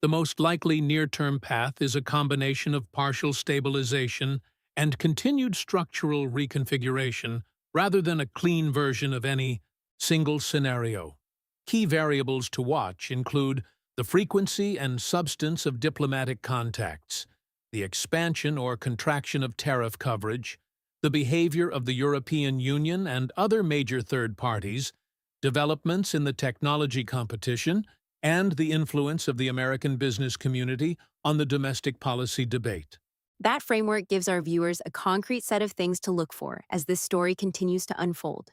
The most likely near-term path is a combination of partial stabilization and continued structural reconfiguration rather than a clean version of any single scenario. Key variables to watch include the frequency and substance of diplomatic contacts, the expansion or contraction of tariff coverage, the behavior of the European Union and other major third parties, developments in the technology competition, and the influence of the American business community on the domestic policy debate. That framework gives our viewers a concrete set of things to look for as this story continues to unfold.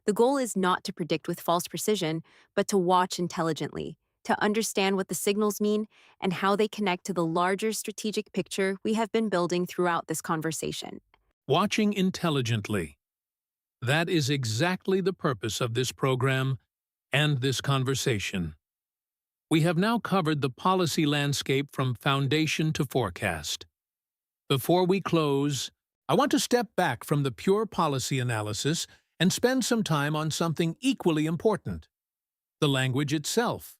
The goal is not to predict with false precision, but to watch intelligently, to understand what the signals mean and how they connect to the larger strategic picture we have been building throughout this conversation. Watching intelligently. That is exactly the purpose of this program and this conversation. We have now covered the policy landscape from foundation to forecast. Before we close, I want to step back from the pure policy analysis and spend some time on something equally important: the language itself.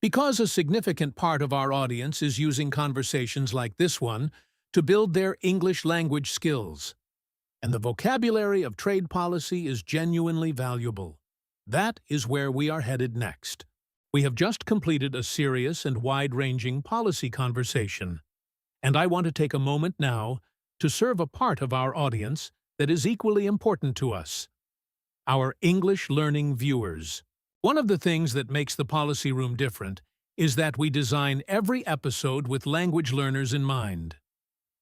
Because a significant part of our audience is using conversations like this one to build their English language skills, and the vocabulary of trade policy is genuinely valuable. That is where we are headed next. We have just completed a serious and wide-ranging policy conversation, and I want to take a moment now to serve a part of our audience that is equally important to us: our English-learning viewers. One of the things that makes the Policy Room different is that we design every episode with language learners in mind.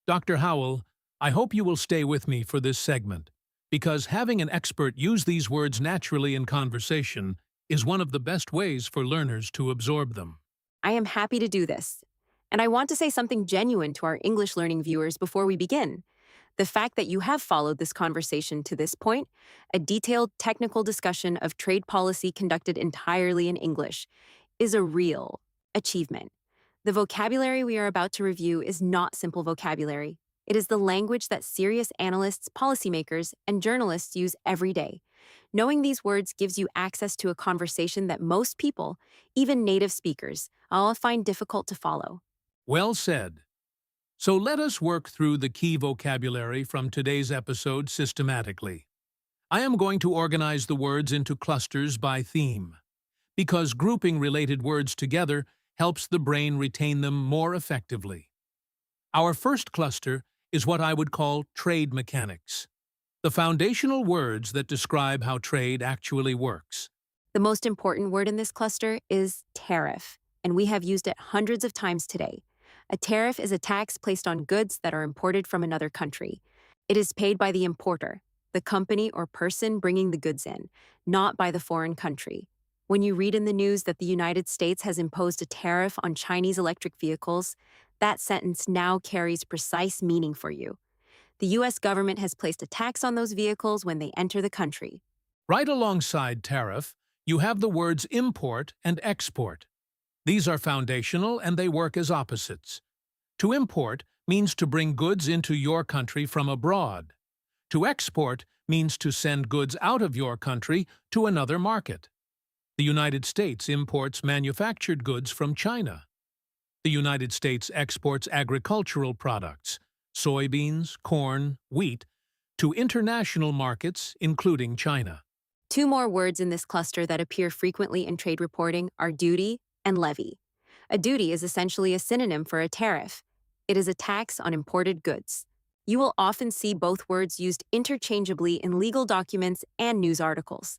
Dr. Howell, I hope you will stay with me for this segment, because having an expert use these words naturally in conversation is one of the best ways for learners to absorb them. I am happy to do this. And I want to say something genuine to our English learning viewers before we begin. The fact that you have followed this conversation to this point, a detailed technical discussion of trade policy conducted entirely in English, is a real achievement. The vocabulary we are about to review is not simple vocabulary. It is the language that serious analysts, policymakers, and journalists use every day. Knowing these words gives you access to a conversation that most people, even native speakers, all find difficult to follow. Well said. So let us work through the key vocabulary from today's episode systematically. I am going to organize the words into clusters by theme, because grouping related words together helps the brain retain them more effectively. Our first cluster is what I would call trade mechanics, the foundational words that describe how trade actually works. The most important word in this cluster is tariff, and we have used it hundreds of times today. A tariff is a tax placed on goods that are imported from another country. It is paid by the importer, the company or person bringing the goods in, not by the foreign country. When you read in the news that the United States has imposed a tariff on Chinese electric vehicles, that sentence now carries precise meaning for you. The U.S. government has placed a tax on those vehicles when they enter the country. Right alongside tariff, you have the words import and export. These are foundational and they work as opposites. To import means to bring goods into your country from abroad. To export means to send goods out of your country to another market. The United States imports manufactured goods from China. The United States exports agricultural products, soybeans, corn, wheat, to international markets, including China. Two more words in this cluster that appear frequently in trade reporting are duty and levy. A duty is essentially a synonym for a tariff. It is a tax on imported goods. You will often see both words used interchangeably in legal documents and news articles.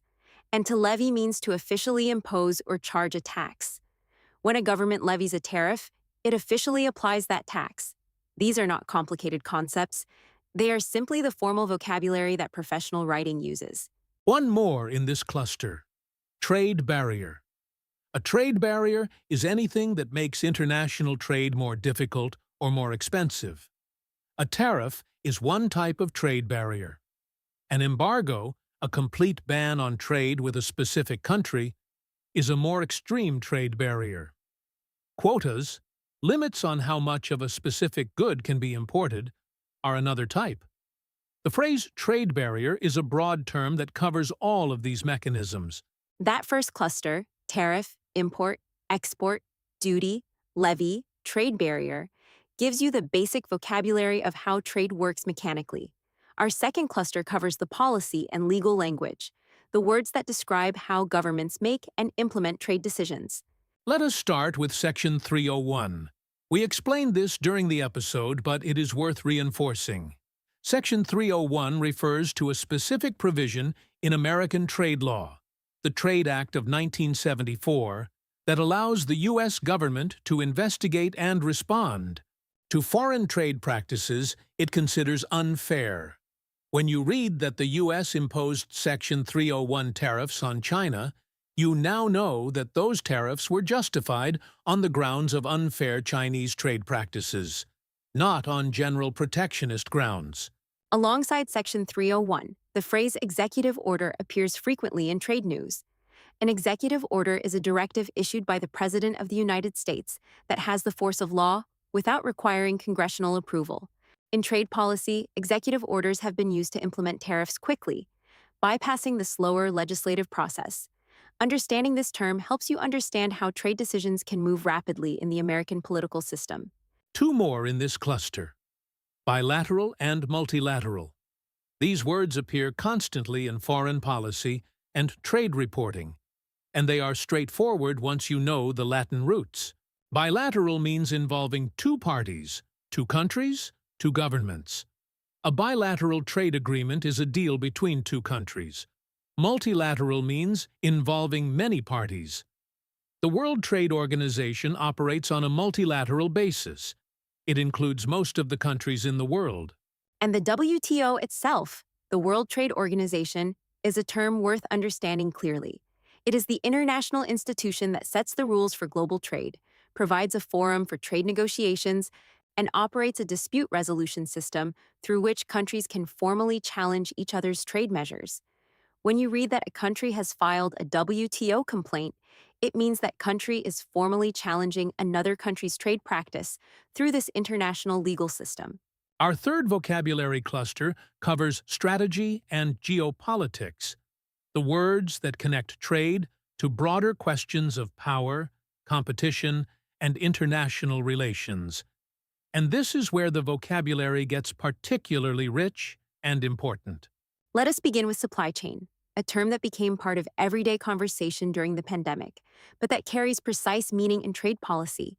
And to levy means to officially impose or charge a tax. When a government levies a tariff, it officially applies that tax. These are not complicated concepts. They are simply the formal vocabulary that professional writing uses. One more in this cluster: trade barrier. A trade barrier is anything that makes international trade more difficult or more expensive. A tariff is one type of trade barrier. An embargo, a complete ban on trade with a specific country, is a more extreme trade barrier. Quotas, limits on how much of a specific good can be imported, are another type. The phrase trade barrier is a broad term that covers all of these mechanisms. That first cluster, tariff, import, export, duty, levy, trade barrier, gives you the basic vocabulary of how trade works mechanically. Our second cluster covers the policy and legal language, the words that describe how governments make and implement trade decisions. Let us start with Section 301. We explained this during the episode, but it is worth reinforcing. Section 301 refers to a specific provision in American trade law, the Trade Act of 1974, that allows the U.S. government to investigate and respond To foreign trade practices, it considers unfair. When you read that the U.S. imposed Section 301 tariffs on China, you now know that those tariffs were justified on the grounds of unfair Chinese trade practices, not on general protectionist grounds. Alongside Section 301, the phrase executive order appears frequently in trade news. An executive order is a directive issued by the President of the United States that has the force of law without requiring congressional approval. In trade policy, executive orders have been used to implement tariffs quickly, bypassing the slower legislative process. Understanding this term helps you understand how trade decisions can move rapidly in the American political system. Two more in this cluster: bilateral and multilateral. These words appear constantly in foreign policy and trade reporting, and they are straightforward once you know the Latin roots. Bilateral means involving two parties, two countries, two governments. A bilateral trade agreement is a deal between two countries. Multilateral means involving many parties. The World Trade Organization operates on a multilateral basis. It includes most of the countries in the world. And the WTO itself, the World Trade Organization, is a term worth understanding clearly. It is the international institution that sets the rules for global trade, provides a forum for trade negotiations, and operates a dispute resolution system through which countries can formally challenge each other's trade measures. When you read that a country has filed a WTO complaint, it means that country is formally challenging another country's trade practice through this international legal system. Our third vocabulary cluster covers strategy and geopolitics, the words that connect trade to broader questions of power, competition, and international relations. And this is where the vocabulary gets particularly rich and important. Let us begin with supply chain, a term that became part of everyday conversation during the pandemic, but that carries precise meaning in trade policy.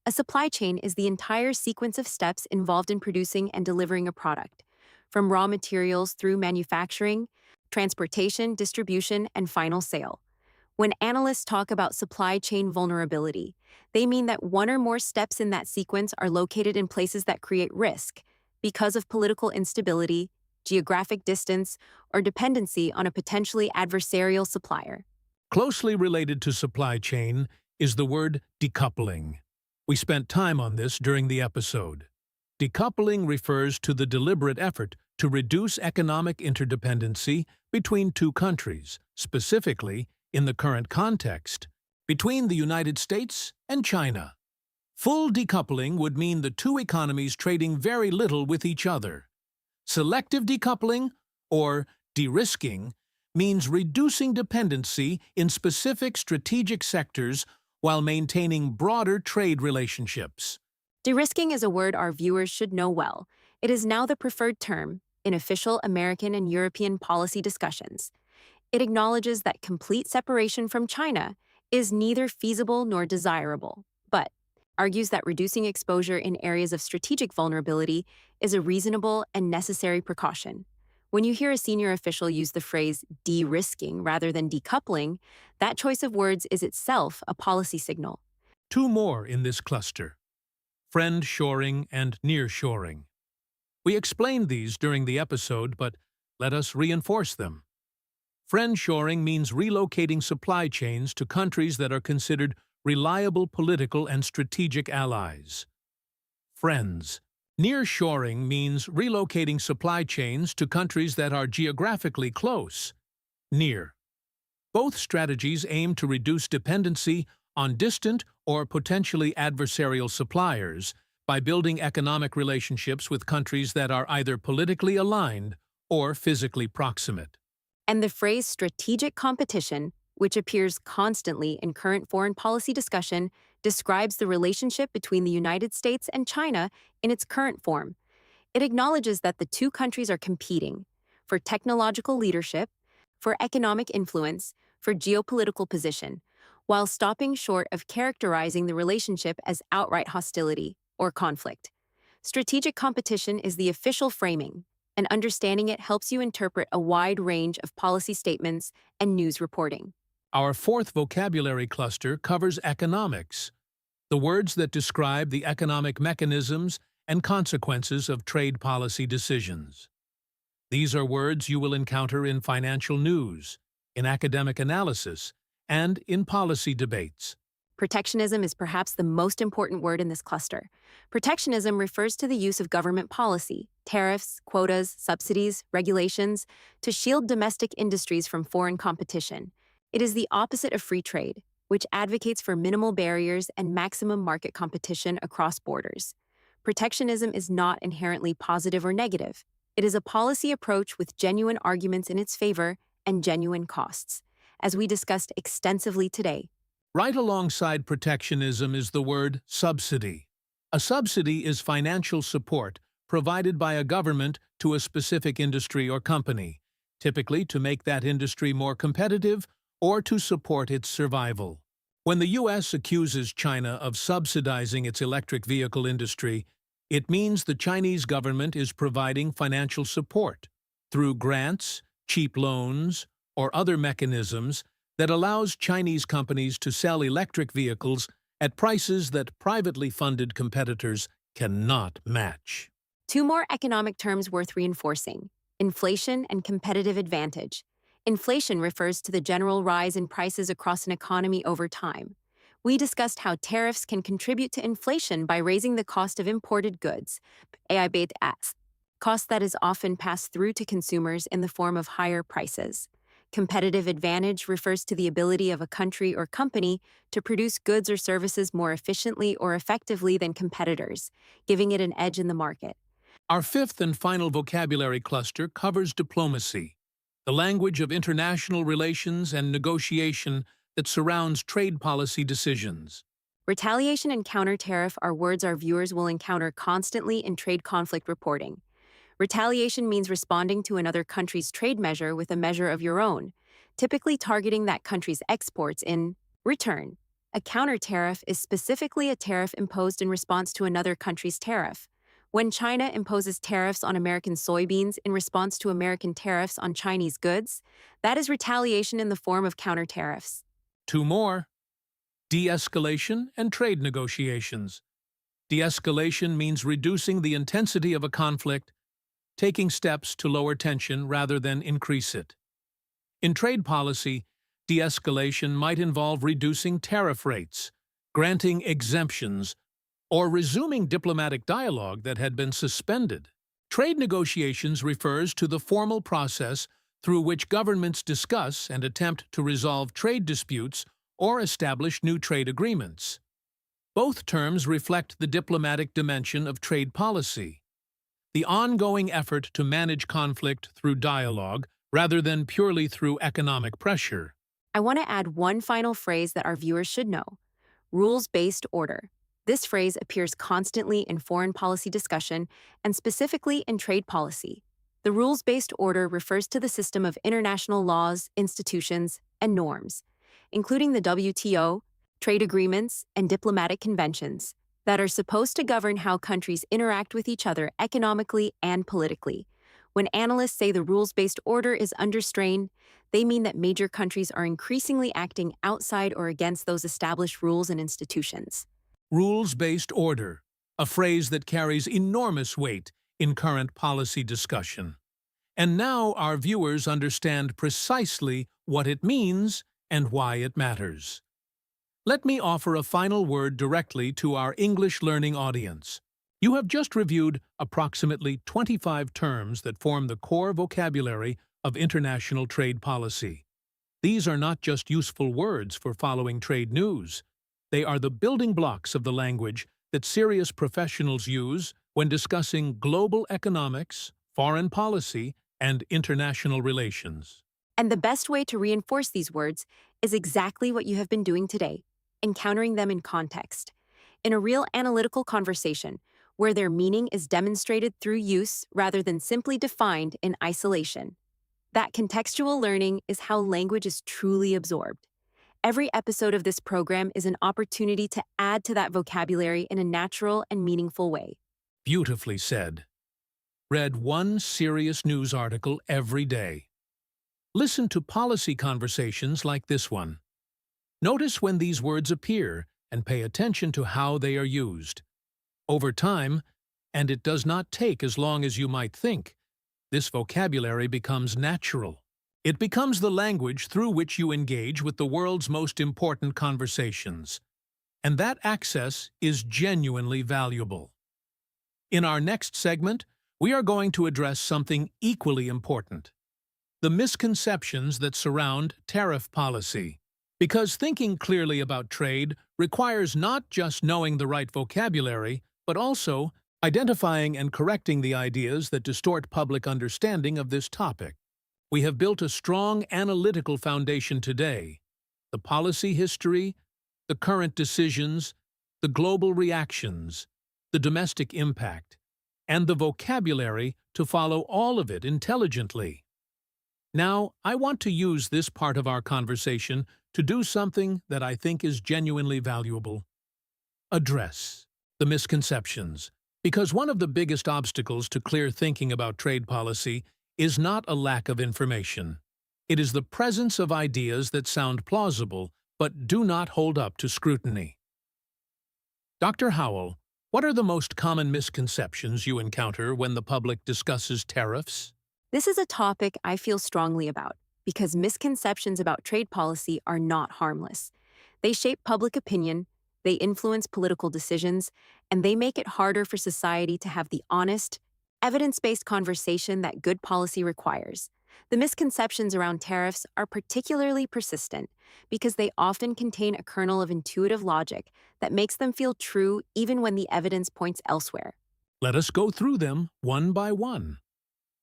A supply chain is the entire sequence of steps involved in producing and delivering a product, from raw materials through manufacturing, transportation, distribution, and final sale. When analysts talk about supply chain vulnerability, they mean that one or more steps in that sequence are located in places that create risk because of political instability, geographic distance, or dependency on a potentially adversarial supplier. Closely related to supply chain is the word decoupling. We spent time on this during the episode. Decoupling refers to the deliberate effort to reduce economic interdependency between two countries, specifically, in the current context, between the United States and China. Full decoupling would mean the two economies trading very little with each other. Selective decoupling, or de-risking, means reducing dependency in specific strategic sectors while maintaining broader trade relationships. De-risking is a word our viewers should know well. It is now the preferred term in official American and European policy discussions. It acknowledges that complete separation from China is neither feasible nor desirable, but argues that reducing exposure in areas of strategic vulnerability is a reasonable and necessary precaution. When you hear a senior official use the phrase de-risking rather than decoupling, that choice of words is itself a policy signal. Two more in this cluster: friend-shoring and near-shoring. We explained these during the episode, but let us reinforce them. Friend-shoring means relocating supply chains to countries that are considered reliable political and strategic allies. Friends. Near-shoring means relocating supply chains to countries that are geographically close. Near. Both strategies aim to reduce dependency on distant or potentially adversarial suppliers by building economic relationships with countries that are either politically aligned or physically proximate. And the phrase strategic competition, which appears constantly in current foreign policy discussion, describes the relationship between the United States and China in its current form. It acknowledges that the two countries are competing for technological leadership, for economic influence, for geopolitical position, while stopping short of characterizing the relationship as outright hostility or conflict. Strategic competition is the official framing, and understanding it helps you interpret a wide range of policy statements and news reporting. Our fourth vocabulary cluster covers economics, the words that describe the economic mechanisms and consequences of trade policy decisions. These are words you will encounter in financial news, in academic analysis, and in policy debates. Protectionism is perhaps the most important word in this cluster. Protectionism refers to the use of government policy, tariffs, quotas, subsidies, regulations, to shield domestic industries from foreign competition. It is the opposite of free trade, which advocates for minimal barriers and maximum market competition across borders. Protectionism is not inherently positive or negative. It is a policy approach with genuine arguments in its favor and genuine costs, as we discussed extensively today. Right alongside protectionism is the word subsidy. A subsidy is financial support provided by a government to a specific industry or company, typically to make that industry more competitive or to support its survival. When the U.S. accuses China of subsidizing its electric vehicle industry, it means the Chinese government is providing financial support through grants, cheap loans, or other mechanisms that allows Chinese companies to sell electric vehicles at prices that privately funded competitors cannot match. Two more economic terms worth reinforcing: inflation and competitive advantage. Inflation refers to the general rise in prices across an economy over time. We discussed how tariffs can contribute to inflation by raising the cost of imported goods, cost that is often passed through to consumers in the form of higher prices. Competitive advantage refers to the ability of a country or company to produce goods or services more efficiently or effectively than competitors, giving it an edge in the market. Our fifth and final vocabulary cluster covers diplomacy, the language of international relations and negotiation that surrounds trade policy decisions. Retaliation and counter-tariff are words our viewers will encounter constantly in trade conflict reporting. Retaliation means responding to another country's trade measure with a measure of your own, typically targeting that country's exports in return. A counter-tariff is specifically a tariff imposed in response to another country's tariff. When China imposes tariffs on American soybeans in response to American tariffs on Chinese goods, that is retaliation in the form of counter-tariffs. Two more: de-escalation and trade negotiations. De-escalation means reducing the intensity of a conflict, taking steps to lower tension rather than increase it. In trade policy, de-escalation might involve reducing tariff rates, granting exemptions, or resuming diplomatic dialogue that had been suspended. Trade negotiations refers to the formal process through which governments discuss and attempt to resolve trade disputes or establish new trade agreements. Both terms reflect the diplomatic dimension of trade policy, the ongoing effort to manage conflict through dialogue rather than purely through economic pressure. I want to add one final phrase that our viewers should know: rules-based order. This phrase appears constantly in foreign policy discussion and specifically in trade policy. The rules-based order refers to the system of international laws, institutions, and norms, including the WTO, trade agreements, and diplomatic conventions, that are supposed to govern how countries interact with each other economically and politically. When analysts say the rules-based order is under strain, they mean that major countries are increasingly acting outside or against those established rules and institutions. Rules-based order, a phrase that carries enormous weight in current policy discussion. And now our viewers understand precisely what it means and why it matters. Let me offer a final word directly to our English learning audience. You have just reviewed approximately 25 terms that form the core vocabulary of international trade policy. These are not just useful words for following trade news. They are the building blocks of the language that serious professionals use when discussing global economics, foreign policy, and international relations. And the best way to reinforce these words is exactly what you have been doing today: encountering them in context, in a real analytical conversation where their meaning is demonstrated through use rather than simply defined in isolation. That contextual learning is how language is truly absorbed. Every episode of this program is an opportunity to add to that vocabulary in a natural and meaningful way. Beautifully said. Read one serious news article every day. Listen to policy conversations like this one. Notice when these words appear and pay attention to how they are used. Over time, and it does not take as long as you might think. This vocabulary becomes natural. It becomes the language through which you engage with the world's most important conversations. And that access is genuinely valuable. In our next segment, we are going to address something equally important: the misconceptions that surround tariff policy. Because thinking clearly about trade requires not just knowing the right vocabulary, but also identifying and correcting the ideas that distort public understanding of this topic. We have built a strong analytical foundation today: the policy history, the current decisions, the global reactions, the domestic impact, and the vocabulary to follow all of it intelligently. Now, I want to use this part of our conversation to do something that I think is genuinely valuable: address the misconceptions. Because one of the biggest obstacles to clear thinking about trade policy is not a lack of information. It is the presence of ideas that sound plausible but do not hold up to scrutiny. Dr. Howell, what are the most common misconceptions you encounter when the public discusses tariffs? This is a topic I feel strongly about because misconceptions about trade policy are not harmless. They shape public opinion, they influence political decisions, and they make it harder for society to have the honest, evidence-based conversation that good policy requires. The misconceptions around tariffs are particularly persistent because they often contain a kernel of intuitive logic that makes them feel true even when the evidence points elsewhere. Let us go through them one by one.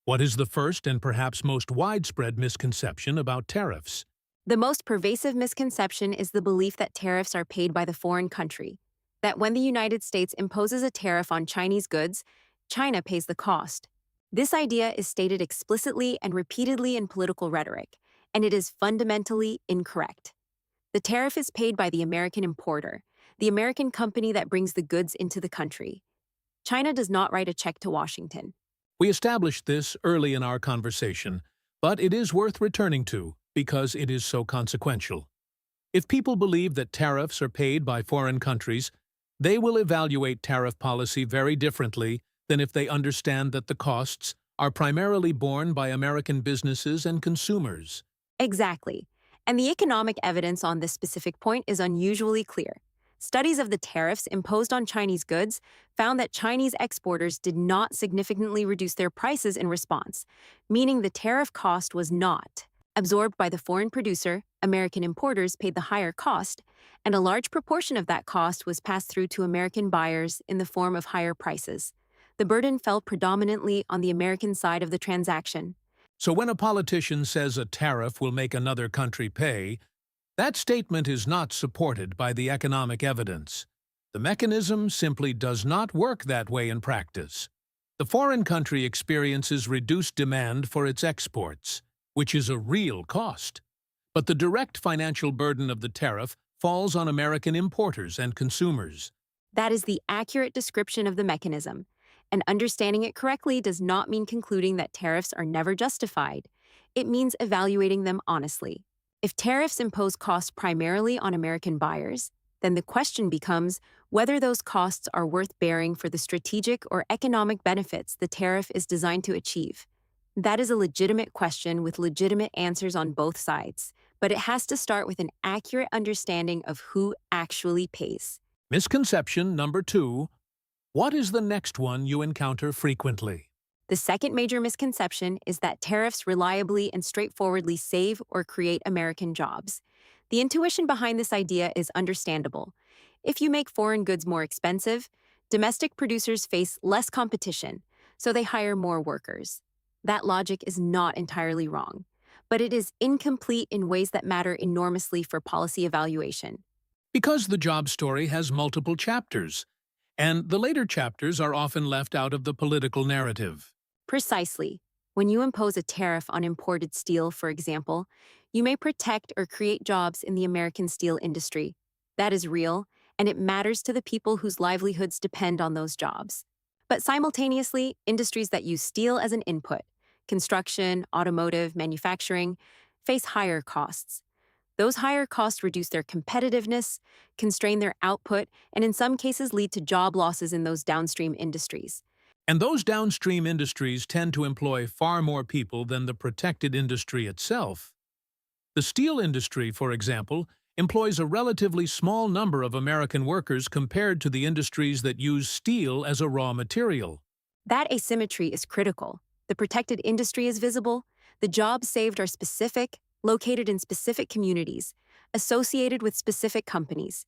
What is the first and perhaps most widespread misconception about tariffs? The most pervasive misconception is the belief that tariffs are paid by the foreign country, that when the United States imposes a tariff on Chinese goods, China pays the cost. This idea is stated explicitly and repeatedly in political rhetoric, and it is fundamentally incorrect. The tariff is paid by the American importer, the American company that brings the goods into the country. China does not write a check to Washington. We established this early in our conversation, but it is worth returning to because it is so consequential. If people believe that tariffs are paid by foreign countries, they will evaluate tariff policy very differently than if they understand that the costs are primarily borne by American businesses and consumers. Exactly. And the economic evidence on this specific point is unusually clear. Studies of the tariffs imposed on Chinese goods found that Chinese exporters did not significantly reduce their prices in response, meaning the tariff cost was not absorbed by the foreign producer. American importers paid the higher cost, and a large proportion of that cost was passed through to American buyers in the form of higher prices. The burden fell predominantly on the American side of the transaction. So when a politician says a tariff will make another country pay, that statement is not supported by the economic evidence. The mechanism simply does not work that way in practice. The foreign country experiences reduced demand for its exports, which is a real cost. But the direct financial burden of the tariff falls on American importers and consumers. That is the accurate description of the mechanism. And understanding it correctly does not mean concluding that tariffs are never justified. It means evaluating them honestly. If tariffs impose costs primarily on American buyers, then the question becomes whether those costs are worth bearing for the strategic or economic benefits the tariff is designed to achieve. That is a legitimate question with legitimate answers on both sides, but it has to start with an accurate understanding of who actually pays. Misconception number 2. What is the next one you encounter frequently? The second major misconception is that tariffs reliably and straightforwardly save or create American jobs. The intuition behind this idea is understandable. If you make foreign goods more expensive, domestic producers face less competition, so they hire more workers. That logic is not entirely wrong, but it is incomplete in ways that matter enormously for policy evaluation. Because the job story has multiple chapters, and the later chapters are often left out of the political narrative. Precisely. When you impose a tariff on imported steel, for example, you may protect or create jobs in the American steel industry. That is real, and it matters to the people whose livelihoods depend on those jobs. But simultaneously, industries that use steel as an input, construction, automotive, manufacturing, face higher costs. Those higher costs reduce their competitiveness, constrain their output, and in some cases lead to job losses in those downstream industries. And those downstream industries tend to employ far more people than the protected industry itself. The steel industry, for example, employs a relatively small number of American workers compared to the industries that use steel as a raw material. That asymmetry is critical. The protected industry is visible, the jobs saved are specific, located in specific communities, associated with specific companies.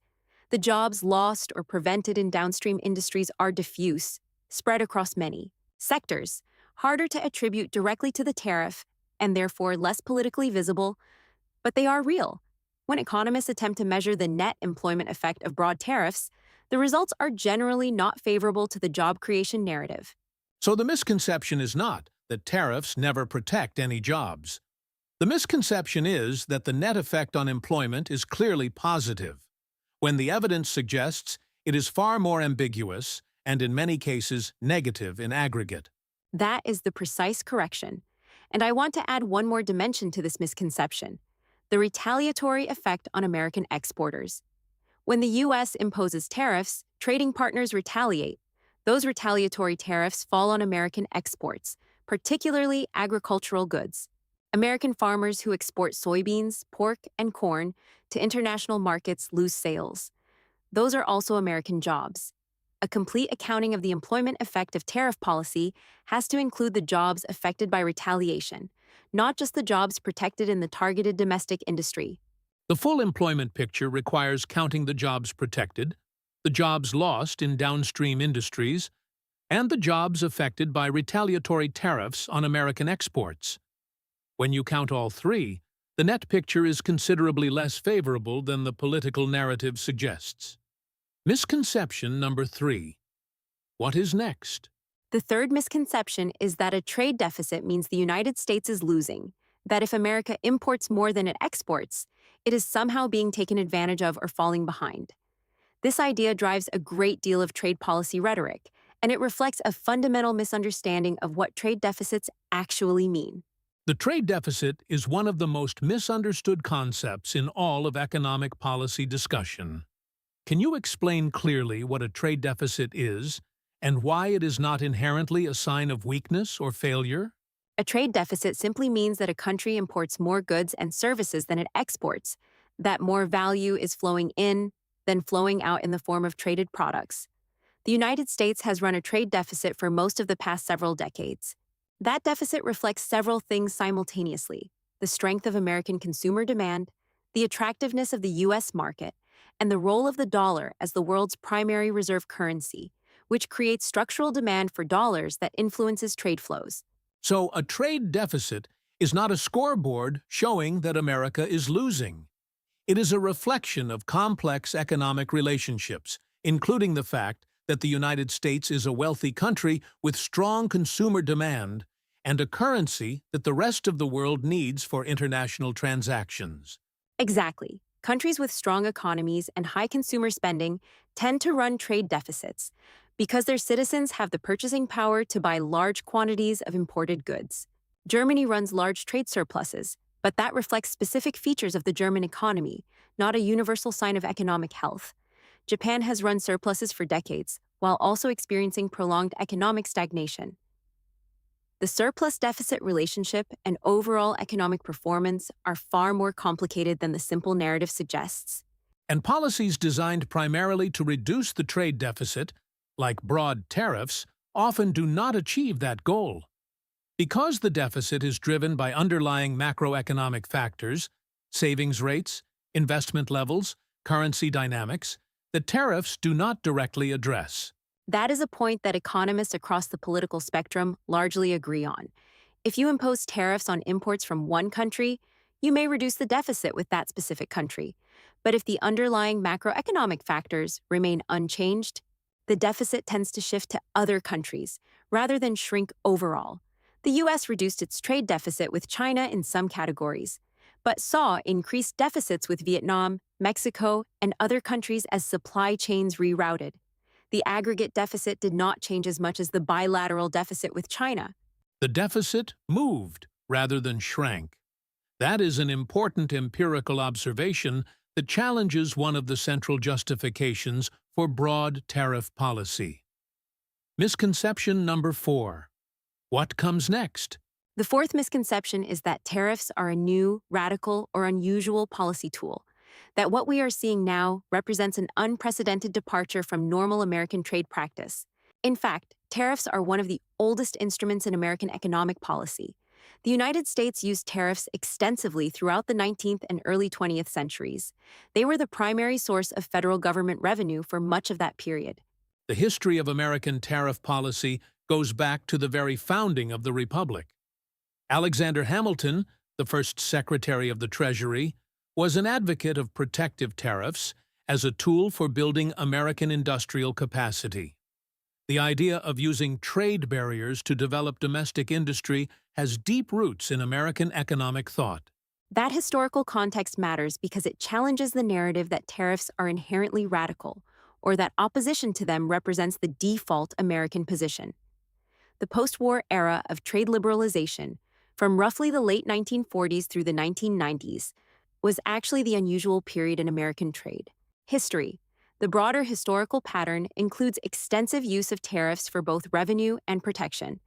The jobs lost or prevented in downstream industries are diffuse, spread across many sectors, harder to attribute directly to the tariff, and therefore less politically visible, but they are real. When economists attempt to measure the net employment effect of broad tariffs, the results are generally not favorable to the job creation narrative. So the misconception is not that tariffs never protect any jobs. The misconception is that the net effect on employment is clearly positive, when the evidence suggests it is far more ambiguous and in many cases negative in aggregate. That is the precise correction. And I want to add one more dimension to this misconception: the retaliatory effect on American exporters. When the U.S. imposes tariffs, trading partners retaliate. Those retaliatory tariffs fall on American exports, particularly agricultural goods. American farmers who export soybeans, pork, and corn to international markets lose sales. Those are also American jobs. A complete accounting of the employment effect of tariff policy has to include the jobs affected by retaliation, not just the jobs protected in the targeted domestic industry. The full employment picture requires counting the jobs protected, the jobs lost in downstream industries, and the jobs affected by retaliatory tariffs on American exports. When you count all three, the net picture is considerably less favorable than the political narrative suggests. Misconception number 3. What is next? The third misconception is that a trade deficit means the United States is losing, that if America imports more than it exports, it is somehow being taken advantage of or falling behind. This idea drives a great deal of trade policy rhetoric, and it reflects a fundamental misunderstanding of what trade deficits actually mean. The trade deficit is one of the most misunderstood concepts in all of economic policy discussion. Can you explain clearly what a trade deficit is and why it is not inherently a sign of weakness or failure? A trade deficit simply means that a country imports more goods and services than it exports, that more value is flowing in than flowing out in the form of traded products. The United States has run a trade deficit for most of the past several decades. That deficit reflects several things simultaneously: the strength of American consumer demand, the attractiveness of the U.S. market, and the role of the dollar as the world's primary reserve currency, which creates structural demand for dollars that influences trade flows. So a trade deficit is not a scoreboard showing that America is losing. It is a reflection of complex economic relationships, including the fact that the United States is a wealthy country with strong consumer demand and a currency that the rest of the world needs for international transactions. Exactly. Countries with strong economies and high consumer spending tend to run trade deficits because their citizens have the purchasing power to buy large quantities of imported goods. Germany runs large trade surpluses, but that reflects specific features of the German economy, not a universal sign of economic health. Japan has run surpluses for decades, while also experiencing prolonged economic stagnation. The surplus-deficit relationship and overall economic performance are far more complicated than the simple narrative suggests. And policies designed primarily to reduce the trade deficit, like broad tariffs, often do not achieve that goal. Because the deficit is driven by underlying macroeconomic factors, savings rates, investment levels, currency dynamics, the tariffs do not directly address. That is a point that economists across the political spectrum largely agree on. If you impose tariffs on imports from one country, you may reduce the deficit with that specific country. But if the underlying macroeconomic factors remain unchanged, the deficit tends to shift to other countries rather than shrink overall. The U.S. reduced its trade deficit with China in some categories, but saw increased deficits with Vietnam, Mexico, and other countries as supply chains rerouted. The aggregate deficit did not change as much as the bilateral deficit with China. The deficit moved rather than shrank. That is an important empirical observation that challenges one of the central justifications for broad tariff policy. Misconception number 4. What comes next? The fourth misconception is that tariffs are a new, radical, or unusual policy tool, that what we are seeing now represents an unprecedented departure from normal American trade practice. In fact, tariffs are one of the oldest instruments in American economic policy. The United States used tariffs extensively throughout the 19th and early 20th centuries. They were the primary source of federal government revenue for much of that period. The history of American tariff policy goes back to the very founding of the Republic. Alexander Hamilton, the first Secretary of the Treasury, was an advocate of protective tariffs as a tool for building American industrial capacity. The idea of using trade barriers to develop domestic industry has deep roots in American economic thought. That historical context matters because it challenges the narrative that tariffs are inherently radical, or that opposition to them represents the default American position. The post-war era of trade liberalization, from roughly the late 1940s through the 1990s, was actually the unusual period in American trade. History. The broader historical pattern includes extensive use of tariffs for both revenue and protection.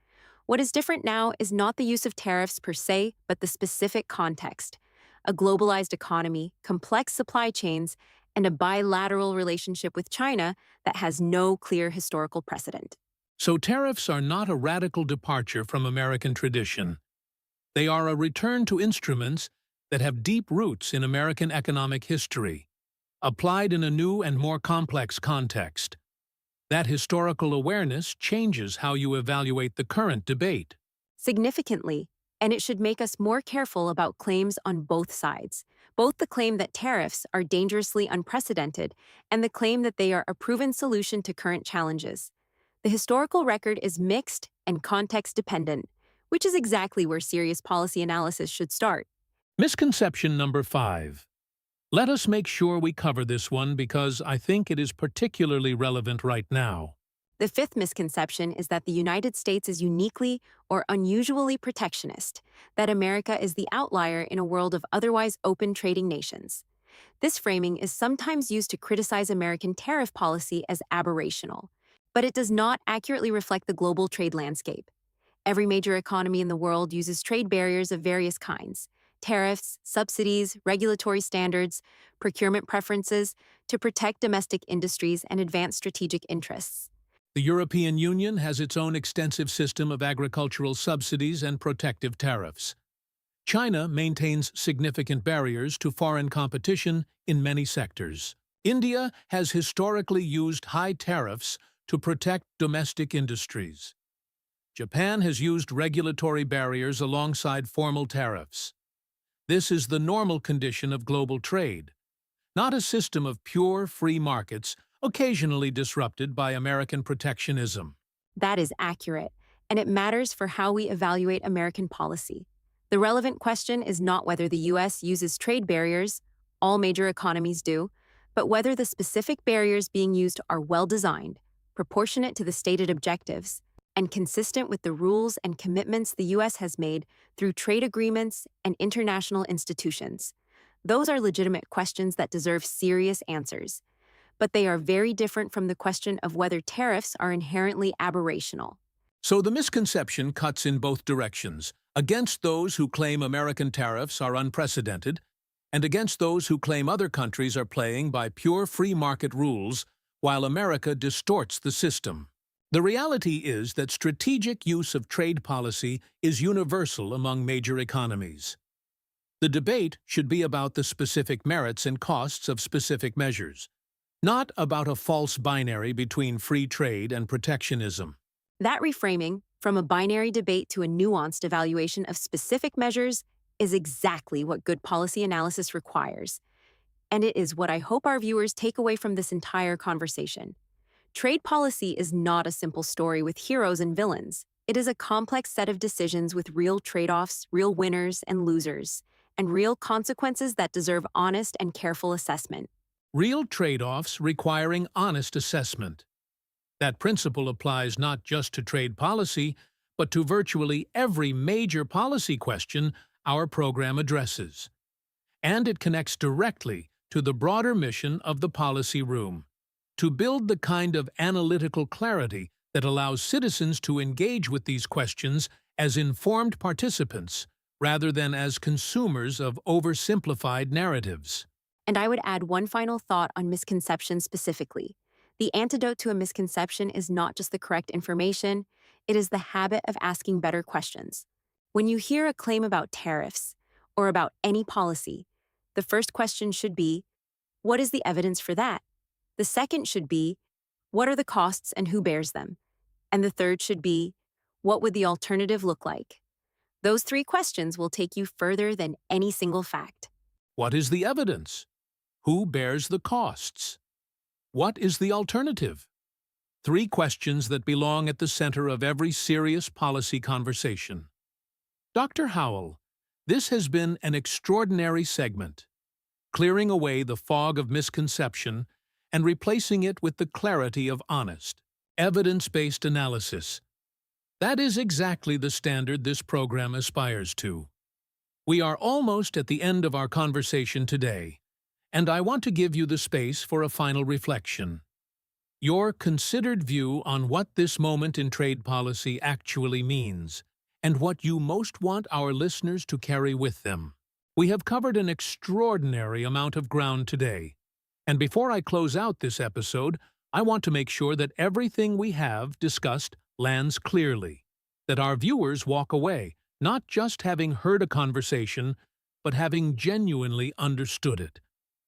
What is different now is not the use of tariffs per se, but the specific context: a globalized economy, complex supply chains, and a bilateral relationship with China that has no clear historical precedent. So tariffs are not a radical departure from American tradition. They are a return to instruments that have deep roots in American economic history, applied in a new and more complex context. That historical awareness changes how you evaluate the current debate. Significantly, and it should make us more careful about claims on both sides, both the claim that tariffs are dangerously unprecedented and the claim that they are a proven solution to current challenges. The historical record is mixed and context-dependent, which is exactly where serious policy analysis should start. Misconception number 5. Let us make sure we cover this one because I think it is particularly relevant right now. The fifth misconception is that the United States is uniquely or unusually protectionist, that America is the outlier in a world of otherwise open trading nations. This framing is sometimes used to criticize American tariff policy as aberrational, but it does not accurately reflect the global trade landscape. Every major economy in the world uses trade barriers of various kinds: tariffs, subsidies, regulatory standards, procurement preferences, to protect domestic industries and advance strategic interests. The European Union has its own extensive system of agricultural subsidies and protective tariffs. China maintains significant barriers to foreign competition in many sectors. India has historically used high tariffs to protect domestic industries. Japan has used regulatory barriers alongside formal tariffs. This is the normal condition of global trade, not a system of pure free markets occasionally disrupted by American protectionism. That is accurate, and it matters for how we evaluate American policy. The relevant question is not whether the U.S. uses trade barriers, all major economies do, but whether the specific barriers being used are well-designed, proportionate to the stated objectives, and consistent with the rules and commitments the U.S. has made through trade agreements and international institutions. Those are legitimate questions that deserve serious answers, but they are very different from the question of whether tariffs are inherently aberrational. So the misconception cuts in both directions, against those who claim American tariffs are unprecedented, and against those who claim other countries are playing by pure free market rules while America distorts the system. The reality is that strategic use of trade policy is universal among major economies. The debate should be about the specific merits and costs of specific measures, not about a false binary between free trade and protectionism. That reframing, from a binary debate to a nuanced evaluation of specific measures, is exactly what good policy analysis requires. And it is what I hope our viewers take away from this entire conversation. Trade policy is not a simple story with heroes and villains. It is a complex set of decisions with real trade-offs, real winners and losers, and real consequences that deserve honest and careful assessment. Real trade-offs requiring honest assessment. That principle applies not just to trade policy, but to virtually every major policy question our program addresses. And it connects directly to the broader mission of the policy room: to build the kind of analytical clarity that allows citizens to engage with these questions as informed participants rather than as consumers of oversimplified narratives. And I would add one final thought on misconceptions specifically. The antidote to a misconception is not just the correct information, it is the habit of asking better questions. When you hear a claim about tariffs or about any policy, the first question should be, what is the evidence for that? The second should be, what are the costs and who bears them? And the third should be, what would the alternative look like? Those three questions will take you further than any single fact. What is the evidence? Who bears the costs? What is the alternative? Three questions that belong at the center of every serious policy conversation. Dr. Howell, this has been an extraordinary segment, clearing away the fog of misconception and replacing it with the clarity of honest, evidence-based analysis. That is exactly the standard this program aspires to. We are almost at the end of our conversation today, and I want to give you the space for a final reflection. Your considered view on what this moment in trade policy actually means, and what you most want our listeners to carry with them. We have covered an extraordinary amount of ground today, and before I close out this episode, I want to make sure that everything we have discussed lands clearly, that our viewers walk away not just having heard a conversation, but having genuinely understood it.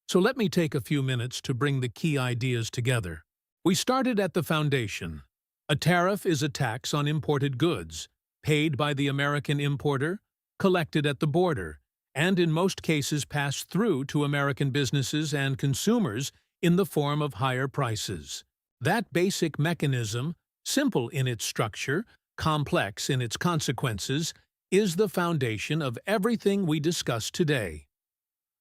So let me take a few minutes to bring the key ideas together. We started at the foundation. A tariff is a tax on imported goods, paid by the American importer, collected at the border, and in most cases passed through to American businesses and consumers in the form of higher prices. That basic mechanism, simple in its structure, complex in its consequences, is the foundation of everything we discuss today.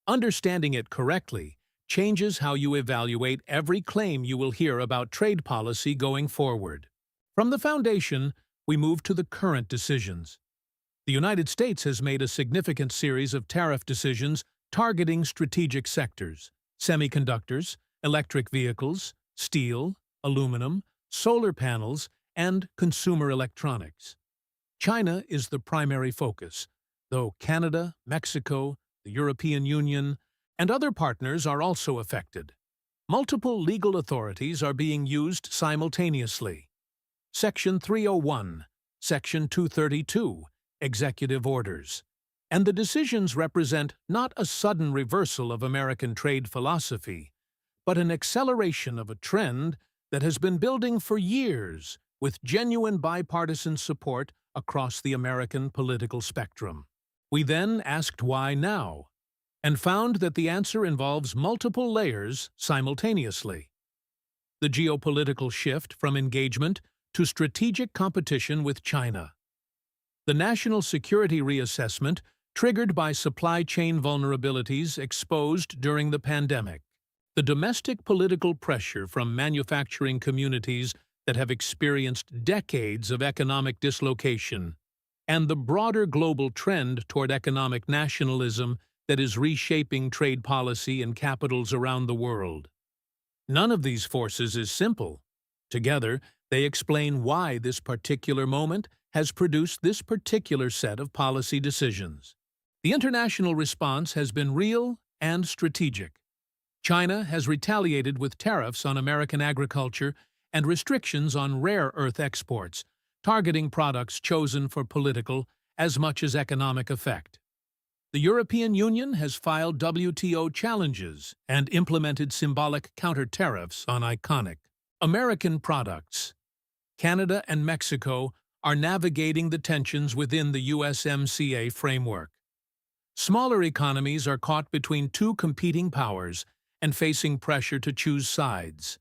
Understanding it correctly changes how you evaluate every claim you will hear about trade policy going forward. From the foundation, we move to the current decisions. The United States has made a significant series of tariff decisions targeting strategic sectors: semiconductors, electric vehicles, steel, aluminum, solar panels, and consumer electronics. China is the primary focus, though Canada, Mexico, the European Union, and other partners are also affected. Multiple legal authorities are being used simultaneously. Section 301, Section 232, Executive Orders. And the decisions represent not a sudden reversal of American trade philosophy, but an acceleration of a trend that has been building for years with genuine bipartisan support across the American political spectrum. We then asked why now, and found that the answer involves multiple layers simultaneously. The geopolitical shift from engagement to strategic competition with China. The national security reassessment triggered by supply chain vulnerabilities exposed during the pandemic. The domestic political pressure from manufacturing communities that have experienced decades of economic dislocation, and the broader global trend toward economic nationalism that is reshaping trade policy in capitals around the world. None of these forces is simple. Together, they explain why this particular moment has produced this particular set of policy decisions. The international response has been real and strategic. China has retaliated with tariffs on American agriculture and restrictions on rare earth exports, targeting products chosen for political as much as economic effect. The European Union has filed WTO challenges and implemented symbolic counter-tariffs on iconic American products. Canada and Mexico are navigating the tensions within the USMCA framework. Smaller economies are caught between two competing powers and facing pressure to choose sides.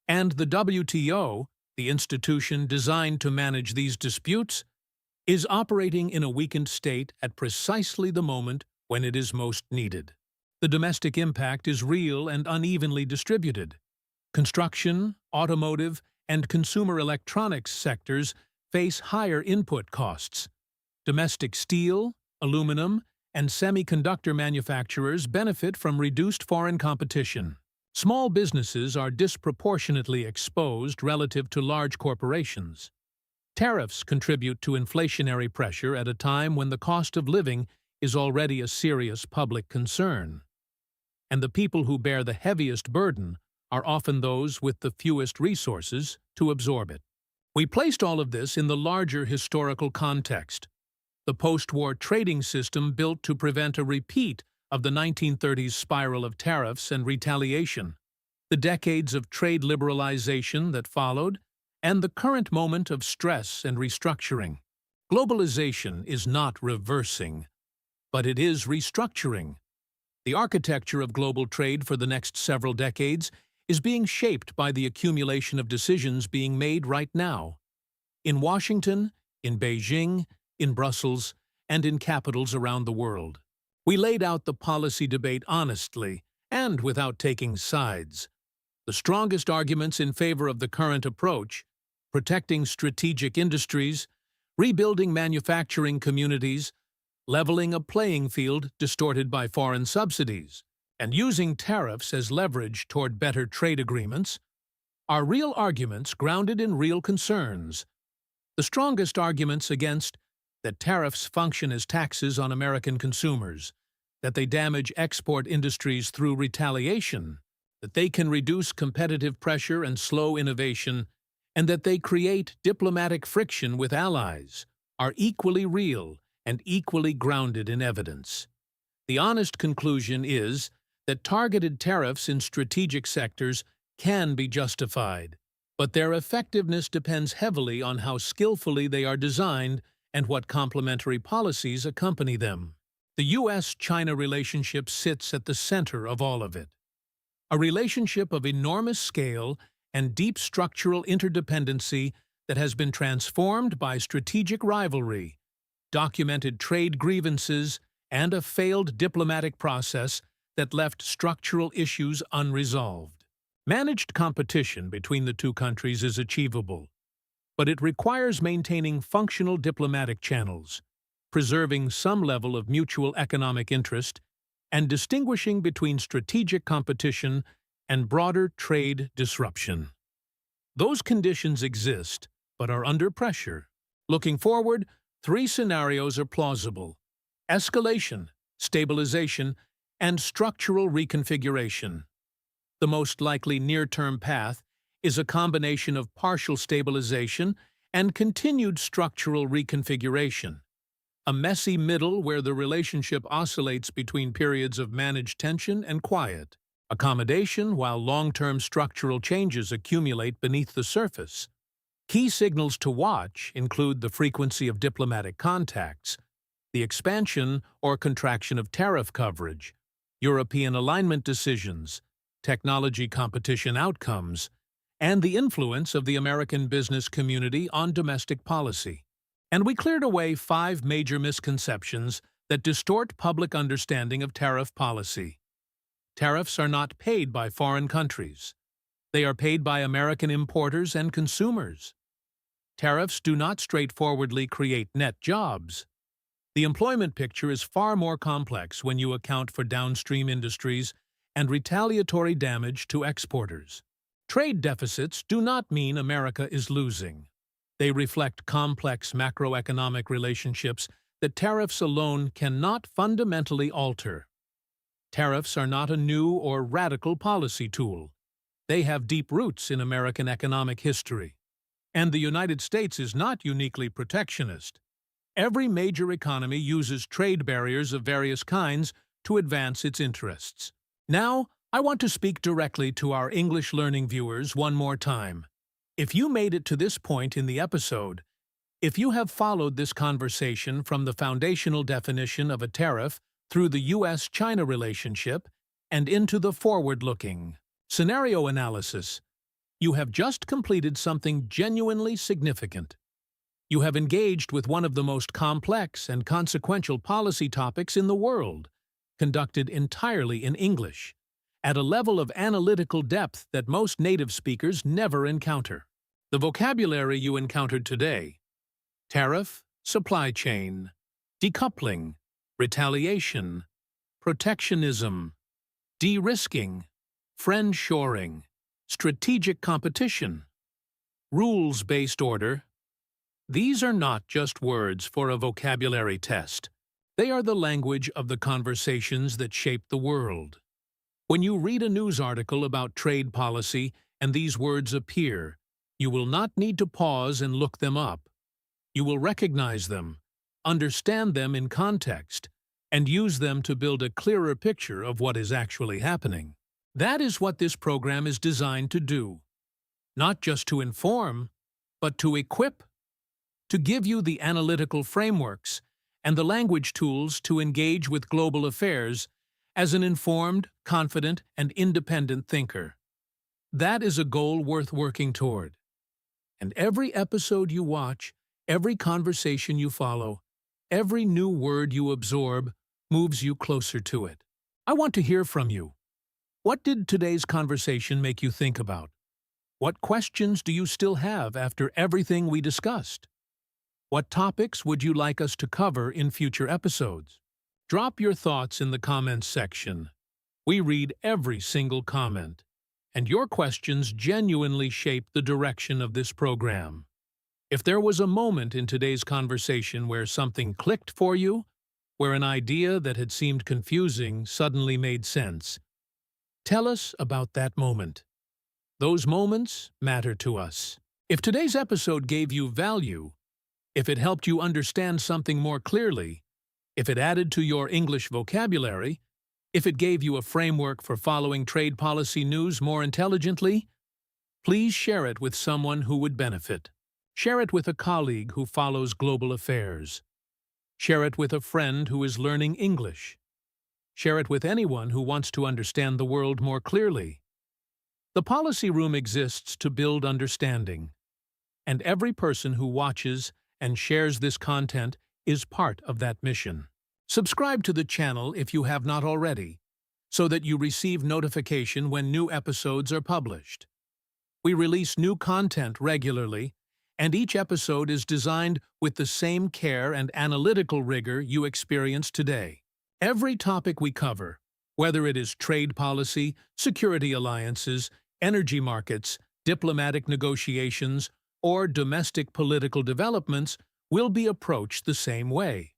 And the WTO, the institution designed to manage these disputes, is operating in a weakened state at precisely the moment when it is most needed. The domestic impact is real and unevenly distributed. Construction, automotive, and consumer electronics sectors face higher input costs. Domestic steel, aluminum, and semiconductor manufacturers benefit from reduced foreign competition. Small businesses are disproportionately exposed relative to large corporations. Tariffs contribute to inflationary pressure at a time when the cost of living is already a serious public concern. And the people who bear the heaviest burden are often those with the fewest resources to absorb it. We placed all of this in the larger historical context, the post-war trading system built to prevent a repeat of the 1930s spiral of tariffs and retaliation, the decades of trade liberalization that followed, and the current moment of stress and restructuring. Globalization is not reversing, but it is restructuring. The architecture of global trade for the next several decades is being shaped by the accumulation of decisions being made right now. In Washington, in Beijing, in Brussels, and in capitals around the world. We laid out the policy debate honestly and without taking sides. The strongest arguments in favor of the current approach, protecting strategic industries, rebuilding manufacturing communities, leveling a playing field distorted by foreign subsidies, and using tariffs as leverage toward better trade agreements, are real arguments grounded in real concerns. The strongest arguments against that tariffs function as taxes on American consumers, that they damage export industries through retaliation, that they can reduce competitive pressure and slow innovation, and that they create diplomatic friction with allies, are equally real and equally grounded in evidence. The honest conclusion is that targeted tariffs in strategic sectors can be justified, but their effectiveness depends heavily on how skillfully they are designed and what complementary policies accompany them. The U.S.-China relationship sits at the center of all of it. A relationship of enormous scale and deep structural interdependency that has been transformed by strategic rivalry, documented trade grievances, and a failed diplomatic process that left structural issues unresolved. Managed competition between the two countries is achievable, but it requires maintaining functional diplomatic channels, preserving some level of mutual economic interest, and distinguishing between strategic competition and broader trade disruption. Those conditions exist, but are under pressure. Looking forward, 3 scenarios are plausible: escalation, stabilization, and structural reconfiguration. The most likely near-term path is a combination of partial stabilization and continued structural reconfiguration, a messy middle where the relationship oscillates between periods of managed tension and quiet, accommodation while long-term structural changes accumulate beneath the surface. Key signals to watch include the frequency of diplomatic contacts, the expansion or contraction of tariff coverage, European alignment decisions, technology competition outcomes, and the influence of the American business community on domestic policy. And we cleared away 5 major misconceptions that distort public understanding of tariff policy. Tariffs are not paid by foreign countries. They are paid by American importers and consumers. Tariffs do not straightforwardly create net jobs. The employment picture is far more complex when you account for downstream industries and retaliatory damage to exporters. Trade deficits do not mean America is losing. They reflect complex macroeconomic relationships that tariffs alone cannot fundamentally alter. Tariffs are not a new or radical policy tool. They have deep roots in American economic history. And the United States is not uniquely protectionist. Every major economy uses trade barriers of various kinds to advance its interests. Now, I want to speak directly to our English-learning viewers one more time. If you made it to this point in the episode, if you have followed this conversation from the foundational definition of a tariff through the U.S.-China relationship and into the forward-looking scenario analysis, you have just completed something genuinely significant. You have engaged with one of the most complex and consequential policy topics in the world, conducted entirely in English, at a level of analytical depth that most native speakers never encounter. The vocabulary you encountered today: tariff, supply chain, decoupling, retaliation, protectionism, de-risking, friend shoring, strategic competition, rules-based order. These are not just words for a vocabulary test. They are the language of the conversations that shape the world. When you read a news article about trade policy and these words appear, you will not need to pause and look them up. You will recognize them, understand them in context, and use them to build a clearer picture of what is actually happening. That is what this program is designed to do. Not just to inform, but to equip, to give you the analytical frameworks and the language tools to engage with global affairs as an informed, confident, and independent thinker. That is a goal worth working toward. And every episode you watch, every conversation you follow, every new word you absorb moves you closer to it. I want to hear from you. What did today's conversation make you think about? What questions do you still have after everything we discussed? What topics would you like us to cover in future episodes? Drop your thoughts in the comments section. We read every single comment, and your questions genuinely shape the direction of this program. If there was a moment in today's conversation where something clicked for you, where an idea that had seemed confusing suddenly made sense, tell us about that moment. Those moments matter to us. If today's episode gave you value, if it helped you understand something more clearly, if it added to your English vocabulary, if it gave you a framework for following trade policy news more intelligently, please share it with someone who would benefit. Share it with a colleague who follows global affairs. Share it with a friend who is learning English. Share it with anyone who wants to understand the world more clearly. The Policy Room exists to build understanding, and every person who watches and shares this content is part of that mission. Subscribe to the channel if you have not already, so that you receive notification when new episodes are published. We release new content regularly, and each episode is designed with the same care and analytical rigor you experience today. Every topic we cover, whether it is trade policy, security alliances, energy markets, diplomatic negotiations, or domestic political developments, will be approached the same way.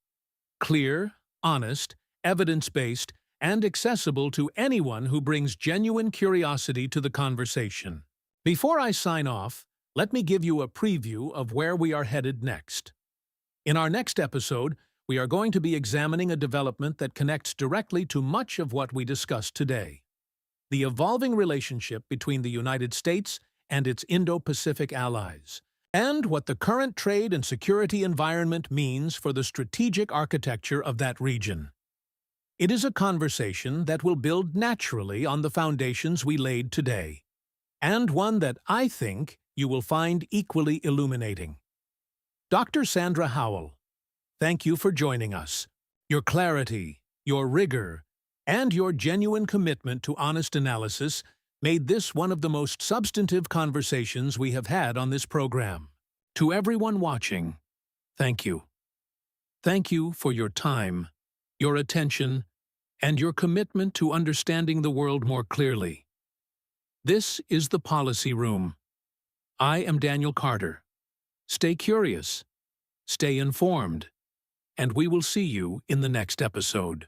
Clear, honest, evidence-based, and accessible to anyone who brings genuine curiosity to the conversation. Before I sign off, let me give you a preview of where we are headed next. In our next episode, we are going to be examining a development that connects directly to much of what we discussed today: the evolving relationship between the United States and its Indo-Pacific allies, and what the current trade and security environment means for the strategic architecture of that region. It is a conversation that will build naturally on the foundations we laid today, and one that I think you will find equally illuminating. Dr. Sandra Howell, thank you for joining us. Your clarity, your rigor, and your genuine commitment to honest analysis made this one of the most substantive conversations we have had on this program. To everyone watching, thank you. Thank you for your time, your attention, and your commitment to understanding the world more clearly. This is the Policy Room. I am Daniel Carter. Stay curious, stay informed, and we will see you in the next episode.